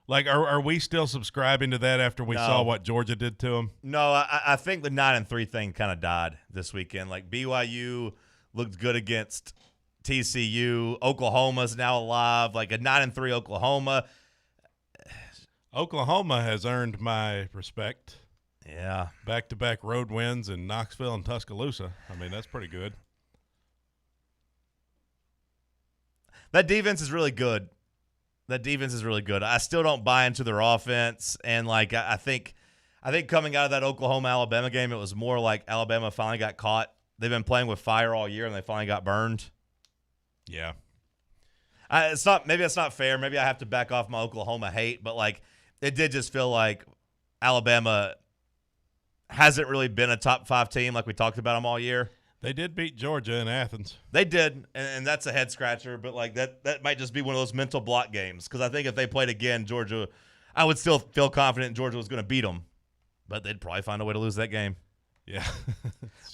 like, are we still subscribing to that after we saw what Georgia did to them? No, I think the 9-3 thing kind of died this weekend. Like, BYU looked good against TCU. Oklahoma's now alive. Like, a 9-3 Oklahoma. Oklahoma has earned my respect. Yeah. Back-to-back road wins in Knoxville and Tuscaloosa. I mean, that's pretty good. That defense is really good. I still don't buy into their offense. And, like, I think coming out of that Oklahoma-Alabama game, it was more like Alabama finally got caught. They've been playing with fire all year, and they finally got burned. Yeah. Maybe that's not fair. Maybe I have to back off my Oklahoma hate. But, like, it did just feel like Alabama hasn't really been a top 5 team like we talked about them all year. They did beat Georgia in Athens. They did, and that's a head scratcher. But like that might just be one of those mental block games, because I think if they played again, Georgia, I would still feel confident Georgia was going to beat them, but they'd probably find a way to lose that game. Yeah.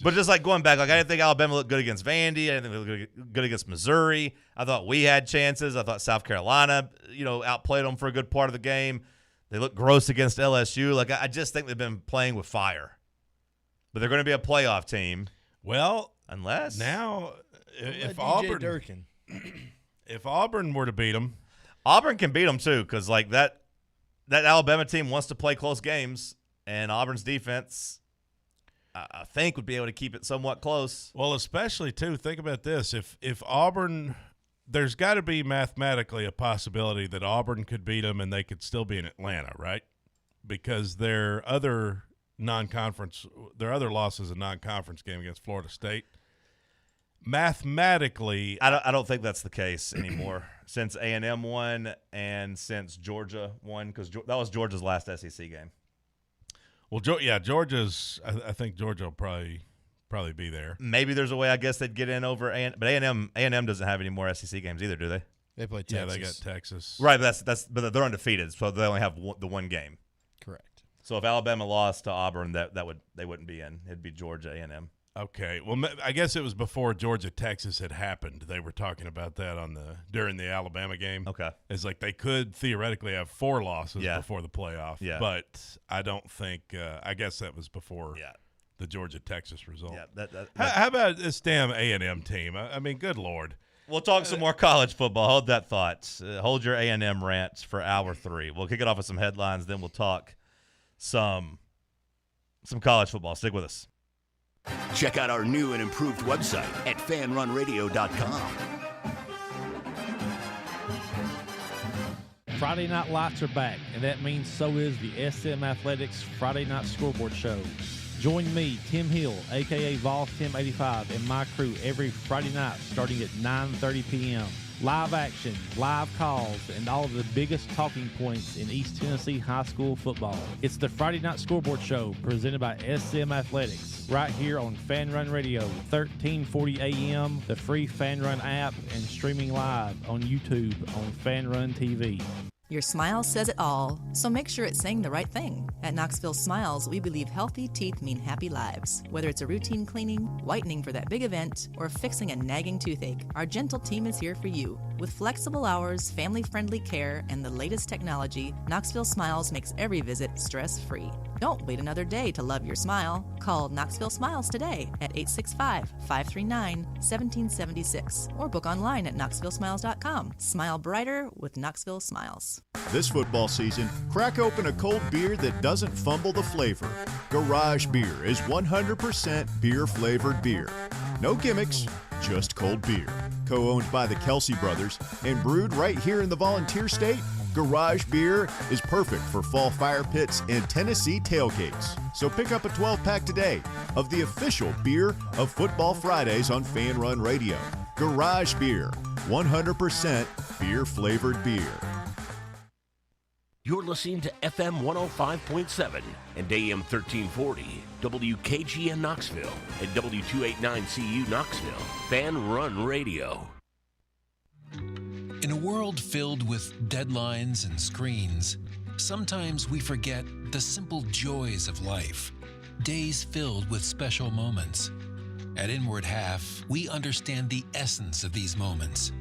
But just like going back, like I didn't think Alabama looked good against Vandy. I didn't think they looked good against Missouri. I thought we had chances. I thought South Carolina, outplayed them for a good part of the game. They looked gross against LSU. Like I just think they've been playing with fire. But they're going to be a playoff team. Well, unless now if Auburn were to beat them, Auburn can beat them too, because like that Alabama team wants to play close games, and Auburn's defense, I think, would be able to keep it somewhat close. Well, especially too, think about this: if Auburn, there's got to be mathematically a possibility that Auburn could beat them, and they could still be in Atlanta, right? Because their other losses in non-conference game against Florida State. Mathematically, I don't think that's the case anymore since A&M won and since Georgia won, because that was Georgia's last SEC game. Well, Georgia's. I think Georgia will probably be there. Maybe there's a way. I guess they'd get in over but A&M doesn't have any more SEC games either, do they? They play Texas. Yeah, they got Texas. Right, but they're undefeated, so they only have the one game. Correct. So if Alabama lost to Auburn, they wouldn't be in. It'd be Georgia, A&M. Okay. Well, I guess it was before Georgia-Texas had happened. They were talking about that during the Alabama game. Okay. It's like they could theoretically have 4 losses before the playoff. Yeah. But I don't think I guess that was before the Georgia-Texas result. Yeah. How about this damn A&M team? I mean, good Lord. We'll talk some more college football. Hold that thought. Hold your A&M rant for hour 3. We'll kick it off with some headlines, then we'll talk some college football. Stick with us. Check out our new and improved website at fanrunradio.com. Friday Night Lights are back, and that means so is the SM Athletics Friday Night Scoreboard Show. Join me, Tim Hill, a.k.a. Vols Tim 85, and my crew every Friday night starting at 9:30 p.m. Live action, live calls, and all of the biggest talking points in East Tennessee high school football. It's the Friday Night Scoreboard Show presented by SM Athletics, right here on Fanrun Radio, 1340 AM, the free Fanrun app, and streaming live on YouTube on Fanrun TV. Your smile says it all, so make sure it's saying the right thing. At Knoxville Smiles, we believe healthy teeth mean happy lives. Whether it's a routine cleaning, whitening for that big event, or fixing a nagging toothache, our gentle team is here for you. With flexible hours, family-friendly care, and the latest technology, Knoxville Smiles makes every visit stress-free. Don't wait another day to love your smile. Call Knoxville Smiles today at 865-539-1776 or book online at knoxvillesmiles.com. Smile brighter with Knoxville Smiles. This football season, crack open a cold beer that doesn't fumble the flavor. Garage Beer is 100% beer-flavored beer. No gimmicks, just cold beer. Co-owned by the Kelsey brothers and brewed right here in the Volunteer State, Garage Beer is perfect for fall fire pits and Tennessee tailgates. So pick up a 12-pack today of the official beer of Football Fridays on Fanrun Radio. Garage Beer, 100% beer-flavored beer. You're listening to FM 105.7 and AM 1340, WKGN Knoxville, and W289CU Knoxville, Fanrun Radio. In a world filled with deadlines and screens, sometimes we forget the simple joys of life, days filled with special moments. At Inward Half, we understand the essence of these moments.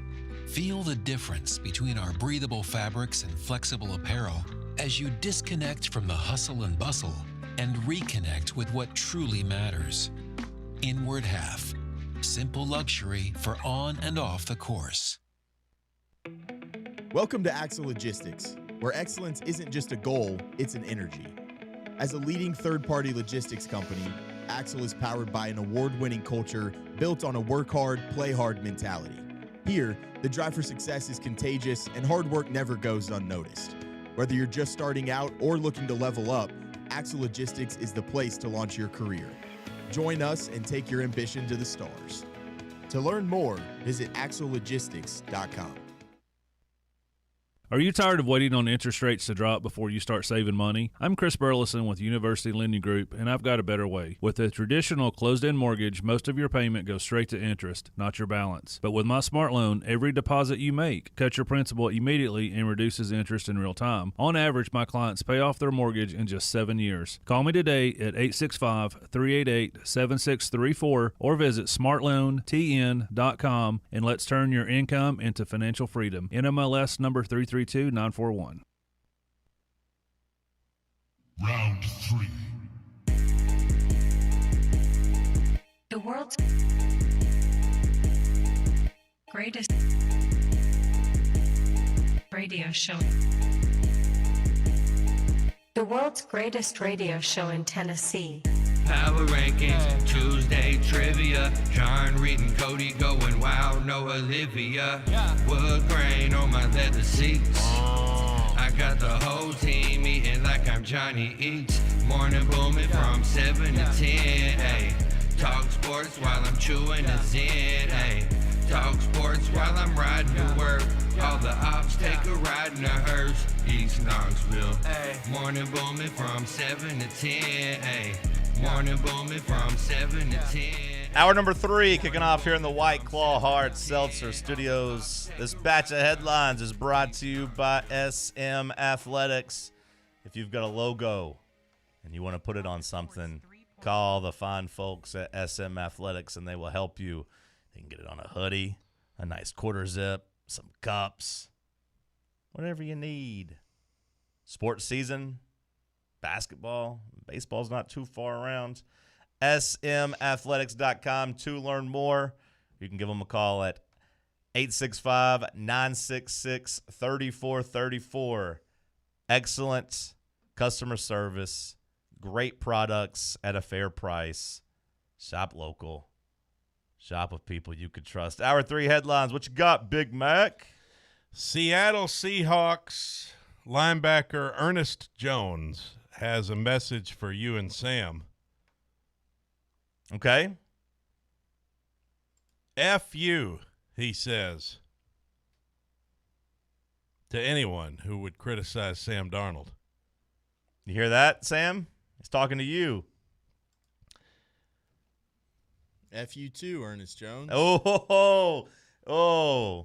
Feel the difference between our breathable fabrics and flexible apparel as you disconnect from the hustle and bustle and reconnect with what truly matters. Inward Half, simple luxury for on and off the course. Welcome to Axle Logistics, where excellence isn't just a goal, it's an energy. As a leading third-party logistics company, Axle is powered by an award-winning culture built on a work hard, play hard mentality. Here, the drive for success is contagious and hard work never goes unnoticed. Whether you're just starting out or looking to level up, Axle Logistics is the place to launch your career. Join us and take your ambition to the stars. To learn more, visit axlelogistics.com. Are you tired of waiting on interest rates to drop before you start saving money? I'm Chris Burleson with University Lending Group, and I've got a better way. With a traditional closed-end mortgage, most of your payment goes straight to interest, not your balance. But with my Smart Loan, every deposit you make cuts your principal immediately and reduces interest in real time. On average, my clients pay off their mortgage in just 7 years. Call me today at 865-388-7634 or visit smartloantn.com and let's turn your income into financial freedom. NMLS number 332-941. Round 3. The world's greatest radio show. The world's greatest radio show in Tennessee. Power rankings, Tuesday trivia. John Reed and Cody going wild, no Olivia. Wood grain on my leather seats. I got the whole team eating like I'm Johnny Eats. Morning booming from 7 to 10. Ay. Talk sports while I'm chewing a Zen. Ay. Talk sports while I'm riding to work. All the ops take a ride in a hearse. East Knoxville. Morning booming from 7 to 10. Ay. Morning booming from 7 to 10. Hour number 3 kicking off here in the White Claw Hard Seltzer Studios. This batch of headlines is brought to you by SM Athletics. If you've got a logo and you want to put it on something, call the fine folks at SM Athletics and they will help you. They can get it on a hoodie, a nice quarter zip, some cups, whatever you need. Sports season, basketball, baseball's not too far around. SMathletics.com to learn more. You can give them a call at 865-966-3434. Excellent customer service, great products at a fair price. Shop local. Shop with people you could trust. Hour 3 headlines. What you got, Big Mac? Seattle Seahawks linebacker Ernest Jones has a message for you and Sam. Okay. F you, he says, to anyone who would criticize Sam Darnold. You hear that, Sam? He's talking to you. F you too, Ernest Jones. Oh.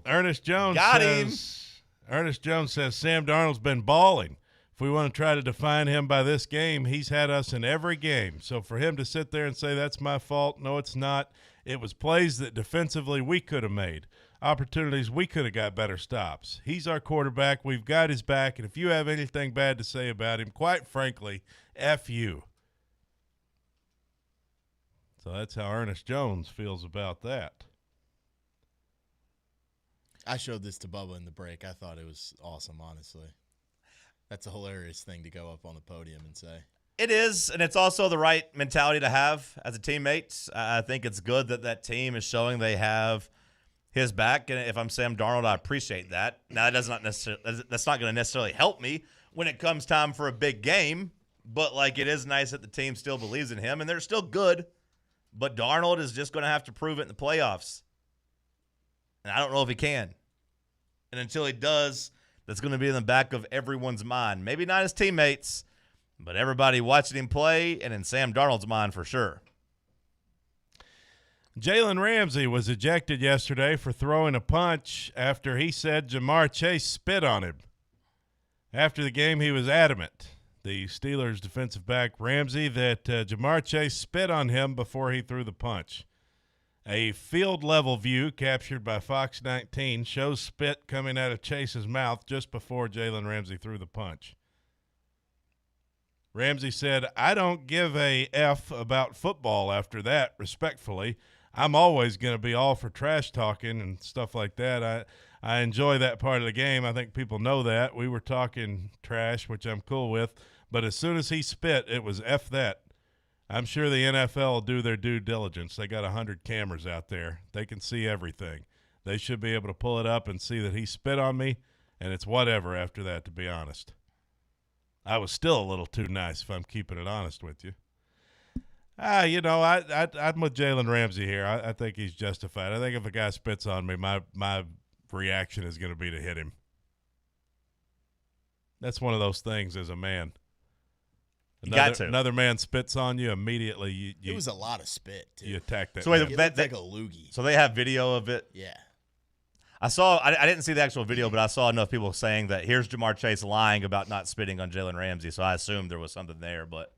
Ernest Jones got says, him. Ernest Jones says Sam Darnold's been balling. If we want to try to define him by this game, he's had us in every game. So for him to sit there and say that's my fault, no, it's not. It was plays that defensively we could have made, opportunities we could have got better stops. He's our quarterback. We've got his back. And if you have anything bad to say about him, quite frankly, F you. So that's how Ernest Jones feels about that. I showed this to Bubba in the break. I thought it was awesome, honestly. That's a hilarious thing to go up on the podium and say. It is, and it's also the right mentality to have as a teammate. I think it's good that that team is showing they have his back, and if I'm Sam Darnold, I appreciate that. Now, that's not going to necessarily help me when it comes time for a big game, but like it is nice that the team still believes in him, and they're still good. But Darnold is just going to have to prove it in the playoffs, and I don't know if he can. And until he does, that's going to be in the back of everyone's mind. Maybe not his teammates, but everybody watching him play, and in Sam Darnold's mind for sure. Jalen Ramsey was ejected yesterday for throwing a punch after he said Jamar Chase spit on him. After the game, he was adamant, the Steelers defensive back Ramsey, that Jamar Chase spit on him before he threw the punch. A field-level view captured by Fox 19 shows spit coming out of Chase's mouth just before Jalen Ramsey threw the punch. Ramsey said, "I don't give a F about football after that, respectfully. I'm always going to be all for trash talking and stuff like that. I enjoy that part of the game. I think people know that. We were talking trash, which I'm cool with. But as soon as he spit, it was F that. I'm sure the NFL will do their due diligence. They got 100 cameras out there. They can see everything. They should be able to pull it up and see that he spit on me, and it's whatever after that, to be honest." I was still a little too nice, if I'm keeping it honest with you. I'm with Jalen Ramsey here. I think he's justified. I think if a guy spits on me, my reaction is going to be to hit him. That's one of those things as a man. Another man spits on you, immediately it was a lot of spit, too. You attack that. So wait, man. It looked like a loogie. So they have video of it? Yeah. I didn't see the actual video, but I saw enough people saying that here's Jamar Chase lying about not spitting on Jalen Ramsey, so I assumed there was something there. But,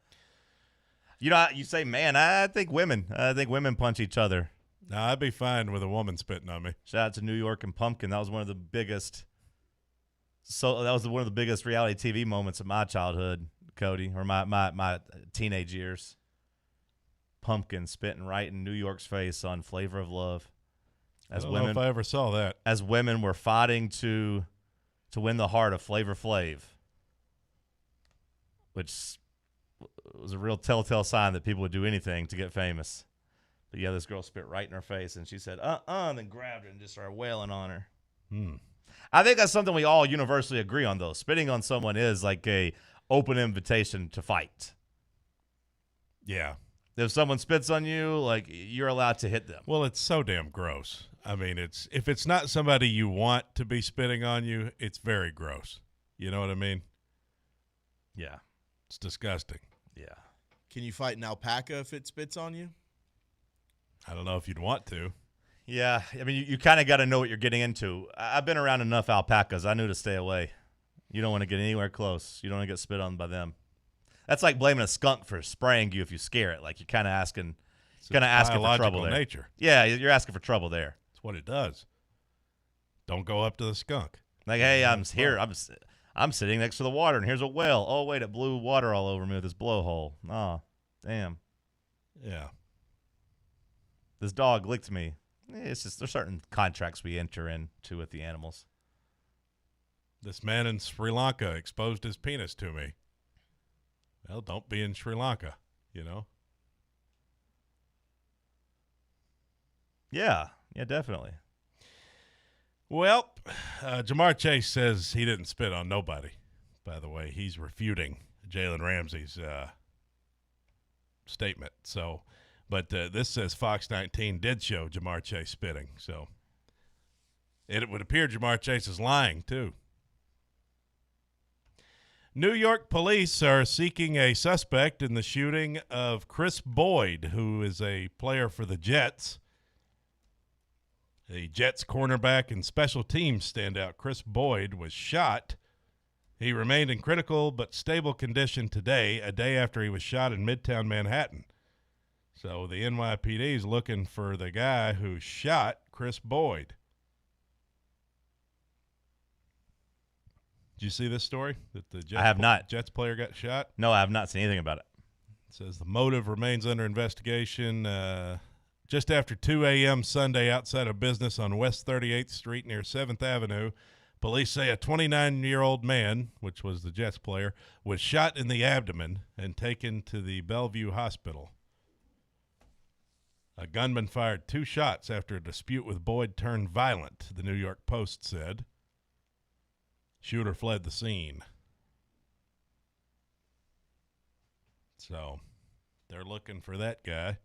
you say, man, I think women punch each other. No, I'd be fine with a woman spitting on me. Shout out to New York and Pumpkin. That was one of the biggest reality TV moments of my childhood, Cody, or my teenage years. Pumpkin spitting right in New York's face on Flavor of Love. I don't know if I ever saw that. As women were fighting to win the heart of Flavor Flav, which was a real telltale sign that people would do anything to get famous. But yeah, this girl spit right in her face, and she said, and then grabbed her and just started wailing on her. I think that's something we all universally agree on, though. Spitting on someone is like a open invitation to fight. Yeah. If someone spits on you, like, you're allowed to hit them. Well, it's so damn gross. I mean, if it's not somebody you want to be spitting on you, it's very gross. You know what I mean? Yeah. It's disgusting. Yeah. Can you fight an alpaca if it spits on you? I don't know if you'd want to. Yeah. I mean, you kind of got to know what you're getting into. I've been around enough alpacas. I knew to stay away. You don't want to get anywhere close. You don't want to get spit on by them. That's like blaming a skunk for spraying you if you scare it. Like, you're kind of asking for trouble there. Nature. Yeah, you're asking for trouble there. That's what it does. Don't go up to the skunk. Like, hey, I'm here. I'm sitting next to the water, and here's a whale. Oh, wait, it blew water all over me with this blowhole. Oh, damn. Yeah. This dog licked me. It's just there's certain contracts we enter into with the animals. This man in Sri Lanka exposed his penis to me. Well, don't be in Sri Lanka, you know? Yeah, definitely. Well, Jamar Chase says he didn't spit on nobody, by the way. He's refuting Jalen Ramsey's statement. So, but this says Fox 19 did show Jamar Chase spitting. So it would appear Jamar Chase is lying, too. New York police are seeking a suspect in the shooting of Chris Boyd, who is a player for the Jets. The Jets cornerback and special teams standout Chris Boyd was shot. He remained in critical but stable condition today, a day after he was shot in Midtown Manhattan. So the NYPD is looking for the guy who shot Chris Boyd. Did you see this story? That the Jets, I have not. Jets player got shot? No, I have not seen anything about it. It says the motive remains under investigation. Just after 2 a.m. Sunday outside a business on West 38th Street near 7th Avenue, police say a 29-year-old man, which was the Jets player, was shot in the abdomen and taken to the Bellevue Hospital. A gunman fired 2 shots after a dispute with Boyd turned violent, the New York Post said. Shooter fled the scene. So they're looking for that guy. It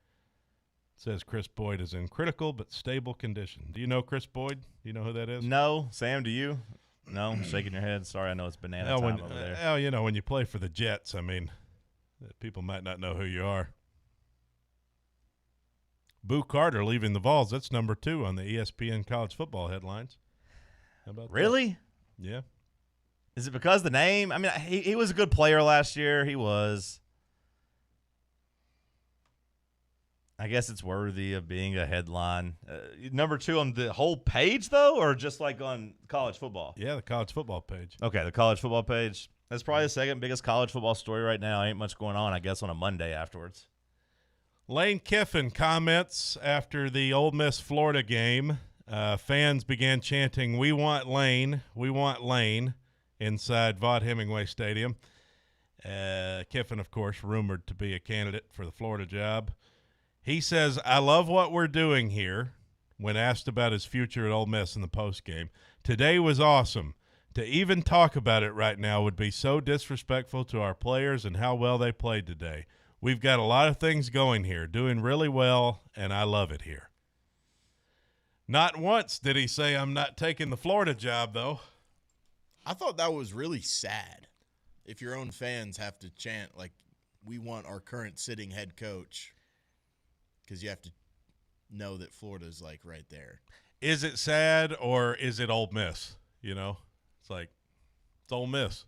says Chris Boyd is in critical but stable condition. Do you know Chris Boyd? Do you know who that is? No. Sam, do you? No? Shaking your head. Sorry, I know it's banana time over there. When you play for the Jets, I mean, people might not know who you are. Boo Carter leaving the Vols. That's number 2 on the ESPN college football headlines. How about really? That? Yeah. Is it because of the name? I mean, he was a good player last year. He was. I guess it's worthy of being a headline. Number 2 on the whole page, though, or just like on college football? Yeah, the college football page. Okay, the college football page. That's probably the second biggest college football story right now. Ain't much going on, I guess, on a Monday afterwards. Lane Kiffin comments after the Ole Miss Florida game. Fans began chanting, "We want Lane, we want Lane," inside Vaught Hemingway Stadium. Kiffin, of course, rumored to be a candidate for the Florida job. He says, "I love what we're doing here," when asked about his future at Ole Miss in the postgame. "Today was awesome. To even talk about it right now would be so disrespectful to our players and how well they played today. We've got a lot of things going here, doing really well, and I love it here." Not once did he say, "I'm not taking the Florida job," though. I thought that was really sad if your own fans have to chant, like, "We want our current sitting head coach," because you have to know that Florida's, like, right there. Is it sad or is it Ole Miss? You know, it's like, it's Ole Miss.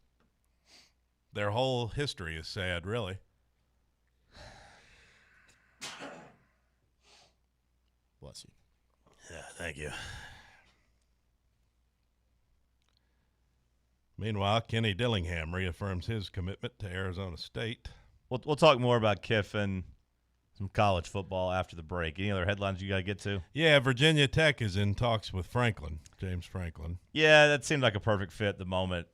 Their whole history is sad, really. Bless you. Yeah, thank you. Meanwhile, Kenny Dillingham reaffirms his commitment to Arizona State. We'll talk more about Kiffin, some college football after the break. Any other headlines you got to get to? Yeah, Virginia Tech is in talks with Franklin, James Franklin. Yeah, that seemed like a perfect fit the moment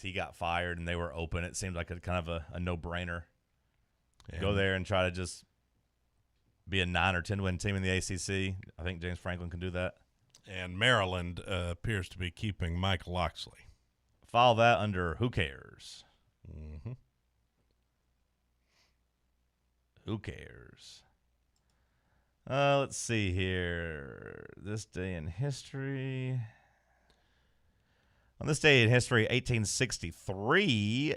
he got fired and they were open. It seemed like a kind of a no-brainer. Yeah. Go there and try to just be a 9 or 10 win team in the ACC. I think James Franklin can do that. And Maryland appears to be keeping Mike Loxley. File that under who cares. Mm-hmm. Who cares? Let's see here. This day in history. On this day in history, 1863,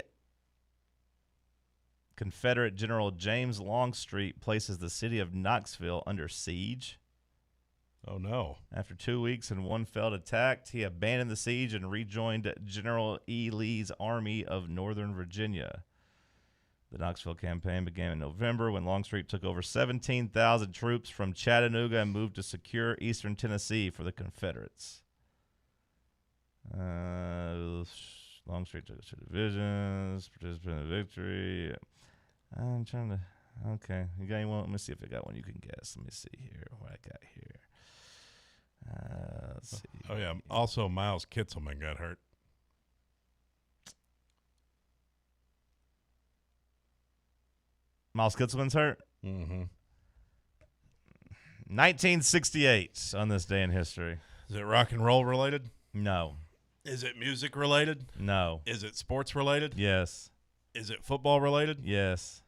Confederate General James Longstreet places the city of Knoxville under siege. Oh, no. After 2 weeks and one failed attack, he abandoned the siege and rejoined General E. Lee's Army of Northern Virginia. The Knoxville campaign began in November when Longstreet took over 17,000 troops from Chattanooga and moved to secure eastern Tennessee for the Confederates. Longstreet took 2 divisions, participated in the victory. I'm trying to. Okay, you got anyone? Let me see if I got one you can guess. Let me see here what I got here. Let's see. Oh, yeah. Also, Miles Kitzelman got hurt. Miles Kitzelman's hurt? Mm-hmm. 1968 on this day in history. Is it rock and roll related? No. Is it music related? No. Is it sports related? Yes. Is it football related? Yes.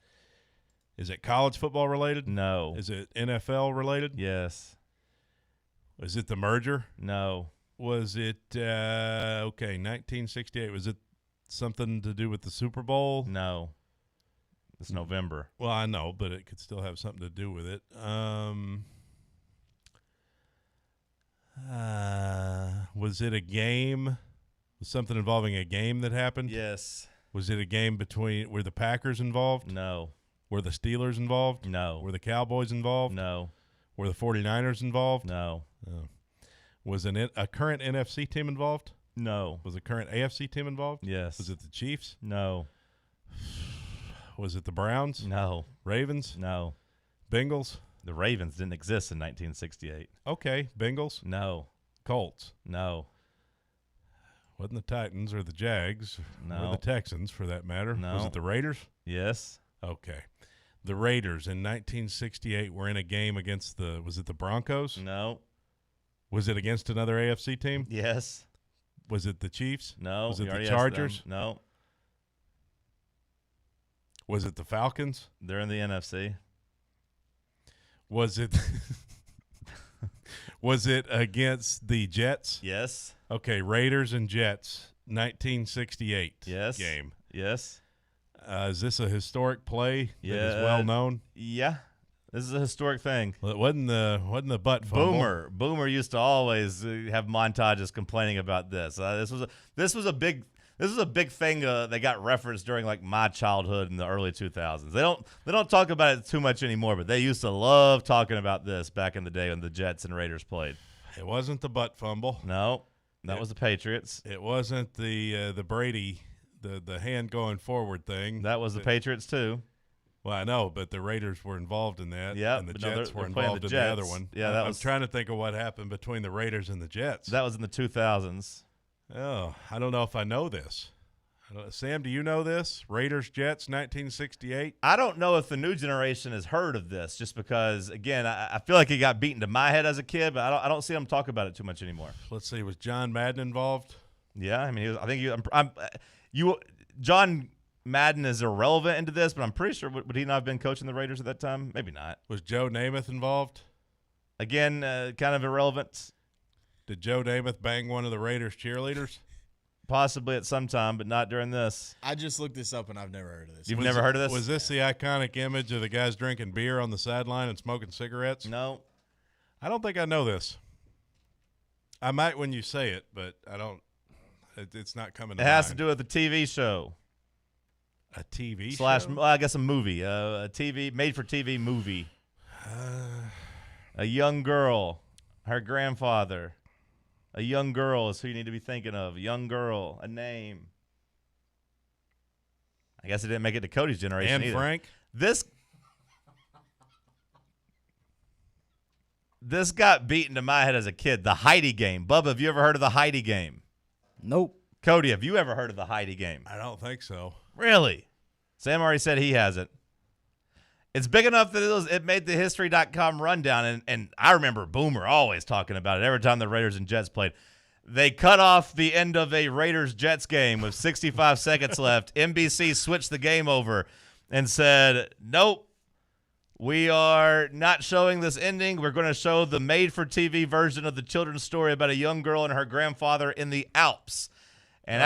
Is it college football related? No. Is it NFL related? Yes. Was it the merger? No. Was it, 1968. Was it something to do with the Super Bowl? No. It's November. Well, I know, but it could still have something to do with it. Was it a game? Was something involving a game that happened? Yes. Was it a game were the Packers involved? No. Were the Steelers involved? No. Were the Cowboys involved? No. Were the 49ers involved? No. Oh. Was a current NFC team involved? No. Was a current AFC team involved? Yes. Was it the Chiefs? No. Was it the Browns? No. Ravens? No. Bengals? The Ravens didn't exist in 1968. Okay. Bengals? No. Colts? No. Wasn't the Titans or the Jags No. or the Texans, for that matter? No. Was it the Raiders? Yes. Okay. The Raiders in 1968 were in a game against was it the Broncos? No. Was it against another AFC team? Yes. Was it the Chiefs? No. Was it we the already Chargers? asked them. No. Was it the Falcons? They're in the NFC. Was it was it against the Jets? Yes. Okay, Raiders and Jets, 1968 Yes. game. Yes. Is this a historic play Yeah. that is well known? Yeah. This is a historic thing. Well, it wasn't the butt fumble. Boomer used to always have montages complaining about this. This was a big thing that got referenced during like my childhood in the early 2000s. They don't talk about it too much anymore, but they used to love talking about this back in the day when the Jets and Raiders played. It wasn't the butt fumble. No, that was the Patriots. It wasn't the Brady the hand going forward thing. That was the Patriots too. Well, I know, but the Raiders were involved in that, yeah, and the Jets were they're playing involved the in Jets. the other one. Yeah, I'm trying to think of what happened between the Raiders and the Jets. That was in the 2000s. Oh, I don't know if I know this. Sam, do you know this? Raiders, Jets, 1968? I don't know if the new generation has heard of this, just because, again, I feel like it got beaten to my head as a kid, but I don't see them talk about it too much anymore. Let's see. Was John Madden involved? Yeah, I mean, John Madden is irrelevant into this, but I'm pretty sure would he not have been coaching the Raiders at that time? Maybe not. Was Joe Namath involved? Again, kind of irrelevant. Did Joe Namath bang one of the Raiders cheerleaders? Possibly at some time, but not during this. I just looked this up, and I've never heard of this. You've never heard of this? Was this the iconic image of the guys drinking beer on the sideline and smoking cigarettes? No. I don't think I know this. I might when you say it, but I don't. It's not coming to It has mind. to do with a TV show. A TV / show? I guess a movie. A made-for-TV movie. A young girl. Her grandfather. A young girl is who you need to be thinking of. A young girl. A name. I guess it didn't make it to Cody's generation Anne either. Frank? This got beaten to my head as a kid. The Heidi game. Bubba, have you ever heard of the Heidi game? Nope. Cody, have you ever heard of the Heidi game? I don't think so. Really? Sam already said he hasn't. It's big enough that it made the History.com rundown, and I remember Boomer always talking about it every time the Raiders and Jets played. They cut off the end of a Raiders-Jets game with 65 seconds left. NBC switched the game over and said, nope, we are not showing this ending. We're going to show the made-for-TV version of the children's story about a young girl and her grandfather in the Alps. And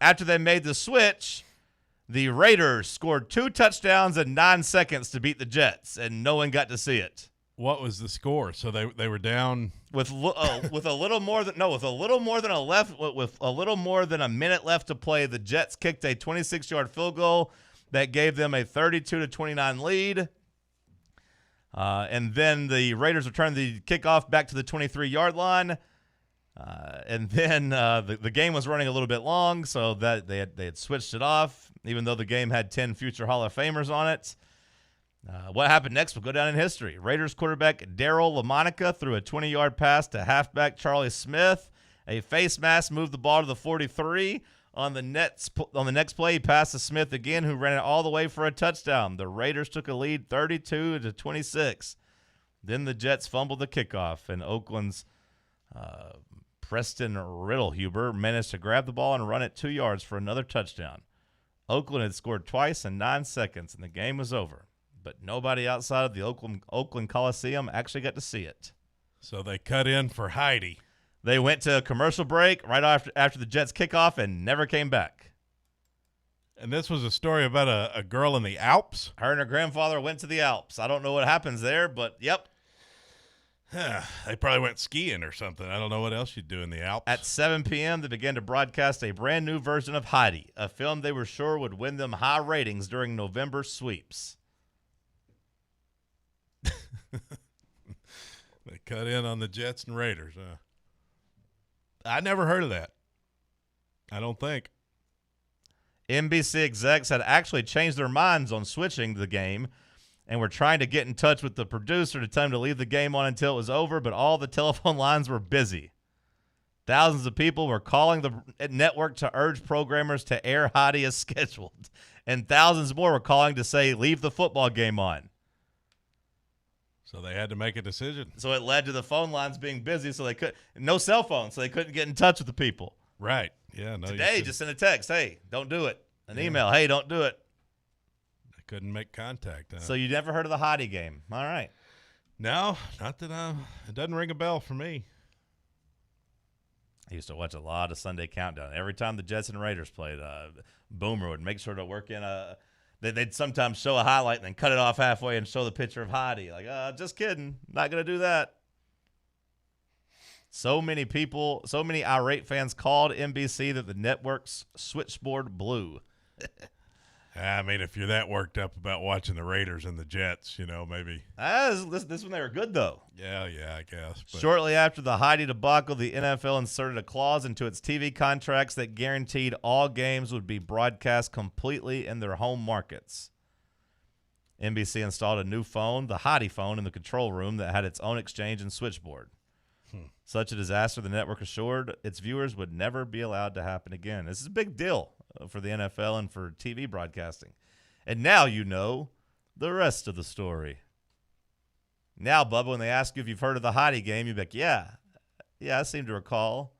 after they made the switch, the Raiders scored 2 touchdowns in 9 seconds to beat the Jets, and no one got to see it. What was the score? So they were down with a little more than a minute left to play. The Jets kicked a 26-yard field goal that gave them a 32-29 lead. And then the Raiders returned the kickoff back to the 23-yard line. And then the game was running a little bit long, so that they had switched it off, even though the game had 10 future Hall of Famers on it. What happened next will go down in history. Raiders quarterback Darryl LaMonica threw a 20-yard pass to halfback Charlie Smith. A face mask moved the ball to the 43. On the next play, he passed to Smith again, who ran it all the way for a touchdown. The Raiders took a lead 32-26. Then the Jets fumbled the kickoff, and Oakland's Preston Riddlehuber managed to grab the ball and run it 2 yards for another touchdown. Oakland had scored twice in 9 seconds, and the game was over. But nobody outside of the Oakland Coliseum actually got to see it. So they cut in for Heidi. They went to a commercial break right after the Jets kickoff and never came back. And this was a story about a girl in the Alps? Her and her grandfather went to the Alps. I don't know what happens there, but yep. They probably went skiing or something. I don't know what else you'd do in the Alps. At 7 p.m., they began to broadcast a brand new version of Heidi, a film they were sure would win them high ratings during November sweeps. They cut in on the Jets and Raiders. I never heard of that. I don't think. NBC execs had actually changed their minds on switching the game and were trying to get in touch with the producer to tell him to leave the game on until it was over, but all the telephone lines were busy. Thousands of people were calling the network to urge programmers to air Hottie as scheduled. And thousands more were calling to say, leave the football game on. So they had to make a decision. So it led to the phone lines being busy, so they couldn't, no cell phones, so they couldn't get in touch with the people. Right. Yeah. No. Today, just send a text, hey, don't do it. An email, hey, don't do it. They couldn't make contact. So you never heard of the Hottie game. All right. No, not that it doesn't ring a bell for me. I used to watch a lot of Sunday Countdown. Every time the Jets and Raiders played, Boomer would make sure to work in they'd sometimes show a highlight and then cut it off halfway and show the picture of Hottie. Like, just kidding. Not going to do that. So many people, so many irate fans called NBC that the network's switchboard blew. I mean, if you're that worked up about watching the Raiders and the Jets, maybe. This one they were good, though. Yeah, I guess. But. Shortly after the Hottie debacle, the NFL inserted a clause into its TV contracts that guaranteed all games would be broadcast completely in their home markets. NBC installed a new phone, the Hottie phone, in the control room that had its own exchange and switchboard. Such a disaster, the network assured its viewers would never be allowed to happen again. This is a big deal for the NFL and for TV broadcasting. And now you know the rest of the story. Now, Bubba, when they ask you if you've heard of the Hottie game, you'd be like, yeah, I seem to recall.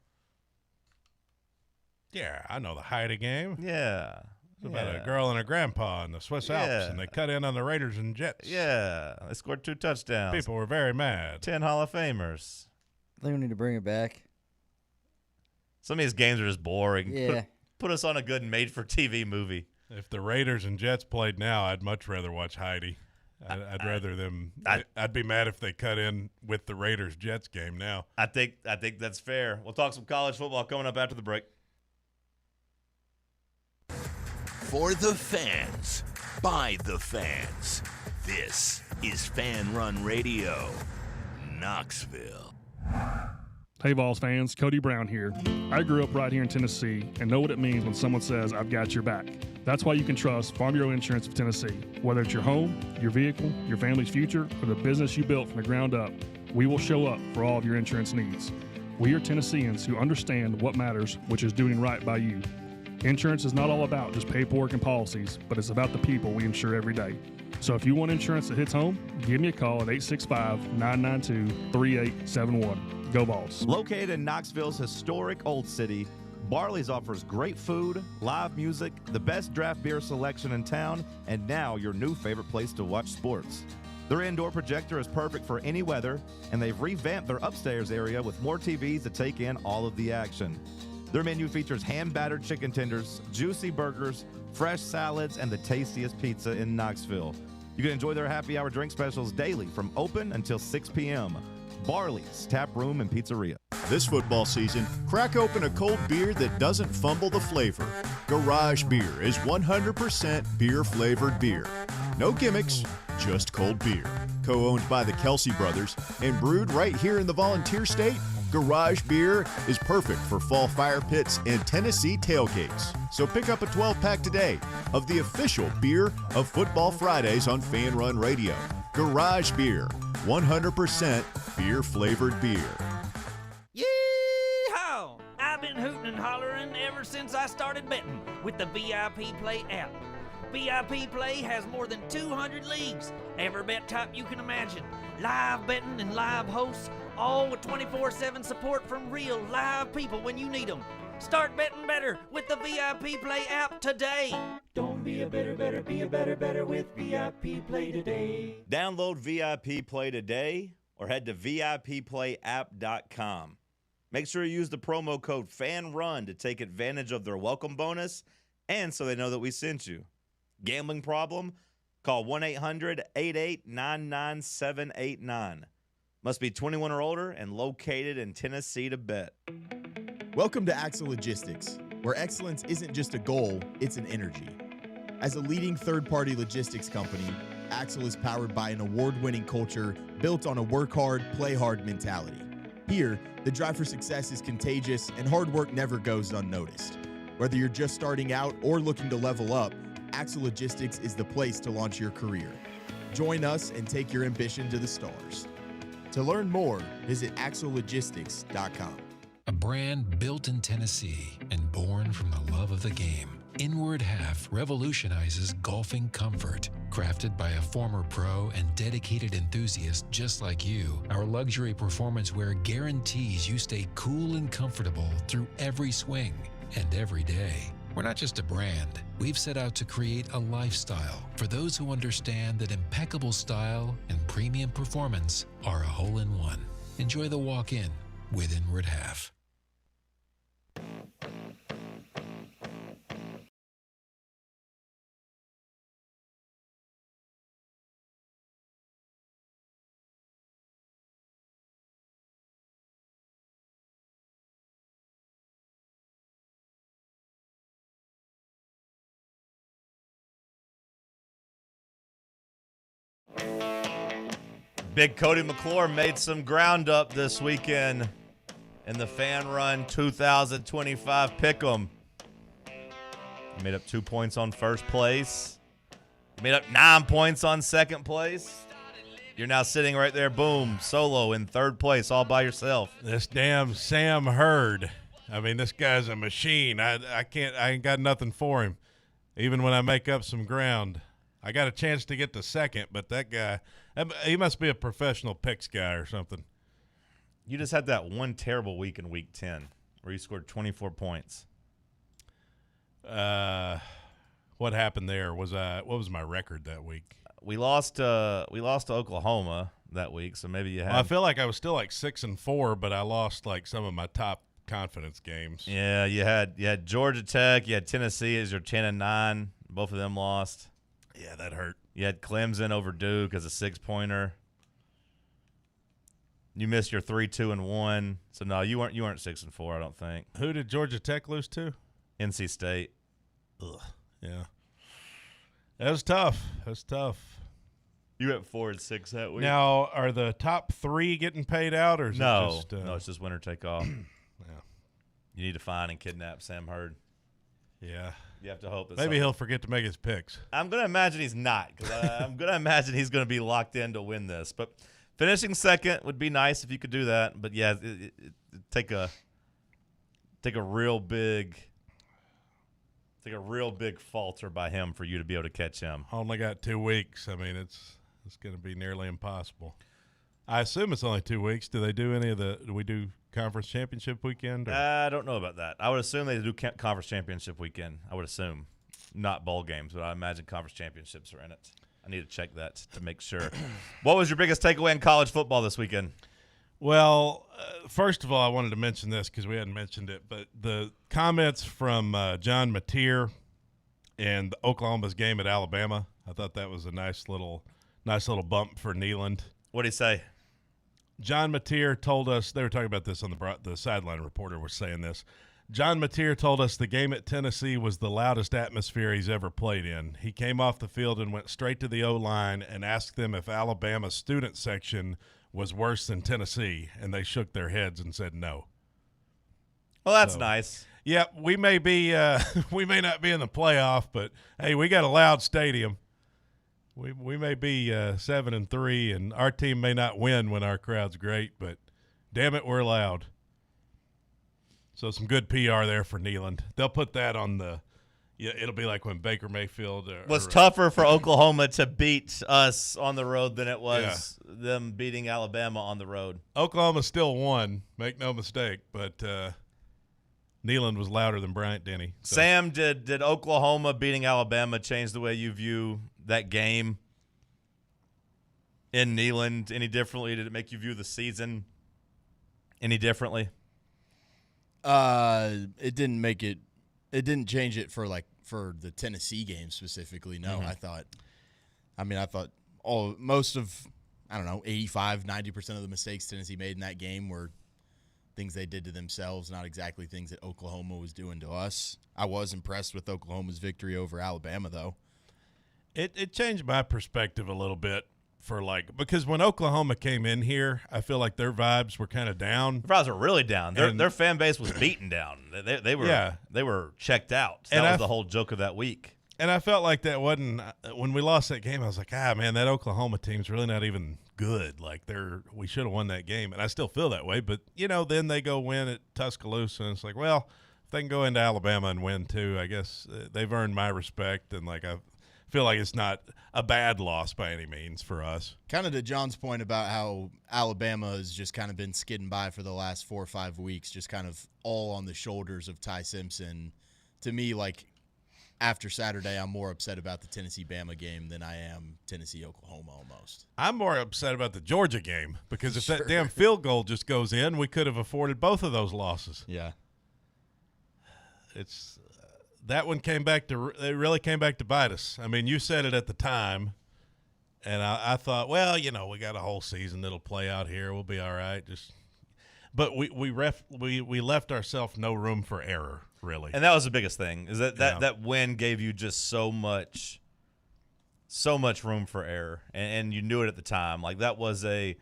Yeah, I know the Hottie game. Yeah. It's about a girl and her grandpa in the Swiss Alps, and they cut in on the Raiders and Jets. Yeah, they scored 2 touchdowns. People were very mad. 10 Hall of Famers. I think we need to bring it back. Some of these games are just boring. Yeah. Put us on a good made-for-TV movie. If the Raiders and Jets played now, I'd much rather watch Heidi. I'd rather them. I'd be mad if they cut in with the Raiders-Jets game now. I think that's fair. We'll talk some college football coming up after the break. For the fans, by the fans, this is Fanrun Radio, Knoxville. Hey, Vols fans, Cody Brown here. I grew up right here in Tennessee and know what it means when someone says, I've got your back. That's why you can trust Farm Bureau Insurance of Tennessee. Whether it's your home, your vehicle, your family's future, or the business you built from the ground up, we will show up for all of your insurance needs. We are Tennesseans who understand what matters, which is doing right by you. Insurance is not all about just paperwork and policies, but it's about the people we insure every day. So if you want insurance that hits home, give me a call at 865-992-3871. Go Vols. Located in Knoxville's historic Old City, Barley's offers great food, live music, the best draft beer selection in town, and now your new favorite place to watch sports. Their indoor projector is perfect for any weather, and they've revamped their upstairs area with more TVs to take in all of the action. Their menu features hand-battered chicken tenders, juicy burgers, fresh salads, and the tastiest pizza in Knoxville. You can enjoy their happy hour drink specials daily from open until 6 p.m. Barley's Tap Room and Pizzeria. This football season, crack open a cold beer that doesn't fumble the flavor. Garage Beer is 100% beer-flavored beer. No gimmicks, just cold beer. Co-owned by the Kelsey brothers and brewed right here in the Volunteer State, Garage Beer is perfect for fall fire pits and Tennessee tailgates. So pick up a 12-pack today of the official beer of Football Fridays on Fanrun Radio. Garage Beer, 100% beer-flavored beer. Yee-haw! I've been hooting and hollering ever since I started betting with the VIP Play app. VIP Play has more than 200 leagues, every bet type you can imagine, live betting and live hosts, all with 24/7 support from real live people when you need them. Start betting better with the VIP Play app today. Don't be a better, be a better with VIP Play today. Download VIP Play today or head to VIPPlayApp.com. Make sure you use the promo code FANRUN to take advantage of their welcome bonus and so they know that we sent you. Gambling problem? Call 1-800-8899-789. Must be 21 or older and located in Tennessee to bet. Welcome to Axle Logistics, where excellence isn't just a goal, it's an energy. As a leading third-party logistics company, Axle is powered by an award-winning culture built on a work hard, play hard mentality. Here, the drive for success is contagious and hard work never goes unnoticed. Whether you're just starting out or looking to level up, Axle Logistics is the place to launch your career. Join us and take your ambition to the stars. To learn more, visit axlelogistics.com. a brand built in Tennessee and born from the love of the game. Inward Half revolutionizes golfing comfort. Crafted by a former pro and dedicated enthusiast just like you, our luxury performance wear guarantees you stay cool and comfortable through every swing and every day. We're not just a brand. We've set out to create a lifestyle for those who understand that impeccable style and premium performance are a hole-in-one. Enjoy the walk-in with Inward Half. Big Cody McClure made some ground up this weekend in the Fanrun 2025 Pick'em. Made up 2 points on first place. Made up 9 points on second place. You're now sitting right there, boom, solo in third place, all by yourself. This damn Sam Hurd. I mean, this guy's a machine. I ain't got nothing for him, even when I make up some ground. I got a chance to get to second, but that guy, he must be a professional picks guy or something. You just had that one terrible week in week 10 where you scored 24 points. What happened there? What was my record that week? We lost to Oklahoma that week, so maybe you had. Well, I feel like I was still like 6-4, but I lost like some of my top confidence games. Yeah, you had Georgia Tech, you had Tennessee as your 10-9. Both of them lost. Yeah, that hurt. You had Clemson over Duke as a 6-pointer. You missed your 3-2-1. So no, you weren't 6-4, I don't think. Who did Georgia Tech lose to? NC State. Ugh. Yeah. That was tough. You went 4-6 that week. Now, are the top 3 getting paid out, or is it just no, it's just winner take all. Yeah. You need to find and kidnap Sam Hurd. Yeah. You have to hope that maybe he'll forget to make his picks. I'm going to imagine he's not, because I'm going to imagine he's going to be locked in to win this. But finishing second would be nice if you could do that. But yeah, take a real big falter by him for you to be able to catch him. Only got 2 weeks. I mean, it's going to be nearly impossible. I assume it's only 2 weeks. Do we do conference championship weekend? I don't know about that. I would assume they do conference championship weekend. I would assume. Not bowl games, but I imagine conference championships are in it. I need to check that to make sure. What was your biggest takeaway in college football this weekend? Well, first of all, I wanted to mention this because we hadn't mentioned it, but the comments from John Mateer and Oklahoma's game at Alabama, I thought that was a nice little bump for Neyland. What'd he say? John Mateer told us, they were talking about this on the sideline reporter was saying this. John Mateer told us the game at Tennessee was the loudest atmosphere he's ever played in. He came off the field and went straight to the O-line and asked them if Alabama's student section was worse than Tennessee, and they shook their heads and said no. Well, that's nice. Yeah, we may not be in the playoff, but hey, we got a loud stadium. We may be 7-3, and our team may not win when our crowd's great, but damn it, we're loud. So some good PR there for Neyland. They'll put that on it'll be like when Baker Mayfield was tougher for Oklahoma to beat us on the road than it was them beating Alabama on the road. Oklahoma still won, make no mistake, but Neyland was louder than Bryant Denny. So. Sam, did Oklahoma beating Alabama change the way you view that game in Neyland any differently? Did it make you view the season any differently? It didn't make it. It didn't change it for the Tennessee game specifically. No, Mm-hmm. I thought most of 85-90% of the mistakes Tennessee made in that game were things they did to themselves, not exactly things that Oklahoma was doing to us. I was impressed with Oklahoma's victory over Alabama, though. It changed my perspective a little bit because when Oklahoma came in here, I feel like their vibes were kind of down. Their vibes were really down. Their fan base was beaten down. They were checked out. That was the whole joke of that week. And I felt like that wasn't when we lost that game. I was like, man, that Oklahoma team's really not even good. Like we should have won that game, and I still feel that way. But then they go win at Tuscaloosa, and it's like, well, if they can go into Alabama and win too, I guess they've earned my respect, and like I feel like it's not a bad loss by any means for us. Kind of to John's point about how Alabama has just kind of been skidding by for the last 4 or 5 weeks, just kind of all on the shoulders of Ty Simpson. To me, like, after Saturday, I'm more upset about the Tennessee-Bama game than I am Tennessee-Oklahoma almost. I'm more upset about the Georgia game because if that damn field goal just goes in, we could have afforded both of those losses. Yeah. It's that one it really came back to bite us. I mean, you said it at the time, and I thought, well, we got a whole season that'll play out here. We'll be all right. But we left ourselves no room for error, really. And that was the biggest thing, is that win gave you just so much room for error, and you knew it at the time. Like, that was a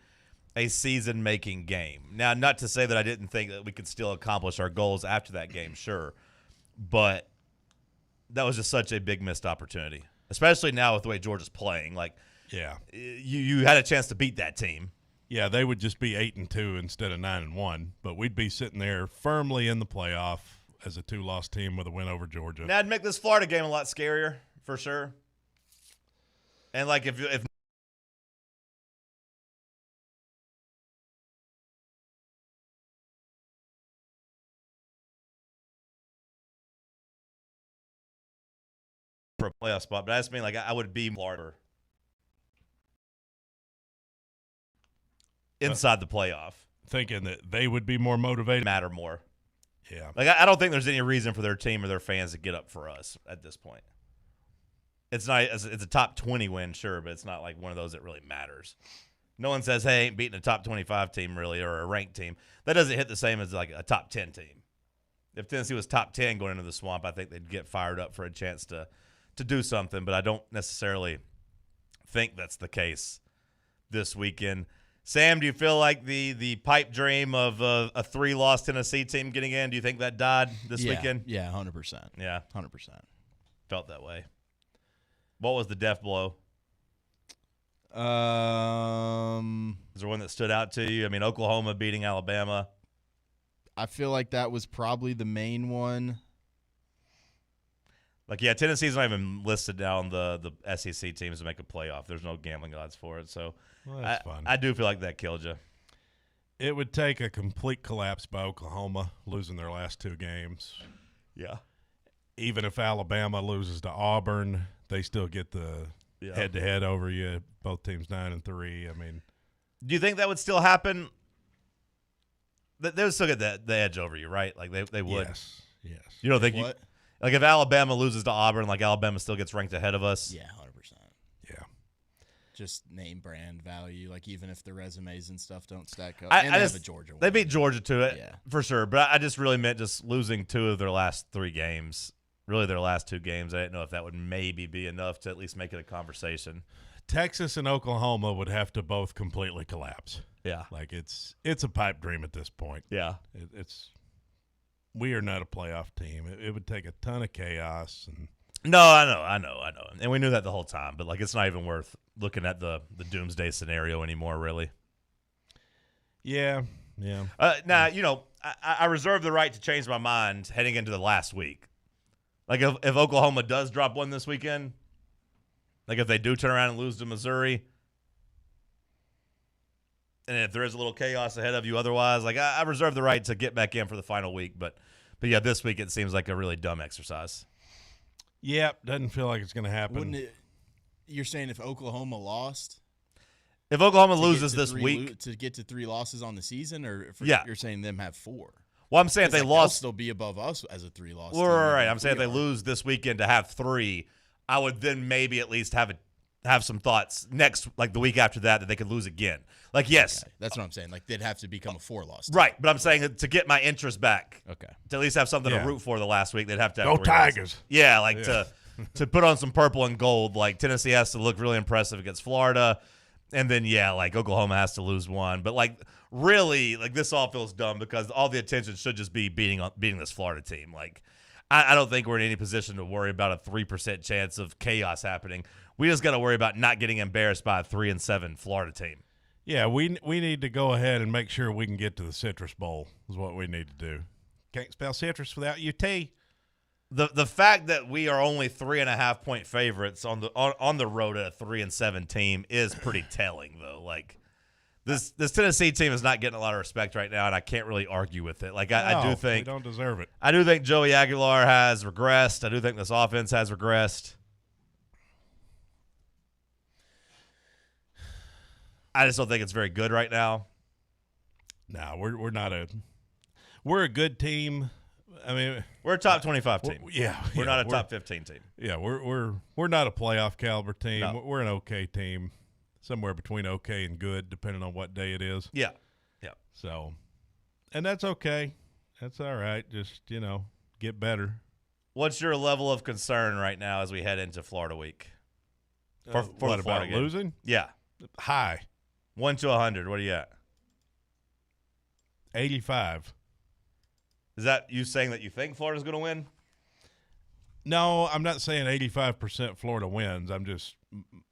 season-making game. Now, not to say that I didn't think that we could still accomplish our goals after that game, sure, but that was just such a big missed opportunity, especially now with the way Georgia's playing. Like, yeah, you had a chance to beat that team. Yeah, they would just be 8-2 instead of 9-1, but we'd be sitting there firmly in the playoff as a 2-loss team with a win over Georgia. Now, I'd make this Florida game a lot scarier, for sure. And like if for a playoff spot, but I just mean like I would be Florida inside the playoff, thinking that they would be more motivated, matter more. Yeah, like I don't think there's any reason for their team or their fans to get up for us at this point. It's not. It's a top 20 win, sure, but it's not like one of those that really matters. No one says, "Hey, ain't beating a top 25 team really, or a ranked team." That doesn't hit the same as like a top 10 team. If Tennessee was top 10 going into the Swamp, I think they'd get fired up for a chance to do something, but I don't necessarily think that's the case this weekend. Sam, do you feel like the pipe dream of a 3-loss Tennessee team getting in, do you think that died this weekend? Yeah, 100%. Yeah. 100%. Felt that way. What was the death blow? Is there one that stood out to you? I mean, Oklahoma beating Alabama. I feel like that was probably the main one. Like, yeah, Tennessee's not even listed down the SEC teams to make a playoff. There's no gambling odds for it. So that's fun. I do feel like that killed you. It would take a complete collapse by Oklahoma, losing their last 2 games. Yeah. Even if Alabama loses to Auburn, they still get the head-to-head over you. Both teams 9-3. I mean, do you think that would still happen? They would still get the edge over you, right? Like they would. Yes. You don't think what? Like if Alabama loses to Auburn, like Alabama still gets ranked ahead of us? Yeah, 100%. Yeah. Just name brand value, like even if the resumes and stuff don't stack up. I they just, have a Georgia win. They beat Georgia to it, yeah, for sure. But I just really meant just losing 2 of their last 3 games. Really, their last 2 games. I didn't know if that would maybe be enough to at least make it a conversation. Texas and Oklahoma would have to both completely collapse. Yeah. Like it's a pipe dream at this point. Yeah. We are not a playoff team. It would take a ton of chaos. And no, I know. And we knew that the whole time. But, like, it's not even worth looking at the doomsday scenario anymore, really. Yeah. Now, I reserve the right to change my mind heading into the last week. Like, if Oklahoma does drop one this weekend, like if they do turn around and lose to Missouri, and if there is a little chaos ahead of you otherwise, like I reserve the right to get back in for the final week. But yeah, this week it seems like a really dumb exercise. Yep, doesn't feel like it's going to happen. Wouldn't it? You're saying if Oklahoma lost? If Oklahoma loses this week. To get to 3 losses on the season? Or if you're saying them have 4? Well, I'm saying if they lost. They'll still be above us as a 3-loss team. Right. I'm saying if they lose this weekend to have 3, I would then maybe at least have some thoughts next, like the week after that they could lose again. Like, yes. Okay. That's what I'm saying. Like, they'd have to become a 4-loss team. Right, but I'm saying to get my interest back. Okay. To at least have something to root for the last week, they'd have to have Go 3 Tigers. losses. Yeah, like to put on some purple and gold. Like, Tennessee has to look really impressive against Florida. And then, like Oklahoma has to lose 1. But, like, really, like, this all feels dumb because all the attention should just be beating this Florida team. Like, I don't think we're in any position to worry about a 3% chance of chaos happening. We just got to worry about not getting embarrassed by a 3-7 Florida team. Yeah, we need to go ahead and make sure we can get to the Citrus Bowl is what we need to do. Can't spell citrus without UT. The fact that we are only 3.5-point favorites on the road at a 3-7 team is pretty telling, though. Like this Tennessee team is not getting a lot of respect right now, and I can't really argue with it. Like I do think they don't deserve it. I do think Joey Aguilar has regressed. I do think this offense has regressed. I just don't think it's very good right now. No, we're not we're a good team. I mean, we're a top 25 team. We're not a top 15 team. Yeah, we're not a playoff caliber team. No. We're an okay team, somewhere between okay and good, depending on what day it is. Yeah. So, and that's okay. That's all right. Just get better. What's your level of concern right now as we head into Florida week? For what the Florida about game? losing? Yeah, high. 1 to 100. What are you at? 85. Is that you saying that you think Florida's going to win? No, I'm not saying 85% Florida wins. I'm just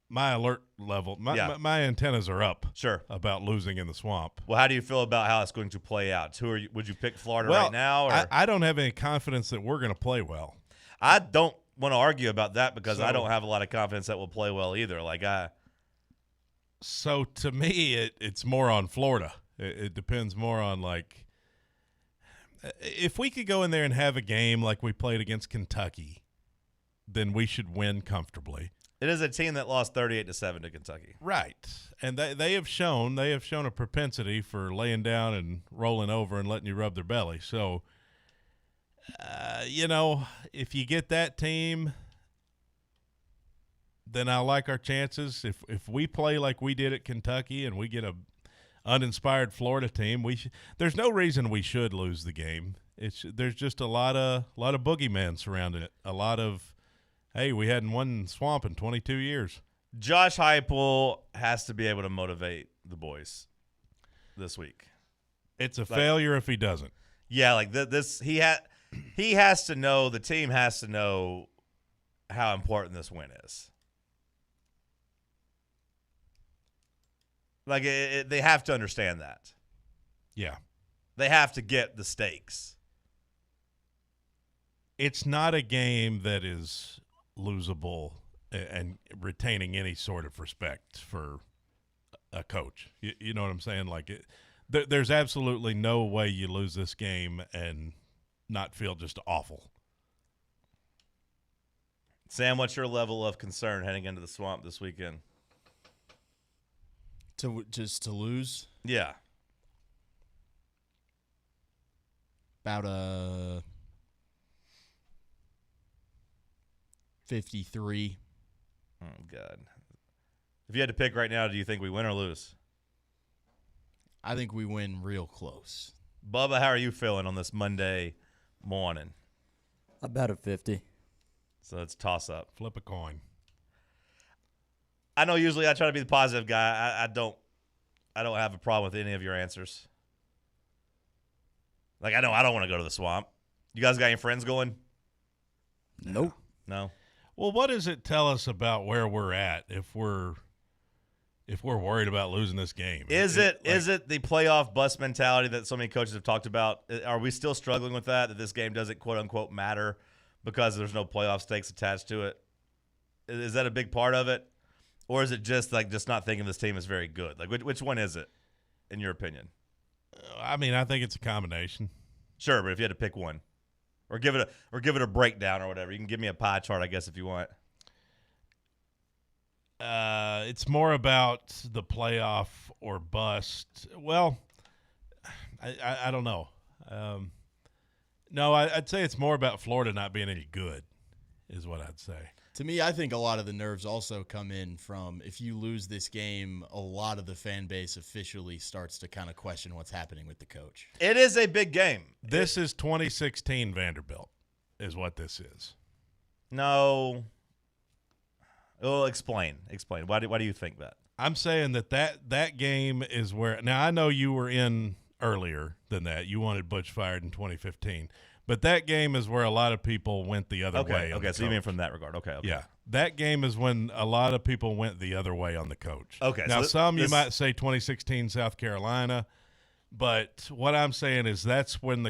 my alert level. My antennas are up. Sure. About losing in the swamp. Well, how do you feel about how it's going to play out? Would you pick Florida right now? Or? I don't have any confidence that we're going to play well. I don't want to argue about that because I don't have a lot of confidence that we'll play well either. So to me, it's more on Florida. It depends more on if we could go in there and have a game like we played against Kentucky, then we should win comfortably. It is a team that lost 38-7 to Kentucky. Right. And they have shown a propensity for laying down and rolling over and letting you rub their belly. So, if you get that team, then I like our chances. If we play like we did at Kentucky and we get a uninspired Florida team, there's no reason we should lose the game. There's just a lot of boogeymen surrounding it. A lot of, hey, we hadn't won Swamp in 22 years. Josh Heupel has to be able to motivate the boys this week. It's a failure if he doesn't. Yeah, he has to know, the team has to know how important this win is. They have to understand that. Yeah. They have to get the stakes. It's not a game that is losable and retaining any sort of respect for a coach. You know what I'm saying? There's absolutely no way you lose this game and not feel just awful. Sam, what's your level of concern heading into the Swamp this weekend? To lose? Yeah. About 53. Oh, God. If you had to pick right now, do you think we win or lose? I think we win real close. Bubba, how are you feeling on this Monday morning? About a 50. So it's toss-up. Flip a coin. I know usually I try to be the positive guy. I don't have a problem with any of your answers. I know I don't want to go to the Swamp. You guys got any friends going? Nope. No. Well, what does it tell us about where we're at if we're worried about losing this game? Is it the playoff bus mentality that so many coaches have talked about? Are we still struggling with that this game doesn't quote unquote matter because there's no playoff stakes attached to it? Is that a big part of it? Or is it just not thinking this team is very good? Which one is it, in your opinion? I mean, I think it's a combination. Sure, but if you had to pick one, or give it a breakdown or whatever, you can give me a pie chart, I guess, if you want. It's more about the playoff or bust. Well, I don't know. No, I'd say it's more about Florida not being any good, is what I'd say. To me, I think a lot of the nerves also come in from if you lose this game, a lot of the fan base officially starts to kind of question what's happening with the coach. It is a big game. This is 2016 Vanderbilt is what this is. No. Well, explain. Why do you think that? I'm saying that game is where – now, I know you were in earlier than that. You wanted Butch fired in 2015. But that game is where a lot of people went the other way. Okay, so you mean from that regard. Okay. Yeah. That game is when a lot of people went the other way on the coach. Okay. Now, so you might say 2016 South Carolina, but what I'm saying is that's when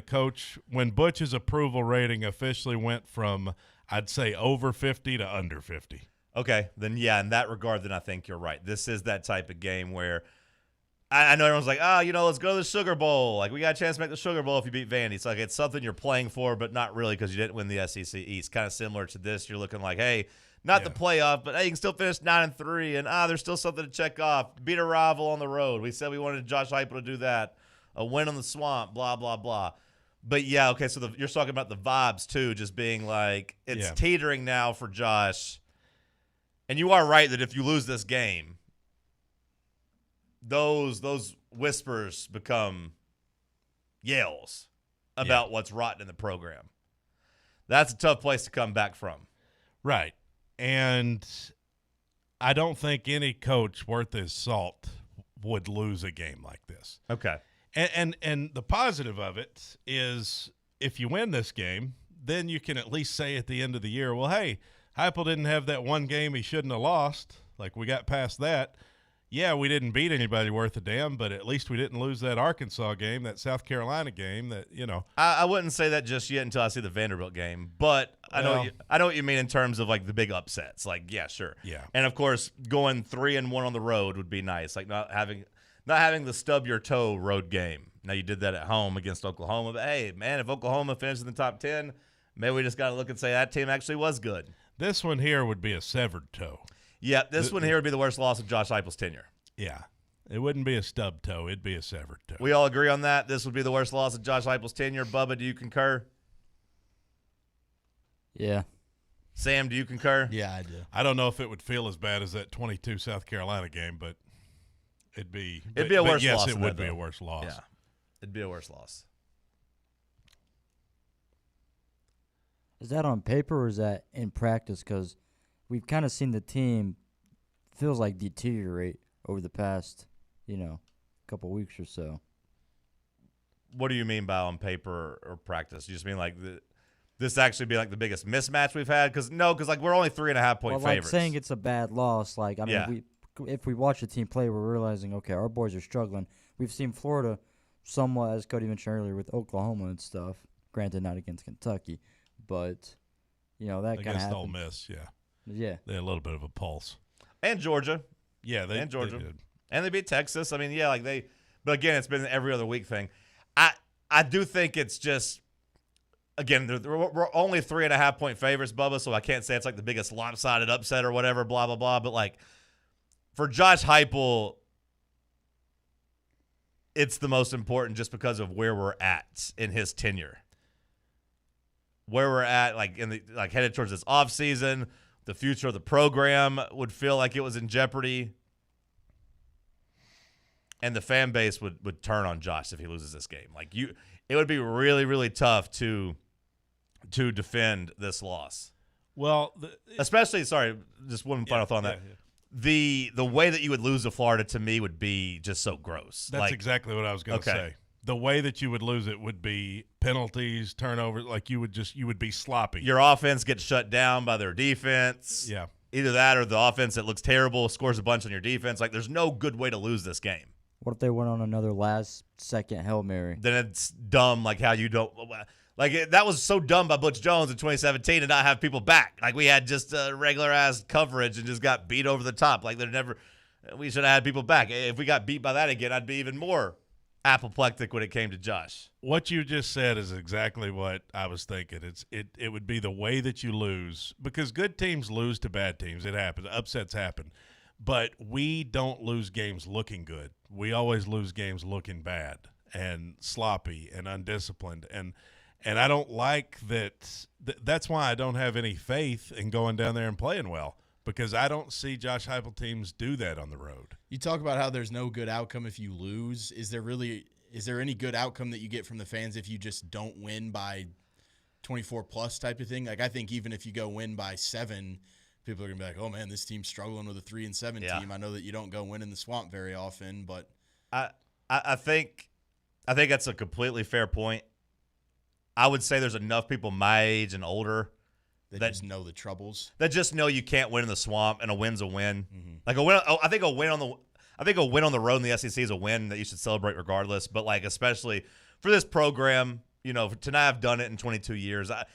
when Butch's approval rating officially went from, I'd say, over 50 to under 50. Okay, then yeah, in that regard, then I think you're right. This is that type of game where I know everyone's like, let's go to the Sugar Bowl. Like, we got a chance to make the Sugar Bowl if you beat Vandy. It's like it's something you're playing for, but not really because you didn't win the SEC East. Kind of similar to this. You're looking like, hey, not the playoff, but hey, you can still finish 9-3, and there's still something to check off. Beat a rival on the road. We said we wanted Josh Heupel to do that. A win on the Swamp, blah, blah, blah. But, yeah, okay, so you're talking about the vibes, too, just being like it's teetering now for Josh. And you are right that if you lose this game, those whispers become yells about what's rotten in the program. That's a tough place to come back from. Right. And I don't think any coach worth his salt would lose a game like this. Okay. And the positive of it is if you win this game, then you can at least say at the end of the year, well, hey, Heupel didn't have that one game he shouldn't have lost. Like, we got past that. Yeah, we didn't beat anybody worth a damn, but at least we didn't lose that Arkansas game, that South Carolina game that, I wouldn't say that just yet until I see the Vanderbilt game, but I know what you mean in terms of, like, the big upsets. Like, yeah, sure. Yeah. And, of course, going 3-1 on the road would be nice. Like, not having the stub-your-toe road game. Now, you did that at home against Oklahoma, but, hey, man, if Oklahoma finishes in the top 10, maybe we just got to look and say that team actually was good. This one here would be a severed toe. Yeah, this one here would be the worst loss of Josh Heupel's tenure. Yeah. It wouldn't be a stub toe. It'd be a severed toe. We all agree on that. This would be the worst loss of Josh Heupel's tenure. Bubba, do you concur? Yeah. Sam, do you concur? Yeah, I do. I don't know if it would feel as bad as that 22 South Carolina game, but it'd be a worse loss. Yes, it would be a worse loss. Yeah. It'd be a worse loss. Is that on paper or is that in practice? Because we've kind of seen the team feels like deteriorate over the past, couple weeks or so. What do you mean by on paper or practice? You just mean like this actually be like the biggest mismatch we've had? Because like we're only 3.5 point favorites. Like saying it's a bad loss. Like if we watch the team play, we're realizing our boys are struggling. We've seen Florida somewhat, as Cody mentioned earlier, with Oklahoma and stuff. Granted, not against Kentucky. But, that kind of happens. Against Ole Miss, yeah. Yeah. They had a little bit of a pulse. And Georgia. Yeah, they Georgia. did. And they beat Texas. I mean, yeah, but again, it's been an every other week thing. I do think it's just, again, we're only 3.5 point favorites, Bubba, so I can't say it's like the biggest lopsided upset or whatever, blah, blah, blah. But like for Josh Heupel, it's the most important just because of where we're at in his tenure. Where we're at, headed towards this offseason, the future of the program would feel like it was in jeopardy. And the fan base would turn on Josh if he loses this game. It would be really, really tough to defend this loss. Well, especially, sorry, just one final thought on that. Yeah. The way that you would lose to Florida to me would be just so gross. That's exactly what I was going to say. The way that you would lose it would be penalties, turnovers. Like you would be sloppy. Your offense gets shut down by their defense. Yeah. Either that or the offense that looks terrible scores a bunch on your defense. Like there's no good way to lose this game. What if they went on another last-second Hail Mary? Then it's dumb, like how you don't – that was so dumb by Butch Jones in 2017 to not have people back. Like we had just regular-ass coverage and just got beat over the top. Like we should have had people back. If we got beat by that again, I'd be even more apoplectic when it came to Josh. What you just said is exactly what I was thinking. It would be the way that you lose because good teams lose to bad teams. It happens. Upsets happen. But we don't lose games looking good. We always lose games looking bad and sloppy and undisciplined. And I don't like that. That's why I don't have any faith in going down there and playing well because I don't see Josh Heupel teams do that on the road. You talk about how there's no good outcome if you lose. Is there any good outcome that you get from the fans if you just don't win by 24+ type of thing? Like I think even if you go win by 7, people are going to be like, oh, man, this team's struggling with a 3-7 team. I know that you don't go win in the Swamp very often, but I think that's a completely fair point. I would say there's enough people my age and older That just know the troubles. That just know you can't win in the swamp, and a win's a win. Like a win, I think a win on the road in the SEC is a win that you should celebrate regardless. But like especially for this program, you know, to not have done it in 22 years, I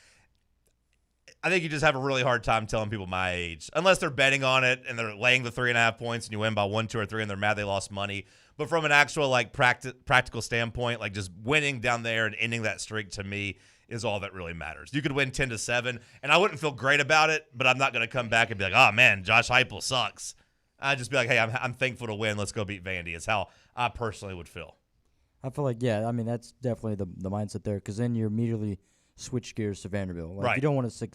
think you just have a really hard time telling people my age, unless they're betting on it and they're laying the 3.5 points and you win by 1, 2, or 3 and they're mad they lost money. But from an actual like practical standpoint, like just winning down there and ending that streak to me is all that really matters. You could win 10-7, and I wouldn't feel great about it, but I'm not going to come back and be like, oh, man, Josh Heupel sucks. I'd just be like, hey, I'm thankful to win. Let's go beat Vandy is how I personally would feel. I feel like, yeah, I mean, that's definitely the mindset there because then you immediately switch gears to Vanderbilt. Like, right. You don't want to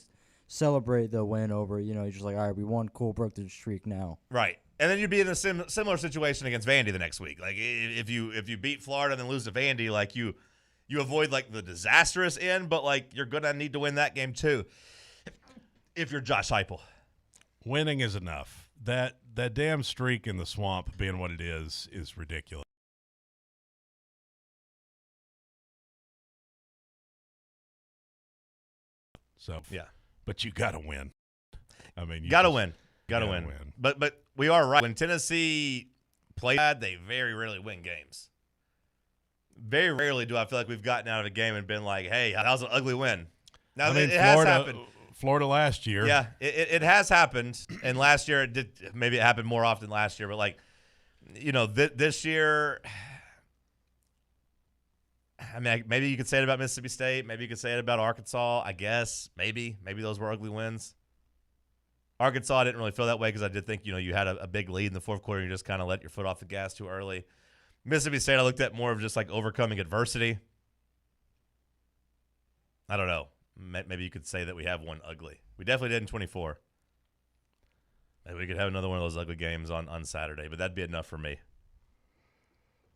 celebrate the win over, you know, you're just like, all right, we won, cool, broke the streak now. Right. And then you'd be in a similar situation against Vandy the next week. Like, if you beat Florida and then lose to Vandy, like, you avoid, like, the disastrous end, but, like, you're going to need to win that game, too, if you're Josh Heupel. Winning is enough. That damn streak in the swamp being what it is ridiculous. So, yeah. But you got to win. I mean, you got to win. Got to win. But we are right. When Tennessee plays bad, they very rarely win games. Very rarely do I feel like we've gotten out of a game and been like, hey, that was an ugly win. Now, I mean, it has happened. Florida last year. Yeah, it has happened. And last year, maybe it happened more often last year. But, like, you know, this year, I mean, maybe you could say it about Mississippi State. Maybe you could say it about Arkansas, I guess. Maybe those were ugly wins. Arkansas, I didn't really feel that way because I did think, you know, you had a big lead in the fourth quarter and you just kind of let your foot off the gas too early. Mississippi State, I looked at more of just like overcoming adversity. I don't know. Maybe you could say that we have one ugly. We definitely did in 24. Maybe we could have another one of those ugly games on Saturday, but that'd be enough for me.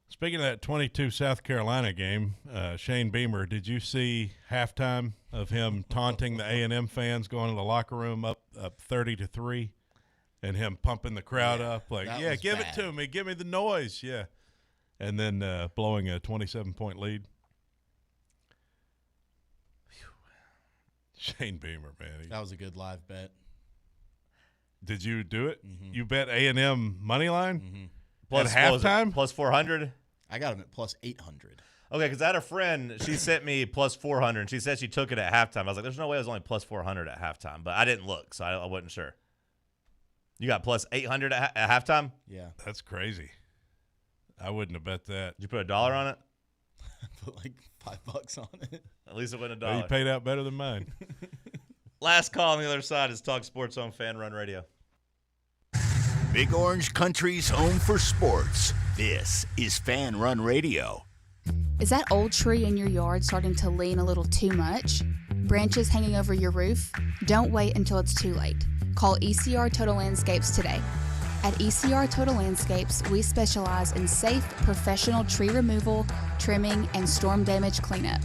Speaking of that 22 South Carolina game, Shane Beamer, did you see halftime of him taunting the A&M fans going to the locker room up 30-3 and him pumping the crowd up like, yeah, give it to me. Give me the noise. Yeah. And then blowing a 27-point lead. Shane Beamer, man. That was a good live bet. Did you do it? Mm-hmm. You bet A&M money line? Mm-hmm. Plus, at halftime? Plus 400? I got him at plus 800. Okay, because I had a friend, she sent me plus 400, and she said she took it at halftime. I was like, there's no way it was only plus 400 at halftime. But I didn't look, so I wasn't sure. You got plus 800 at halftime? Yeah. That's crazy. I wouldn't have bet that. Did you put $1 on it? Put like $5 on it. At least it went $1. Well, you paid out better than mine. Last call on the other side is Talk Sports on Fanrun Radio. Big Orange Country's home for sports. This is Fanrun Radio. Is that old tree in your yard starting to lean a little too much? Branches hanging over your roof? Don't wait until it's too late. Call ECR Total Landscapes today. At ECR Total Landscapes, we specialize in safe, professional tree removal, trimming, and storm damage cleanup.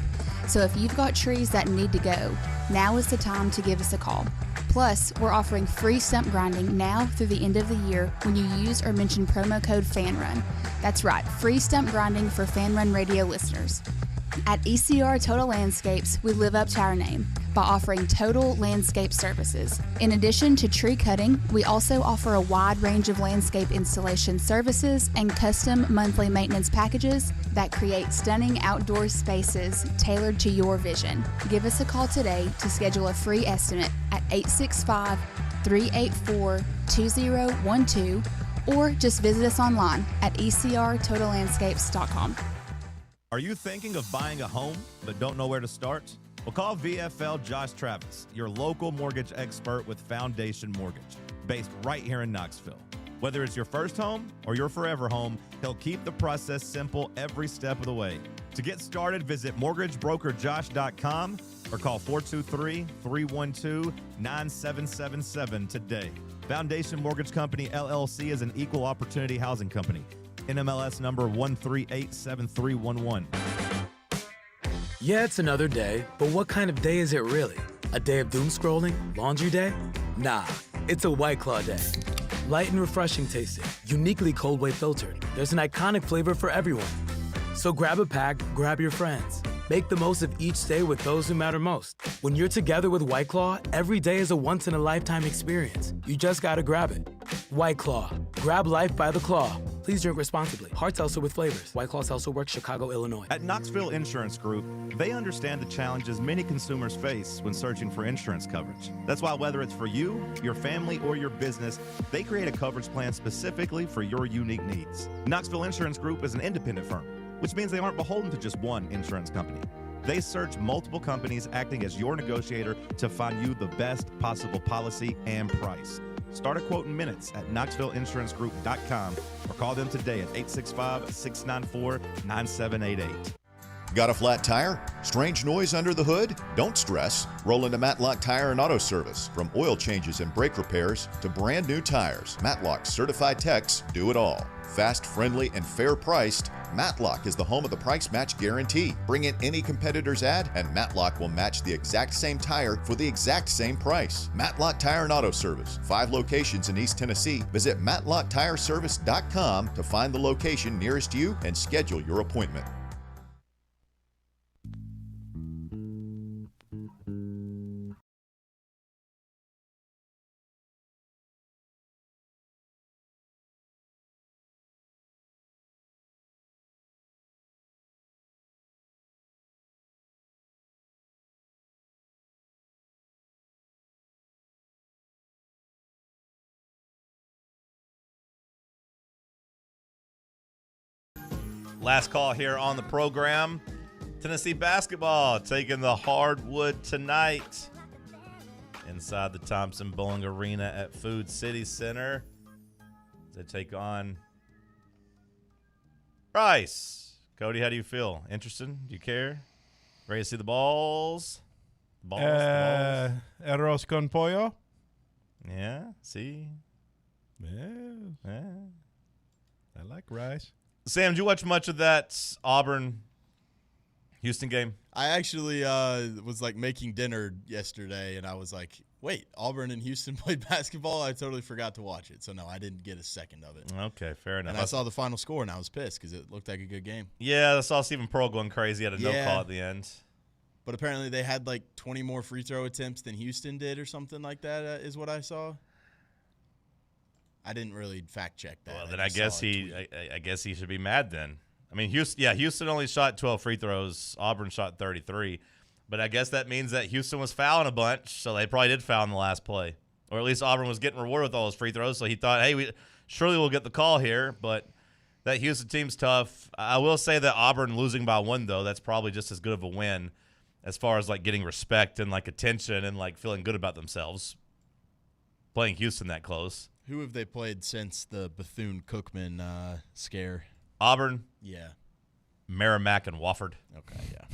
So if you've got trees that need to go, now is the time to give us a call. Plus, we're offering free stump grinding now through the end of the year when you use or mention promo code FANRUN. That's right, free stump grinding for Fanrun Radio listeners. At ECR Total Landscapes, we live up to our name by offering total landscape services. In addition to tree cutting, we also offer a wide range of landscape installation services and custom monthly maintenance packages that create stunning outdoor spaces tailored to your vision. Give us a call today to schedule a free estimate at 865-384-2012 or just visit us online at ecrtotallandscapes.com. Are you thinking of buying a home but don't know where to start? Well, call VFL Josh Travis, your local mortgage expert with Foundation Mortgage, based right here in Knoxville. Whether it's your first home or your forever home, he'll keep the process simple every step of the way. To get started, visit mortgagebrokerjosh.com or call 423-312-9777 today. Foundation Mortgage Company, LLC is an equal opportunity housing company. NMLS number 1387311. Yeah, it's another day, but what kind of day is it really? A day of doom scrolling? Laundry day? Nah, it's a White Claw day. Light and refreshing tasting, uniquely cold way filtered. There's an iconic flavor for everyone. So grab a pack, grab your friends. Make the most of each day with those who matter most. When you're together with White Claw, every day is a once-in-a-lifetime experience. You just gotta grab it. White Claw. Grab life by the claw. Please drink responsibly. Hard seltzer with flavors. White Claw Seltzer Works, Chicago, Illinois. At Knoxville Insurance Group, they understand the challenges many consumers face when searching for insurance coverage. That's why whether it's for you, your family, or your business, they create a coverage plan specifically for your unique needs. Knoxville Insurance Group is an independent firm, which means they aren't beholden to just one insurance company. They search multiple companies acting as your negotiator to find you the best possible policy and price. Start a quote in minutes at KnoxvilleInsuranceGroup.com or call them today at 865-694-9788. Got a flat tire? Strange noise under the hood? Don't stress. Roll into Matlock Tire and Auto Service. From oil changes and brake repairs to brand new tires, Matlock's certified techs do it all. Fast, friendly, and fair priced, Matlock is the home of the price match guarantee. Bring in any competitor's ad and Matlock will match the exact same tire for the exact same price. Matlock Tire and Auto Service. 5 locations in East Tennessee. Visit MatlockTireService.com to find the location nearest you and schedule your appointment. Last call here on the program. Tennessee basketball taking the hardwood tonight inside the Thompson Bowling Arena at Food City Center. They take on Rice. Cody, how do you feel? Interested? Do you care? Ready to see the balls? The balls? Arroz con pollo? Yeah, see? Yeah. I like rice. Sam, did you watch much of that Auburn-Houston game? I actually was like making dinner yesterday, and I was like, wait, Auburn and Houston played basketball? I totally forgot to watch it. So, no, I didn't get a second of it. Okay, fair enough. And I saw the final score, and I was pissed because it looked like a good game. Yeah, I saw Stephen Pearl going crazy. He had a no call at the end. But apparently they had like 20 more free throw attempts than Houston did or something like that is what I saw. I didn't really fact check that. Well, then I guess he should be mad then. I mean, Houston only shot 12 free throws. Auburn shot 33. But I guess that means that Houston was fouling a bunch, so they probably did foul in the last play. Or at least Auburn was getting rewarded with all those free throws, so he thought, hey, surely we'll get the call here. But that Houston team's tough. I will say that Auburn losing by 1, though, that's probably just as good of a win as far as, like, getting respect and, like, attention and, like, feeling good about themselves. Playing Houston that close. Who have they played since the Bethune-Cookman scare? Auburn. Yeah. Merrimack and Wofford. Okay, yeah.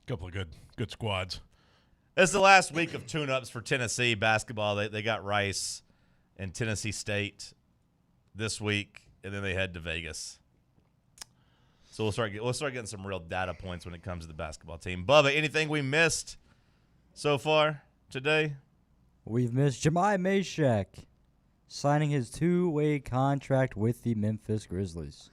Couple of good squads. It's the last week of tune-ups for Tennessee basketball. They got Rice and Tennessee State this week, and then they head to Vegas. So we'll start getting some real data points when it comes to the basketball team. Bubba, anything we missed so far today? We've missed Jemai Meshack signing his 2-way contract with the Memphis Grizzlies.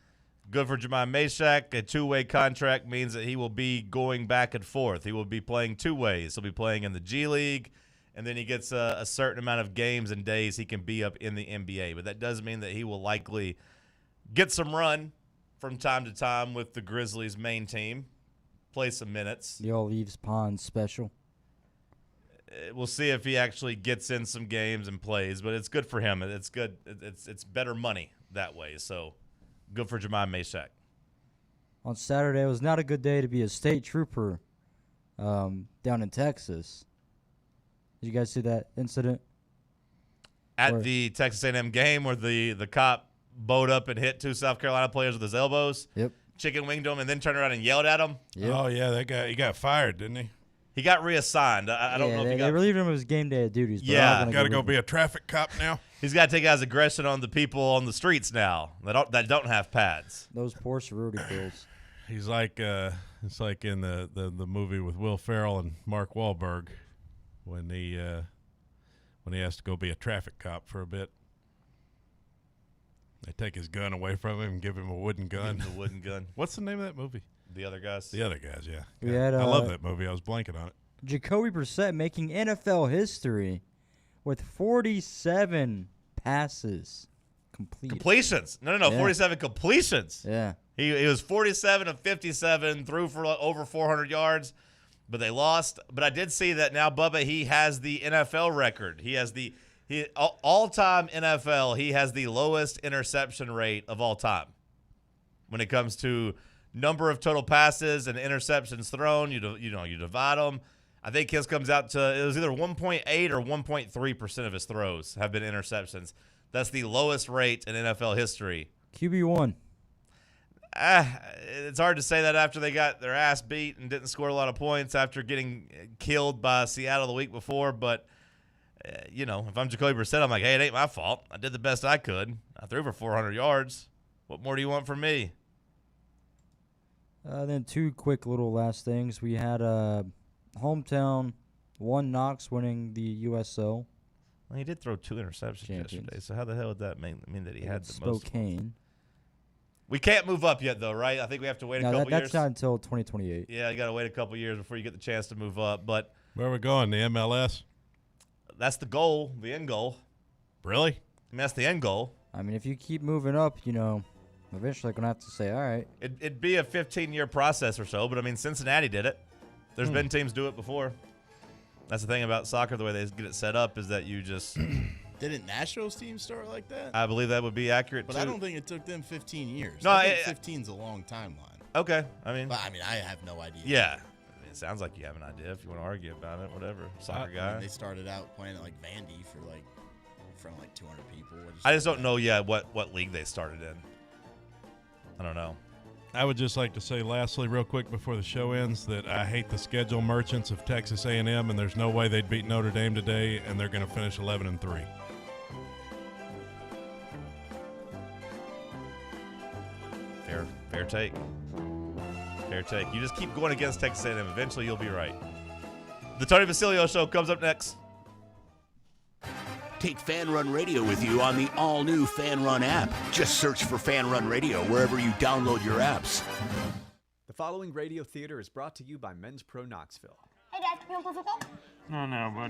Good for Jemai Meshack. A 2-way contract means that he will be going back and forth. He will be playing 2 ways. He'll be playing in the G League, and then he gets a certain amount of games and days he can be up in the NBA. But that does mean that he will likely get some run from time to time with the Grizzlies' main team, play some minutes. The All Leaves Pond special. We'll see if he actually gets in some games and plays, but it's good for him. It's good. It's better money that way. So good for Jemai Meshack. On Saturday, it was not a good day to be a state trooper down in Texas. Did you guys see that incident? At the Texas A&M game where the cop bowed up and hit 2 South Carolina players with his elbows. Yep. Chicken winged them and then turned around and yelled at them. Yep. Oh, yeah, he got fired, didn't he? He got reassigned. I don't know if he got. They relieved him of his game day duties. But yeah, got to go be a traffic cop now. He's got to take out his aggression on the people on the streets now that don't have pads. Those poor sorority girls. He's like it's like in the movie with Will Ferrell and Mark Wahlberg when he has to go be a traffic cop for a bit. They take his gun away from him and give him a wooden gun. Give him the wooden gun. What's the name of that movie? The other guys? The other guys, yeah. We had, I love that movie. I was blanking on it. Jacoby Brissett making NFL history with 47 passes complete. Completions. No, Yeah. 47 completions. Yeah. He was 47 of 57, threw for over 400 yards, but they lost. But I did see that now, Bubba, he has the NFL record. He has the all-time NFL. He has the lowest interception rate of all time when it comes to number of total passes and interceptions thrown. You divide them. I think his comes out to, it was either 1.8 or 1.3% of his throws have been interceptions. That's the lowest rate in NFL history. QB1. It's hard to say that after they got their ass beat and didn't score a lot of points after getting killed by Seattle the week before. But, if I'm Jacoby Brissett, I'm like, hey, it ain't my fault. I did the best I could. I threw for 400 yards. What more do you want from me? Then two quick little last things. We had hometown Knox winning the USO. Well, he did throw 2 interceptions yesterday, so how the hell would that mean that he had the most? Spokane. We can't move up yet, though, right? I think we have to wait a couple years. That's not until 2028. Yeah, you got to wait a couple years before you get the chance to move up. But where are we going? The MLS? That's the goal, the end goal. Really? I mean, that's the end goal. I mean, if you keep moving up, eventually they're going to have to say, all right. It'd be a 15-year process or so, but, I mean, Cincinnati did it. There's been teams do it before. That's the thing about soccer, the way they get it set up is that you just – Didn't Nashville's team start like that? I believe that would be accurate, but too. I don't think it took them 15 years. No, I think 15's a long timeline. Okay. I mean, I have no idea. Yeah. It sounds like you have an idea if you want to argue about it, whatever. Soccer guy. They started out playing at Vandy from 200 people. I just don't know yet what league they started in. I don't know. I would just like to say, lastly, real quick before the show ends, that I hate the schedule merchants of Texas A&M, and there's no way they'd beat Notre Dame today, and they're going to finish 11-3. Fair take. Fair take. You just keep going against Texas A&M. Eventually, you'll be right. The Tony Vasilio Show comes up next. Take Fanrun Radio with you on the all-new Fanrun app. Just search for Fanrun Radio wherever you download your apps. The following radio theater is brought to you by Men's Pro Knoxville. Hey, Dad, you want to play football? No, bud.